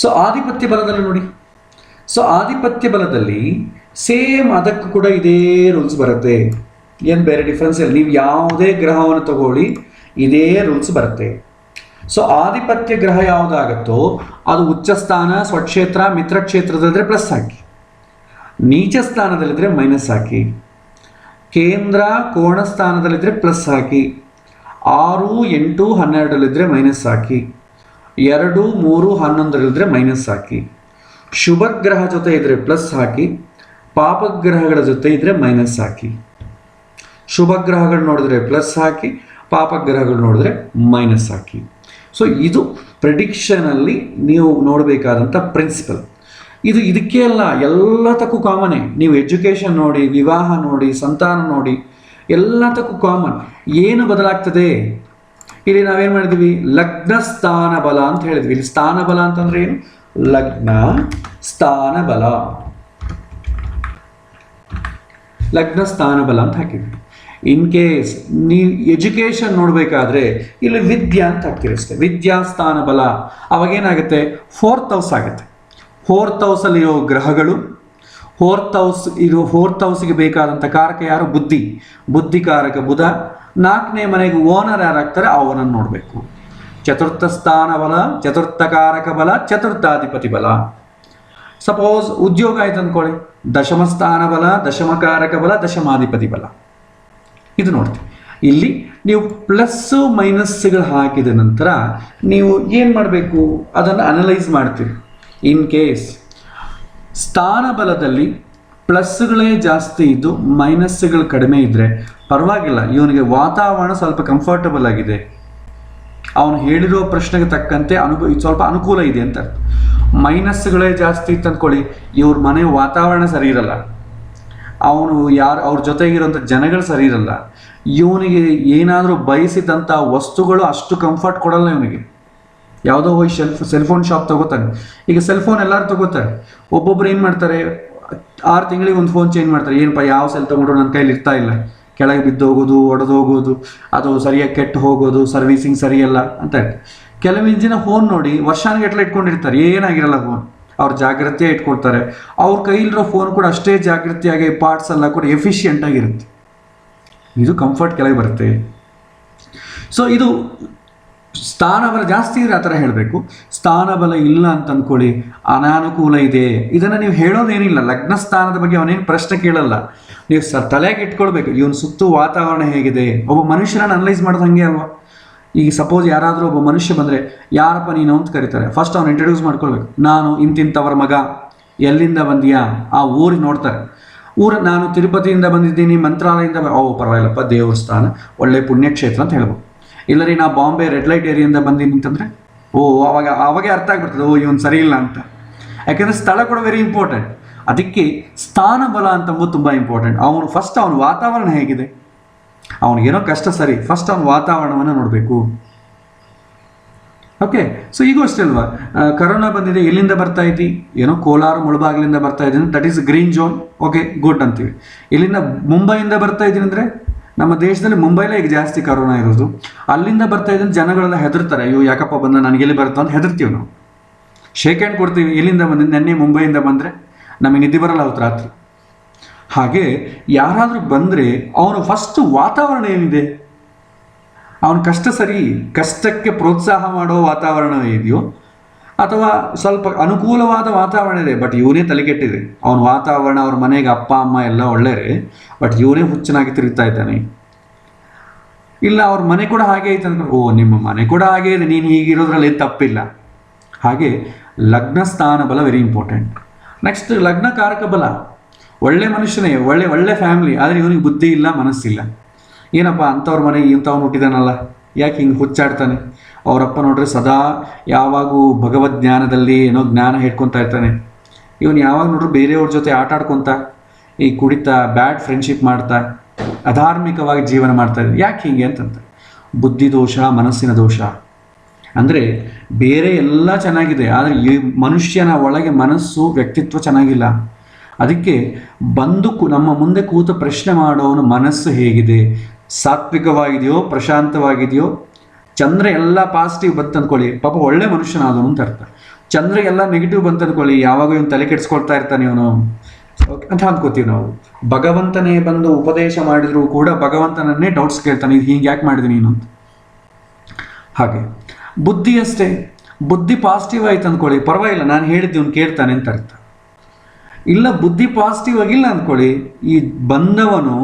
ಸೊ ಆಧಿಪತ್ಯ ಬಲದಲ್ಲಿ ನೋಡಿ, ಸೊ ಆಧಿಪತ್ಯ ಬಲದಲ್ಲಿ ಸೇಮ್ ಅದಕ್ಕೂ ಕೂಡ ಇದೇ ರೂಲ್ಸ್ ಬರುತ್ತೆ, ಏನು ಬೇರೆ ಡಿಫ್ರೆನ್ಸ್ ಇಲ್ಲ. ನೀವು ಯಾವುದೇ ಗ್ರಹವನ್ನು ತಗೊಳ್ಳಿ ಇದೇ ರೂಲ್ಸ್ ಬರುತ್ತೆ. ಸೊ ಆಧಿಪತ್ಯ ಗ್ರಹ ಯಾವುದಾಗುತ್ತೋ ಅದು ಉಚ್ಚ ಸ್ಥಾನ, ಸ್ವಕ್ಷೇತ್ರ, ಮಿತ್ರಕ್ಷೇತ್ರದಲ್ಲಿದ್ದರೆ ಪ್ಲಸ್ ಹಾಕಿ, ನೀಚ ಸ್ಥಾನದಲ್ಲಿದ್ದರೆ ಮೈನಸ್ ಹಾಕಿ, ಕೇಂದ್ರ ಕೋಣ ಸ್ಥಾನದಲ್ಲಿದ್ದರೆ ಪ್ಲಸ್ ಹಾಕಿ, 6, 8, 12 ಮೈನಸ್ ಹಾಕಿ, 2, 3, 11 ಮೈನಸ್ ಹಾಕಿ, ಶುಭ ಗ್ರಹ ಜೊತೆ ಇದ್ದರೆ ಪ್ಲಸ್ ಹಾಕಿ, ಪಾಪಗ್ರಹಗಳ ಜೊತೆ ಇದ್ದರೆ ಮೈನಸ್ ಹಾಕಿ. ಶುಭ ಗ್ರಹಗಳು ನೋಡಿದ್ರೆ ಪ್ಲಸ್ ಹಾಕಿ, ಪಾಪಗ್ರಹಗಳು ನೋಡಿದ್ರೆ ಮೈನಸ್ ಹಾಕಿ. ಸೊ ಇದು ಪ್ರೆಡಿಕ್ಷನಲ್ಲಿ ನೀವು ನೋಡಬೇಕಾದಂಥ ಪ್ರಿನ್ಸಿಪಲ್. ಇದು ಇದಕ್ಕೆ ಅಲ್ಲ, ಎಲ್ಲದಕ್ಕೂ ಕಾಮನೇ. ನೀವು ಎಜುಕೇಷನ್ ನೋಡಿ, ವಿವಾಹ ನೋಡಿ, ಸಂತಾನ ನೋಡಿ, ಎಲ್ಲದಕ್ಕೂ ಕಾಮನ್. ಏನು ಬದಲಾಗ್ತದೆ ಇಲ್ಲಿ ನಾವೇನು ಮಾಡಿದ್ವಿ, ಲಗ್ನ ಸ್ಥಾನ ಬಲ ಅಂತ ಹೇಳಿದ್ವಿ. ಇಲ್ಲಿ ಸ್ಥಾನ ಬಲ ಅಂತಂದ್ರೆ ಏನು, ಲಗ್ನ ಸ್ಥಾನ ಬಲ, ಲಗ್ನ ಸ್ಥಾನ ಬಲ ಅಂತ ಹಾಕಿದ್ವಿ. ಇನ್ ಕೇಸ್ ನೀವು ಎಜುಕೇಷನ್ ನೋಡಬೇಕಾದ್ರೆ ಇಲ್ಲಿ ವಿದ್ಯಾ ಅಂತ ಹಾಕ್ತೀರಿ ಅಷ್ಟೇ, ವಿದ್ಯಾಸ್ಥಾನ ಬಲ. ಅವಾಗೇನಾಗುತ್ತೆ, 4th ಹೌಸ್ ಆಗುತ್ತೆ. 4th ಹೌಸಲ್ಲಿರೋ ಗ್ರಹಗಳು, 4th ಹೌಸ್ಗೆ ಬೇಕಾದಂಥ ಕಾರಕ ಯಾರು, ಬುದ್ಧಿ, ಬುದ್ಧಿಕಾರಕ ಬುಧ. 4ನೇ ಮನೆಗೆ ಓನರ್ ಯಾರಾಗ್ತಾರೆ ಅವನನ್ನು ನೋಡಬೇಕು. ಚತುರ್ಥ ಸ್ಥಾನ ಬಲ, ಚತುರ್ಥ ಕಾರಕ ಬಲ, ಚತುರ್ಥಾಧಿಪತಿ ಬಲ. ಸಪೋಸ್ ಉದ್ಯೋಗ ಆಯ್ತು ಅಂದ್ಕೊಳ್ಳಿ, ದಶಮ ಸ್ಥಾನ ಬಲ, ದಶಮಕಾರಕ ಬಲ, ದಶಮಾಧಿಪತಿ ಬಲ. ಇದು ನೋಡ್ತೀವಿ. ಇಲ್ಲಿ ನೀವು ಪ್ಲಸ್ಸು ಮೈನಸ್ಗಳು ಹಾಕಿದ ನಂತರ ನೀವು ಏನು ಮಾಡಬೇಕು, ಅದನ್ನು ಅನಲೈಸ್ ಮಾಡ್ತೀವಿ. ಇನ್ ಕೇಸ್ ಸ್ಥಾನ ಬಲದಲ್ಲಿ ಪ್ಲಸ್ಗಳೇ ಜಾಸ್ತಿ ಇದ್ದು ಮೈನಸ್ಗಳು ಕಡಿಮೆ ಇದ್ದರೆ ಪರವಾಗಿಲ್ಲ, ಇವನಿಗೆ ವಾತಾವರಣ ಸ್ವಲ್ಪ ಕಂಫರ್ಟಬಲ್ ಆಗಿದೆ, ಅವನು ಹೇಳಿರೋ ಪ್ರಶ್ನೆಗೆ ತಕ್ಕಂತೆ ಸ್ವಲ್ಪ ಅನುಕೂಲ ಇದೆ ಅಂತ. ಮೈನಸ್ಗಳೇ ಜಾಸ್ತಿ ಇತ್ತು ಅಂದ್ಕೊಳ್ಳಿ, ಇವ್ರ ಮನೆ ವಾತಾವರಣ ಸರಿ ಇರಲ್ಲ, ಅವನು ಅವ್ರ ಜೊತೆಗಿರೋಂಥ ಜನಗಳು ಸರಿ ಇರಲ್ಲ, ಇವನಿಗೆ ಏನಾದರೂ ಬಯಸಿದಂಥ ವಸ್ತುಗಳು ಅಷ್ಟು ಕಂಫರ್ಟ್ ಕೊಡಲ್ಲ ಇವನಿಗೆ. ಯಾವುದೋ ಹೋಗಿ ಸೆಲ್ಫೋನ್ ಶಾಪ್ ತಗೋತಾನೆ. ಈಗ ಸೆಲ್ಫೋನ್ ಎಲ್ಲರೂ ತಗೋತಾರೆ. ಒಬ್ಬೊಬ್ರು ಏನು ಮಾಡ್ತಾರೆ, 6 ತಿಂಗಳಿಗೆ ಒಂದು ಫೋನ್ ಚೇಂಜ್ ಮಾಡ್ತಾರೆ. ಏನಪ್ಪ ಯಾವ ಸೆಲ್ ತೊಗೊಂಡ್ರು ನನ್ನ ಕೈಲಿ ಇರ್ತಾ ಇಲ್ಲ, ಕೆಳಗೆ ಬಿದ್ದೋಗೋದು, ಒಡೆದೋಗೋದು, ಅದು ಸರಿಯಾಗಿ ಕೆಟ್ಟು ಹೋಗೋದು, ಸರ್ವಿಸಿಂಗ್ ಸರಿಯಲ್ಲ ಅಂತ. ಕೆಲವು ಜನ ಫೋನ್ ನೋಡಿ ವರ್ಷಾನುಗಟ್ಟಲೆ ಇಟ್ಕೊಂಡಿರ್ತಾರೆ, ಏನಾಗಿರಲ್ಲ ಫೋನ್, ಅವ್ರು ಜಾಗ್ರತೆಯಾಗಿ ಇಟ್ಕೊಳ್ತಾರೆ. ಅವ್ರ ಕೈಲಿರೋ ಫೋನ್ ಕೂಡ ಅಷ್ಟೇ ಜಾಗೃತಿಯಾಗಿ ಪಾರ್ಟ್ಸ್ ಎಲ್ಲ ಕೂಡ ಎಫಿಷಿಯೆಂಟಾಗಿರುತ್ತೆ. ಇದು ಕಂಫರ್ಟ್ ಕೆಳಗೆ ಬರುತ್ತೆ. ಸೊ ಇದು ಸ್ಥಾನಬಲ ಜಾಸ್ತಿ ಇದ್ರೆ ಆ ಥರ ಹೇಳಬೇಕು. ಸ್ಥಾನಬಲ ಇಲ್ಲ ಅಂತ ಅಂದ್ಕೊಳ್ಳಿ, ಅನಾನುಕೂಲ ಇದೆ, ಇದನ್ನು ನೀವು ಹೇಳೋದೇನಿಲ್ಲ. ಲಗ್ನ ಸ್ಥಾನದ ಬಗ್ಗೆ ಅವನೇನು ಪ್ರಶ್ನೆ ಕೇಳಲ್ಲ, ನೀವು ತಲೆಗೆ ಇಟ್ಕೊಳ್ಬೇಕು. ಇವನು ಸುತ್ತು ವಾತಾವರಣ ಹೇಗಿದೆ. ಒಬ್ಬ ಮನುಷ್ಯನನ್ನು ಅನಲೈಸ್ ಮಾಡೋದು ಹಾಗೆ ಅಲ್ವಾ. ಈಗ ಸಪೋಸ್ ಯಾರಾದರೂ ಒಬ್ಬ ಮನುಷ್ಯ ಬಂದರೆ, ಯಾರಪ್ಪ ನೀನು ಅಂತ ಕರೀತಾರೆ, ಫಸ್ಟ್ ಅವ್ನು ಇಂಟ್ರಡ್ಯೂಸ್ ಮಾಡ್ಕೊಳ್ಬೇಕು. ನಾನು ಇಂತಿಂಥವ್ರ ಮಗ, ಎಲ್ಲಿಂದ ಬಂದೀಯಾ, ಆ ಊರಿಗೆ ನೋಡ್ತಾರೆ. ನಾನು ತಿರುಪತಿಯಿಂದ ಬಂದಿದ್ದೀನಿ, ಮಂತ್ರಾಲಯದಿಂದ, ಪರವಾಗಿಲ್ಲಪ್ಪ, ದೇವಸ್ಥಾನ ಒಳ್ಳೆ ಪುಣ್ಯಕ್ಷೇತ್ರ ಅಂತ ಹೇಳ್ಬೋದು. ಇಲ್ಲರಿ ನಾ ಬಾಂಬೆ ರೆಡ್ ಲೈಟ್ ಏರಿಯಿಂದ ಬಂದೀನಿ ಅಂತಂದರೆ ಅವಾಗೇ ಅರ್ಥ ಆಗ್ಬಿಡ್ತದೆ, ಇವನು ಸರಿ ಇಲ್ಲ ಅಂತ. ಯಾಕೆಂದರೆ ಸ್ಥಳ ಕೂಡ ವೆರಿ ಇಂಪಾರ್ಟೆಂಟ್. ಅದಕ್ಕೆ ಸ್ಥಾನ ಬಲ ಅಂತಂಬುದು ತುಂಬ ಇಂಪಾರ್ಟೆಂಟ್. ಅವನ ವಾತಾವರಣ ಹೇಗಿದೆ, ಅವನಿಗೇನೋ ಕಷ್ಟ ಸರಿ, ಫಸ್ಟ್ ಅವನ ವಾತಾವರಣವನ್ನು ನೋಡಬೇಕು. ಓಕೆ. ಸೊ ಈಗೂ ಅಷ್ಟೇ ಅಲ್ವಾ, ಕರೋನಾ ಬಂದಿದೆ, ಎಲ್ಲಿಂದ ಬರ್ತಾ ಇದ್ದಿ, ಏನೋ ಕೋಲಾರ ಮುಳಬಾಗಿಲಿಂದ ಬರ್ತಾ ಇದ್ದೀನಿ, that is green zone, okay good ಅಂತೀವಿ. ಇಲ್ಲಿಂದ ಮುಂಬೈಯಿಂದ ಬರ್ತಾ ಇದ್ದೀನಿ ಅಂದರೆ, ನಮ್ಮ ದೇಶದಲ್ಲಿ ಮುಂಬೈಲೇ ಈಗ ಜಾಸ್ತಿ ಕರೋನಾ ಇರೋದು. ಅಲ್ಲಿಂದ ಬರ್ತಾ ಇದ್ದೀನಿ, ಜನಗಳೆಲ್ಲ ಹೆದರ್ತಾರೆ, ಅಯ್ಯೋ ಯಾಕಪ್ಪ ಬಂದ, ನನಗೆಲ್ಲಿ ಬರುತ್ತೋ ಅಂತ ಹೆದರ್ತೀವಿ ನಾವು. ಶೇಕ್ ಹ್ಯಾಂಡ್ ಕೊಡ್ತೀವಿ. ಎಲ್ಲಿಂದ ಬಂದಿದ್ದು, ನೆನ್ನೆ ಮುಂಬೈಯಿಂದ ಬಂದರೆ ನಮಗೆ ನಿದ್ದೆ ಬರಲ್ಲ ಅವತ್ತು ರಾತ್ರಿ. ಹಾಗೆ ಯಾರಾದರೂ ಬಂದರೆ ಅವನು ಫಸ್ಟು ವಾತಾವರಣ ಏನಿದೆ, ಅವನ ಕಷ್ಟ ಸರಿ, ಕಷ್ಟಕ್ಕೆ ಪ್ರೋತ್ಸಾಹ ಮಾಡೋ ವಾತಾವರಣ ಇದೆಯೋ, ಅಥವಾ ಸ್ವಲ್ಪ ಅನುಕೂಲವಾದ ವಾತಾವರಣ ಇದೆ ಬಟ್ ಇವನೇ ತಲೆಕೆಟ್ಟಿದೆ, ಅವನ ವಾತಾವರಣ, ಅವ್ರ ಮನೆಗೆ ಅಪ್ಪ ಅಮ್ಮ ಎಲ್ಲ ಒಳ್ಳೆಯರೆ, ಬಟ್ ಇವನೇ ಹುಚ್ಚನಾಗಿ ತಿರುಗ್ತಾ ಇದ್ದಾನೆ. ಇಲ್ಲ ಅವ್ರ ಮನೆ ಕೂಡ ಹಾಗೆ ಐತೆ ಅಂದ್ಕೊಂಡು, ನಿಮ್ಮ ಮನೆ ಕೂಡ ಹಾಗೆ ಇದೆ, ನೀನು ಹೀಗಿರೋದ್ರಲ್ಲಿ ತಪ್ಪಿಲ್ಲ. ಹಾಗೆ ಲಗ್ನ ಸ್ಥಾನ ಬಲ ವೆರಿ ಇಂಪಾರ್ಟೆಂಟ್. ನೆಕ್ಸ್ಟ್ ಲಗ್ನ ಕಾರಕ ಬಲ. ಒಳ್ಳೆ ಮನುಷ್ಯನೇ, ಒಳ್ಳೆ ಫ್ಯಾಮಿಲಿ, ಆದರೆ ಇವನಿಗೆ ಬುದ್ಧಿ ಇಲ್ಲ, ಮನಸ್ಸಿಲ್ಲ. ಏನಪ್ಪ ಅಂಥವ್ರ ಮನೆಗೆ ಇಂಥವ್ನು ಹುಟ್ಟಿದಾನಲ್ಲ, ಯಾಕೆ ಹಿಂಗೆ ಹುಚ್ಚಾಡ್ತಾನೆ. ಅವರಪ್ಪ ನೋಡ್ರೆ ಸದಾ ಯಾವಾಗೂ ಭಗವದ್ ಜ್ಞಾನದಲ್ಲಿ ಏನೋ ಜ್ಞಾನ ಹೇಳ್ಕೊತಾ ಇರ್ತಾನೆ. ಇವನು ಯಾವಾಗ ನೋಡ್ರೆ ಬೇರೆಯವ್ರ ಜೊತೆ ಆಟ ಆಡ್ಕೊತ, ಈ ಕುಡಿತಾ, ಬ್ಯಾಡ್ ಫ್ರೆಂಡ್ಶಿಪ್ ಮಾಡ್ತಾ, ಅಧಾರ್ಮಿಕವಾಗಿ ಜೀವನ ಮಾಡ್ತಾ ಇದ್ದಾನೆ. ಯಾಕೆ ಹಿಂಗೆ ಅಂತಂತ, ಬುದ್ಧಿ ದೋಷ, ಮನಸ್ಸಿನ ದೋಷ. ಅಂದರೆ ಬೇರೆ ಎಲ್ಲ ಚೆನ್ನಾಗಿದೆ, ಆದರೆ ಈ ಮನುಷ್ಯನ ಒಳಗೆ ಮನಸ್ಸು, ವ್ಯಕ್ತಿತ್ವ ಚೆನ್ನಾಗಿಲ್ಲ. ಅದಕ್ಕೆ ಬಂದು ನಮ್ಮ ಮುಂದೆ ಕೂತು ಪ್ರಶ್ನೆ ಮಾಡೋವನ ಮನಸ್ಸು ಹೇಗಿದೆ, ಸಾತ್ವಿಕವಾಗಿದೆಯೋ ಪ್ರಶಾಂತವಾಗಿದೆಯೋ. ಚಂದ್ರ ಎಲ್ಲ ಪಾಸಿಟಿವ್ ಬಂತಂದ್ಕೊಳ್ಳಿ, ಪಾಪ ಒಳ್ಳೆ ಮನುಷ್ಯನಾದವನು ಅಂತ ಅರ್ಥ. ಚಂದ್ರ ಎಲ್ಲ ನೆಗೆಟಿವ್ ಬಂತಂದ್ಕೊಳ್ಳಿ, ಯಾವಾಗ ಇವನು ತಲೆ ಕೆಡಿಸ್ಕೊಳ್ತಾ ಇರ್ತಾನೆ ಇವನು ಅಂತ ಅಂದ್ಕೋತೀವಿ ನಾವು. ಭಗವಂತನೇ ಬಂದು ಉಪದೇಶ ಮಾಡಿದರೂ ಕೂಡ ಭಗವಂತನನ್ನೇ ಡೌಟ್ಸ್ ಕೇಳ್ತಾನೆ, ಇದು ಹೀಗೆ ಯಾಕೆ ಮಾಡಿದೆ ನೀನು ಅಂತ. ಹಾಗೆ ಬುದ್ಧಿ ಅಷ್ಟೇ, ಬುದ್ಧಿ ಪಾಸಿಟಿವ್ ಆಯ್ತು ಅಂದ್ಕೊಳ್ಳಿ, ಪರವಾಗಿಲ್ಲ ನಾನು ಹೇಳಿದ್ದು ಇವನು ಕೇಳ್ತಾನೆ ಅಂತ ಅರ್ಥ. ಇಲ್ಲ ಬುದ್ಧಿ ಪಾಸಿಟಿವ್ ಆಗಿಲ್ಲ ಅಂದ್ಕೊಳ್ಳಿ, ಈ ಬಂದವನು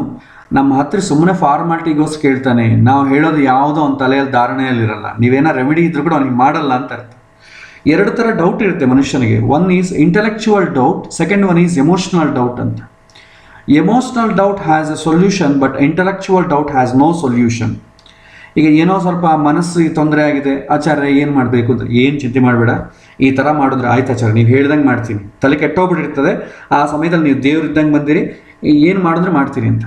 ನಮ್ಮ ಹತ್ರ ಸುಮ್ಮನೆ ಫಾರ್ಮಾಲಿಟಿಗೋಸ್ ಕೇಳ್ತಾನೆ, ನಾವು ಹೇಳೋದು ಯಾವುದೋ ಅವ್ನ ತಲೆಯಲ್ಲಿ ಧಾರಣೆಯಲ್ಲಿರಲ್ಲ, ನೀವೇನೋ ರೆಮಿಡಿ ಇದ್ರೂ ಕೂಡ ಅವ್ನಿಗೆ ಮಾಡಲ್ಲ ಅಂತ ಅರ್ಥ. ಎರಡು ಥರ ಡೌಟ್ ಇರುತ್ತೆ ಮನುಷ್ಯನಿಗೆ. One is intellectual doubt, second one is emotional doubt ಅಂತ. Emotional doubt has a solution, but intellectual doubt has no solution. ಈಗ ಏನೋ ಸ್ವಲ್ಪ ಮನಸ್ಸಿಗೆ ತೊಂದರೆ ಆಗಿದೆ, ಆಚಾರ್ಯ ಏನು ಮಾಡಬೇಕು ಅಂತ. ಏನು ಚಿಂತೆ ಮಾಡಬೇಡ, ಈ ಥರ ಮಾಡಿದ್ರೆ ಆಯ್ತು ಆಚಾರ್ಯ, ನೀವು ಹೇಳ್ದಂಗೆ ಮಾಡ್ತೀನಿ. ತಲೆ ಕೆಟ್ಟೋಗ್ಬಿಟ್ಟಿರ್ತದೆ, ಆ ಸಮಯದಲ್ಲಿ ನೀವು ದೇವ್ರಿದ್ದಂಗೆ ಬಂದಿರಿ, ಏನು ಮಾಡಿದ್ರೆ ಮಾಡ್ತೀರಿ ಅಂತ.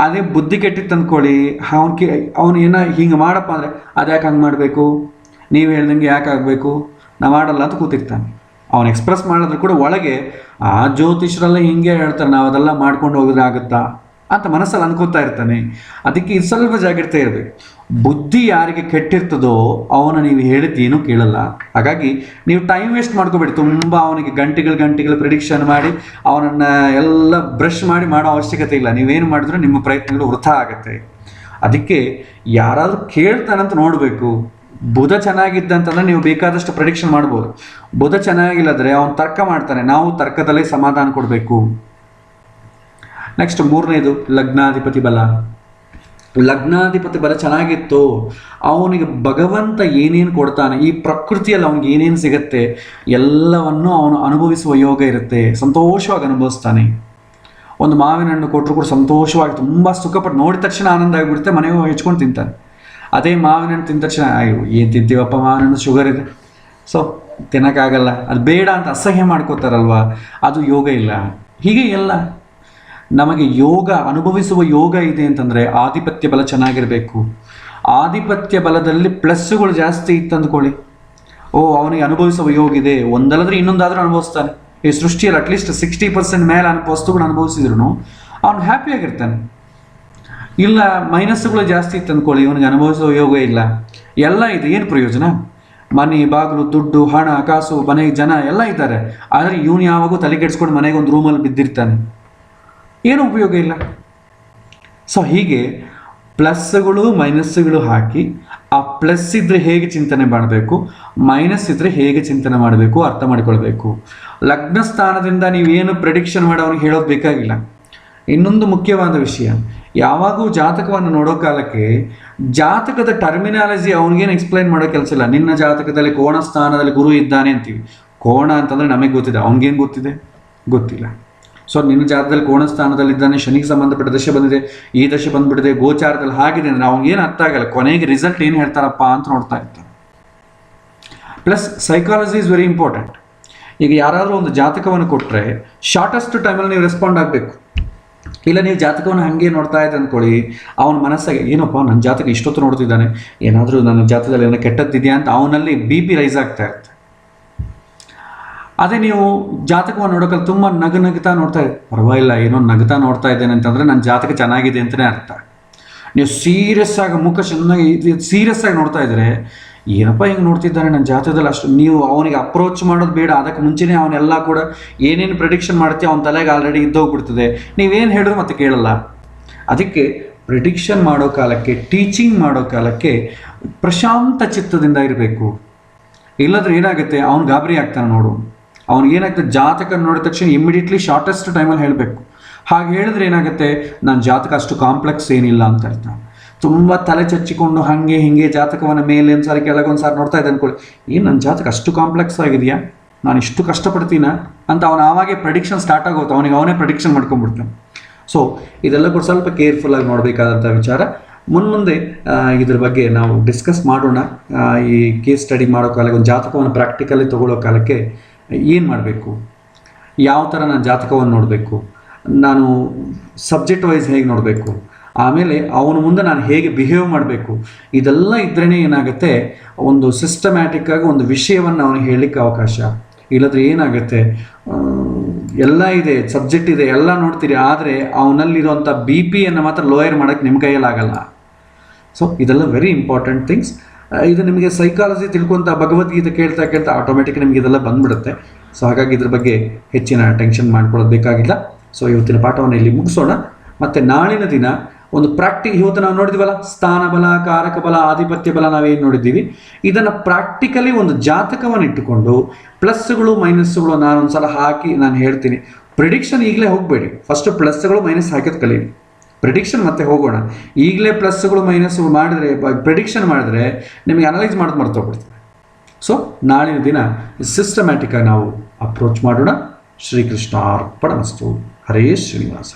ಅದೇ ಬುದ್ಧಿ ಕೆಟ್ಟಿತ್ತು ಅಂದ್ಕೊಳ್ಳಿ, ಅವನು ಏನೋ ಹಿಂಗೆ ಮಾಡಪ್ಪ ಅಂದರೆ ಅದು ಯಾಕೆ ಹಂಗೆ ಮಾಡಬೇಕು, ನೀವು ಹೇಳ್ದಂಗೆ ಯಾಕೆ ಆಗಬೇಕು, ನಾ ಮಾಡಲ್ಲ ಅಂತ ಕೂತಿರ್ತಾನೆ. ಅವನು ಎಕ್ಸ್ಪ್ರೆಸ್ ಮಾಡಿದ್ರು ಕೂಡ ಒಳಗೆ ಆ ಜ್ಯೋತಿಷ್ಯರೆಲ್ಲ ಹಿಂಗೆ ಹೇಳ್ತಾರೆ, ನಾವು ಅದೆಲ್ಲ ಮಾಡ್ಕೊಂಡು ಹೋಗಿದ್ರೆ ಆಗುತ್ತಾ ಅಂತ ಮನಸ್ಸಲ್ಲಿ ಅನ್ಕೋತಾ ಇರ್ತಾನೆ. ಅದಕ್ಕೆ ಇದು ಸ್ವಲ್ಪ ಜಾಗ್ರತೆ ಇರಬೇಕು. ಬುದ್ಧಿ ಯಾರಿಗೆ ಕೆಟ್ಟಿರ್ತದೋ ಅವನ ನೀವು ಹೇಳಿದ್ದೇನೂ ಕೇಳಲ್ಲ. ಹಾಗಾಗಿ ನೀವು ಟೈಮ್ ವೇಸ್ಟ್ ಮಾಡ್ಕೋಬೇಡಿ. ತುಂಬ ಅವನಿಗೆ ಗಂಟೆಗಳು ಪ್ರಿಡಿಕ್ಷನ್ ಮಾಡಿ ಅವನನ್ನು ಎಲ್ಲ ಬ್ರಷ್ ಮಾಡಿ ಮಾಡೋ ಅವಶ್ಯಕತೆ ಇಲ್ಲ. ನೀವೇನು ಮಾಡಿದ್ರೂ ನಿಮ್ಮ ಪ್ರಯತ್ನಗಳು ವೃಥಾ ಆಗುತ್ತೆ. ಅದಕ್ಕೆ ಯಾರಾದರೂ ಕೇಳ್ತಾನಂತ ನೋಡಬೇಕು. ಬುಧ ಚೆನ್ನಾಗಿದ್ದಂತಂದ್ರೆ ನೀವು ಬೇಕಾದಷ್ಟು ಪ್ರಿಡಿಕ್ಷನ್ ಮಾಡ್ಬೋದು. ಬುಧ ಚೆನ್ನಾಗಿಲ್ಲದ್ರೆ ಅವನು ತರ್ಕ ಮಾಡ್ತಾನೆ, ನಾವು ತರ್ಕದಲ್ಲೇ ಸಮಾಧಾನ ಕೊಡಬೇಕು. ನೆಕ್ಸ್ಟ್ ಮೂರನೇದು ಲಗ್ನಾಧಿಪತಿ ಬಲ. ಲಗ್ನಾಧಿಪತಿ ಬಲ ಚೆನ್ನಾಗಿತ್ತು, ಅವನಿಗೆ ಭಗವಂತ ಏನೇನು ಕೊಡ್ತಾನೆ, ಈ ಪ್ರಕೃತಿಯಲ್ಲಿ ಅವನಿಗೆ ಏನೇನು ಸಿಗುತ್ತೆ ಎಲ್ಲವನ್ನು ಅವನು ಅನುಭವಿಸುವ ಯೋಗ ಇರುತ್ತೆ, ಸಂತೋಷವಾಗಿ ಅನುಭವಿಸ್ತಾನೆ. ಒಂದು ಮಾವಿನ ಹಣ್ಣು ಕೊಟ್ಟರು ಕೂಡ ಸಂತೋಷವಾಗಿ ತುಂಬ ಸುಖಪಟ್ಟು ನೋಡಿದ ತಕ್ಷಣ ಆನಂದ ಆಗಿಬಿಡುತ್ತೆ, ಮನೆಗೆ ಹೆಚ್ಕೊಂಡು ತಿಂತಾನೆ. ಅದೇ ಮಾವಿನ ಹಣ್ಣು ತಿಂದ ತಕ್ಷಣ ಅಯ್ಯೋ ಏನು ತಿಂತೀವಪ್ಪ, ಮಾವಿನ ಹಣ್ಣು ಶುಗರ್ ಇದೆ, ಸೊ ತಿನ್ನೋಕ್ಕಾಗಲ್ಲ, ಅದು ಬೇಡ ಅಂತ ಅಸಹ್ಯ ಮಾಡ್ಕೋತಾರಲ್ವ, ಅದು ಯೋಗ ಇಲ್ಲ. ಹೀಗೆ ಎಲ್ಲ ನಮಗೆ ಯೋಗ ಅನುಭವಿಸುವ ಯೋಗ ಇದೆ ಅಂತಂದರೆ ಆಧಿಪತ್ಯ ಬಲ ಚೆನ್ನಾಗಿರಬೇಕು. ಆಧಿಪತ್ಯ ಬಲದಲ್ಲಿ ಪ್ಲಸ್ಸುಗಳು ಜಾಸ್ತಿ ಇತ್ತಂದ್ಕೊಳ್ಳಿ, ಅವನಿಗೆ ಅನುಭವಿಸುವ ಯೋಗ ಇದೆ, ಒಂದಲ್ಲದ್ರೆ ಇನ್ನೊಂದಾದರೂ ಅನುಭವಿಸ್ತಾನೆ. ಈ ಸೃಷ್ಟಿಯಲ್ಲಿ ಅಟ್ಲೀಸ್ಟ್ 60% ಮೇಲೆ ವಸ್ತುಗಳು ಅನುಭವಿಸಿದ್ರು ಅವನು ಹ್ಯಾಪಿಯಾಗಿರ್ತಾನೆ. ಇಲ್ಲ ಮೈನಸ್ಸುಗಳು ಜಾಸ್ತಿ ಇತ್ತು ಅಂದ್ಕೊಳ್ಳಿ, ಇವನಿಗೆ ಅನುಭವಿಸುವ ಯೋಗ ಇಲ್ಲ, ಎಲ್ಲ ಇದೆ, ಏನು ಪ್ರಯೋಜನ? ಮನೆ ಬಾಗಿಲು ದುಡ್ಡು ಹಣ ಕಾಸು ಮನೆಗೆ ಜನ ಎಲ್ಲ ಇದ್ದಾರೆ, ಆದರೆ ಇವನು ಯಾವಾಗೂ ತಲೆ ಕೆಡಿಸ್ಕೊಂಡು ಮನೆಗೆ ಒಂದು ರೂಮಲ್ಲಿ ಬಿದ್ದಿರ್ತಾನೆ, ಏನು ಉಪಯೋಗ ಇಲ್ಲ. ಸೊ ಹೀಗೆ ಪ್ಲಸ್ಗಳು ಮೈನಸ್ಸುಗಳು ಹಾಕಿ, ಆ ಪ್ಲಸ್ ಇದ್ದರೆ ಹೇಗೆ ಚಿಂತನೆ ಮಾಡಬೇಕು, ಮೈನಸ್ ಇದ್ದರೆ ಹೇಗೆ ಚಿಂತನೆ ಮಾಡಬೇಕು ಅರ್ಥ ಮಾಡಿಕೊಳ್ಬೇಕು. ಲಗ್ನ ಸ್ಥಾನದಿಂದ ನೀವೇನು ಪ್ರೆಡಿಕ್ಷನ್ ಮಾಡಿ ಅವ್ನಿಗೆ ಹೇಳೋದು ಬೇಕಾಗಿಲ್ಲ. ಇನ್ನೊಂದು ಮುಖ್ಯವಾದ ವಿಷಯ, ಯಾವಾಗೂ ಜಾತಕವನ್ನು ನೋಡೋ ಕಾಲಕ್ಕೆ ಜಾತಕದ ಟರ್ಮಿನಾಲಜಿ ಅವನಿಗೇನು ಎಕ್ಸ್ಪ್ಲೈನ್ ಮಾಡೋ ಕೆಲಸ ಇಲ್ಲ. ನಿನ್ನ ಜಾತಕದಲ್ಲಿ ಕೋಣ ಸ್ಥಾನದಲ್ಲಿ ಗುರು ಇದ್ದಾನೆ ಅಂತೀವಿ. ಕೋಣ ಅಂತಂದರೆ ನಮಗೆ ಗೊತ್ತಿದೆ, ಅವನಿಗೇನು ಗೊತ್ತಿದೆ? ಗೊತ್ತಿಲ್ಲ. ಸೊ ನಿನ್ನ ಜಾತಕದಲ್ಲಿ ಕೋಣ ಸ್ಥಾನದಲ್ಲಿದ್ದಾನೆ, ಶನಿಗೆ ಸಂಬಂಧಪಟ್ಟ ದಶೆ ಬಂದಿದೆ, ಈ ದಶೆ ಬಂದುಬಿಟ್ಟಿದೆ, ಗೋಚಾರದಲ್ಲಿ ಹಾಗಿದೆ ಅಂದರೆ ಅವ್ನಿಗೇನು ಅರ್ಥ ಆಗಲ್ಲ. ಕೊನೆಗೆ ರಿಸಲ್ಟ್ ಏನು ಹೇಳ್ತಾರಪ್ಪ ಅಂತ ನೋಡ್ತಾ ಇರ್ತಾರೆ. Plus psychology is very important. ಈಗ ಯಾರಾದರೂ ಒಂದು ಜಾತಕವನ್ನು ಕೊಟ್ಟರೆ ಶಾರ್ಟೆಸ್ಟ್ ಟೈಮಲ್ಲಿ ನೀವು ರೆಸ್ಪಾಂಡ್ ಆಗಬೇಕು. ಇಲ್ಲ ನೀವು ಜಾತಕವನ್ನು ಹಾಗೆ ನೋಡ್ತಾ ಇದ್ದೆ ಅಂದ್ಕೊಳ್ಳಿ, ಅವನ ಮನಸ್ಸಾಗೆ ಏನಪ್ಪ ನನ್ನ ಜಾತಕ ಇಷ್ಟೊತ್ತು ನೋಡ್ತಿದ್ದಾನೆ, ಏನಾದರೂ ನನ್ನ ಜಾತಕದಲ್ಲಿ ಏನೋ ಕೆಟ್ಟದ್ದಿದೆಯಾ ಅಂತ ಅವನಲ್ಲಿ BP ರೈಸ್ ಆಗ್ತಾ ಇರುತ್ತೆ. ಅದೇ ನೀವು ಜಾತಕವನ್ನು ನೋಡೋಕಲ್ಲಿ ತುಂಬ ನಗುತ್ತಾ ನೋಡ್ತಾ ಇದ್ದೆ, ಪರವಾಗಿಲ್ಲ ಏನೋ ನಗುತ್ತಾ ನೋಡ್ತಾ ಇದ್ದೇನೆ ಅಂತಂದರೆ ನನ್ನ ಜಾತಕ ಚೆನ್ನಾಗಿದೆ ಅಂತಲೇ ಅರ್ಥ. ನೀವು ಸೀರಿಯಸ್ ಆಗಿ ಮುಖ ಚೆನ್ನಾಗಿ ಸೀರಿಯಸ್ ಆಗಿ ನೋಡ್ತಾ ಇದ್ದರೆ ಏನಪ್ಪ ಹಿಂಗೆ ನೋಡ್ತಿದ್ದಾನೆ ನನ್ನ ಜಾತಕದಲ್ಲಿ ಅಷ್ಟು, ನೀವು ಅವನಿಗೆ ಅಪ್ರೋಚ್ ಮಾಡೋದು ಬೇಡ, ಅದಕ್ಕೆ ಮುಂಚೆನೇ ಅವನೆಲ್ಲ ಕೂಡ ಏನೇನು ಪ್ರಿಡಿಕ್ಷನ್ ಮಾಡ್ತೀವಿ ಅವನ ತಲೆಗೆ ಆಲ್ರೆಡಿ ಇದ್ದೋಗ್ಬಿಡ್ತದೆ, ನೀವೇನು ಹೇಳಿದ್ರು ಮತ್ತೆ ಕೇಳಲ್ಲ. ಅದಕ್ಕೆ ಪ್ರಿಡಿಕ್ಷನ್ ಮಾಡೋ ಕಾಲಕ್ಕೆ, ಟೀಚಿಂಗ್ ಮಾಡೋ ಕಾಲಕ್ಕೆ ಪ್ರಶಾಂತ ಚಿತ್ತದಿಂದ ಇರಬೇಕು. ಇಲ್ಲದ್ರೆ ಏನಾಗುತ್ತೆ, ಅವನು ಗಾಬರಿ ಆಗ್ತಾನೆ ನೋಡು. ಅವ್ನಿಗೇನಾಗ್ತದೆ, ಜಾತಕ ನೋಡಿದ ತಕ್ಷಣ ಇಮಿಡಿಯೇಟ್ಲಿ ಶಾರ್ಟೆಸ್ಟ್ ಟೈಮಲ್ಲಿ ಹೇಳಬೇಕು. ಹಾಗೆ ಹೇಳಿದ್ರೆ ಏನಾಗುತ್ತೆ, ನನ್ನ ಜಾತಕ ಅಷ್ಟು ಕಾಂಪ್ಲೆಕ್ಸ್ ಏನಿಲ್ಲ ಅಂತ ಅರ್ಥ. ತುಂಬ ತಲೆ ಚಚ್ಚಿಕೊಂಡು ಹಾಗೆ ಹೀಗೆ ಜಾತಕವನ್ನು ಮೇಲೆ ಒಂದು ಸಾರಿ ಕೆಳಗೊಂದು ಸಾರಿ ನೋಡ್ತಾ ಇದ್ದೆ ಅಂದ್ಕೊಳ್ಳಿ, ಏನು ನನ್ನ ಜಾತಕ ಅಷ್ಟು ಕಾಂಪ್ಲೆಕ್ಸ್ ಆಗಿದೆಯಾ, ನಾನು ಇಷ್ಟು ಕಷ್ಟಪಡ್ತೀನ ಅಂತ ಅವನು ಆವಾಗೆ ಪ್ರೆಡಿಕ್ಷನ್ ಸ್ಟಾರ್ಟ್ ಆಗುತ್ತೆ, ಅವನೇ ಪ್ರೆಡಿಕ್ಷನ್ ಮಾಡ್ಕೊಂಡ್ಬಿಡ್ತಾನೆ. ಸೊ ಇದೆಲ್ಲ ಕೂಡ ಸ್ವಲ್ಪ ಕೇರ್ಫುಲ್ಲಾಗಿ ನೋಡಬೇಕಾದಂಥ ವಿಚಾರ. ಮುಂದೆ ಇದ್ರ ಬಗ್ಗೆ ನಾವು ಡಿಸ್ಕಸ್ ಮಾಡೋಣ. ಈ ಕೇಸ್ ಸ್ಟಡಿ ಮಾಡೋ ಕಾಲಕ್ಕೆ, ಒಂದು ಜಾತಕವನ್ನು ಪ್ರಾಕ್ಟಿಕಲಿ ತೊಗೊಳ್ಳೋ ಕಾಲಕ್ಕೆ ಏನು ಮಾಡಬೇಕು, ಯಾವ ಥರ ನಾನು ಜಾತಕವನ್ನು ನೋಡಬೇಕು, ನಾನು ಸಬ್ಜೆಕ್ಟ್ ವೈಸ್ ಹೇಗೆ ನೋಡಬೇಕು, ಆಮೇಲೆ ಅವನ ಮುಂದೆ ನಾನು ಹೇಗೆ ಬಿಹೇವ್ ಮಾಡಬೇಕು, ಇದೆಲ್ಲ ಇದ್ರೇ ಏನಾಗುತ್ತೆ, ಒಂದು ಸಿಸ್ಟಮ್ಯಾಟಿಕ್ಕಾಗಿ ಒಂದು ವಿಷಯವನ್ನು ಅವನಿಗೆ ಹೇಳಲಿಕ್ಕೆ ಅವಕಾಶ. ಇಲ್ಲದ್ರೆ ಏನಾಗುತ್ತೆ, ಎಲ್ಲ ಇದೆ, ಸಬ್ಜೆಕ್ಟ್ ಇದೆ, ಎಲ್ಲ ನೋಡ್ತೀರಿ, ಆದರೆ ಅವನಲ್ಲಿರುವಂಥ BP ಮಾತ್ರ ಲೋಯರ್ ಮಾಡೋಕ್ಕೆ ನಿಮ್ಮ ಕೈಯಲ್ಲಿ ಆಗಲ್ಲ. ಸೊ ಇದೆಲ್ಲ ವೆರಿ ಇಂಪಾರ್ಟೆಂಟ್ ಥಿಂಗ್ಸ್. ಇದು ನಿಮಗೆ ಸೈಕಾಲಜಿ ತಿಳ್ಕೊಂತ ಭಗವದ್ಗೀತೆ ಕೇಳ್ತಾ ಕೇಳ್ತಾ ಆಟೋಮೆಟಿಕ್ ನಿಮಗೆ ಇದೆಲ್ಲ ಬಂದ್ಬಿಡುತ್ತೆ. ಸೊ ಹಾಗಾಗಿ ಇದ್ರ ಬಗ್ಗೆ ಹೆಚ್ಚಿನ ಟೆನ್ಷನ್ ಮಾಡ್ಕೊಳ್ಳೋದು ಬೇಕಾಗಿಲ್ಲ. ಸೊ ಇವತ್ತಿನ ಪಾಠವನ್ನು ಇಲ್ಲಿ ಮುಗಿಸೋಣ. ಮತ್ತು ನಾಳಿನ ದಿನ ಒಂದು ಇವತ್ತು ನಾವು ನೋಡಿದ್ವಲ್ಲ, ಸ್ಥಾನ ಬಲ, ಕಾರಕ ಬಲ, ಆಧಿಪತ್ಯ ಬಲ ನಾವೇನು ನೋಡಿದ್ದೀವಿ, ಇದನ್ನು ಪ್ರಾಕ್ಟಿಕಲಿ ಒಂದು ಜಾತಕವನ್ನು ಇಟ್ಟುಕೊಂಡು ಪ್ಲಸ್ಗಳು ಮೈನಸ್ಗಳು ನಾನೊಂದು ಸಲ ಹಾಕಿ ನಾನು ಹೇಳ್ತೀನಿ. ಪ್ರಿಡಿಕ್ಷನ್ ಈಗಲೇ ಹೋಗಬೇಡಿ, ಫಸ್ಟ್ ಪ್ಲಸ್ಗಳು ಮೈನಸ್ ಹಾಕೋದು ಕಲೀರಿ. ಪ್ರಿಡಿಕ್ಷನ್ ಮತ್ತೆ ಹೋಗೋಣ. ಈಗಲೇ ಪ್ಲಸ್ಗಳು ಮೈನಸ್ ಮಾಡಿದ್ರೆ, ಪ್ರಿಡಿಕ್ಷನ್ ಮಾಡಿದ್ರೆ ನಿಮಗೆ ಅನಲೈಸ್ ಮಾಡೋದು ಮರ್ತೋಗ್ಬಿಡ್ತದೆ. ಸೊ ನಾಳಿನ ದಿನ ಸಿಸ್ಟಮ್ಯಾಟಿಕ್ಕಾಗಿ ನಾವು ಅಪ್ರೋಚ್ ಮಾಡೋಣ. ಶ್ರೀಕೃಷ್ಣ ಅರ್ಪಣಮಸ್ತು. ಹರೇ ಶ್ರೀನಿವಾಸ.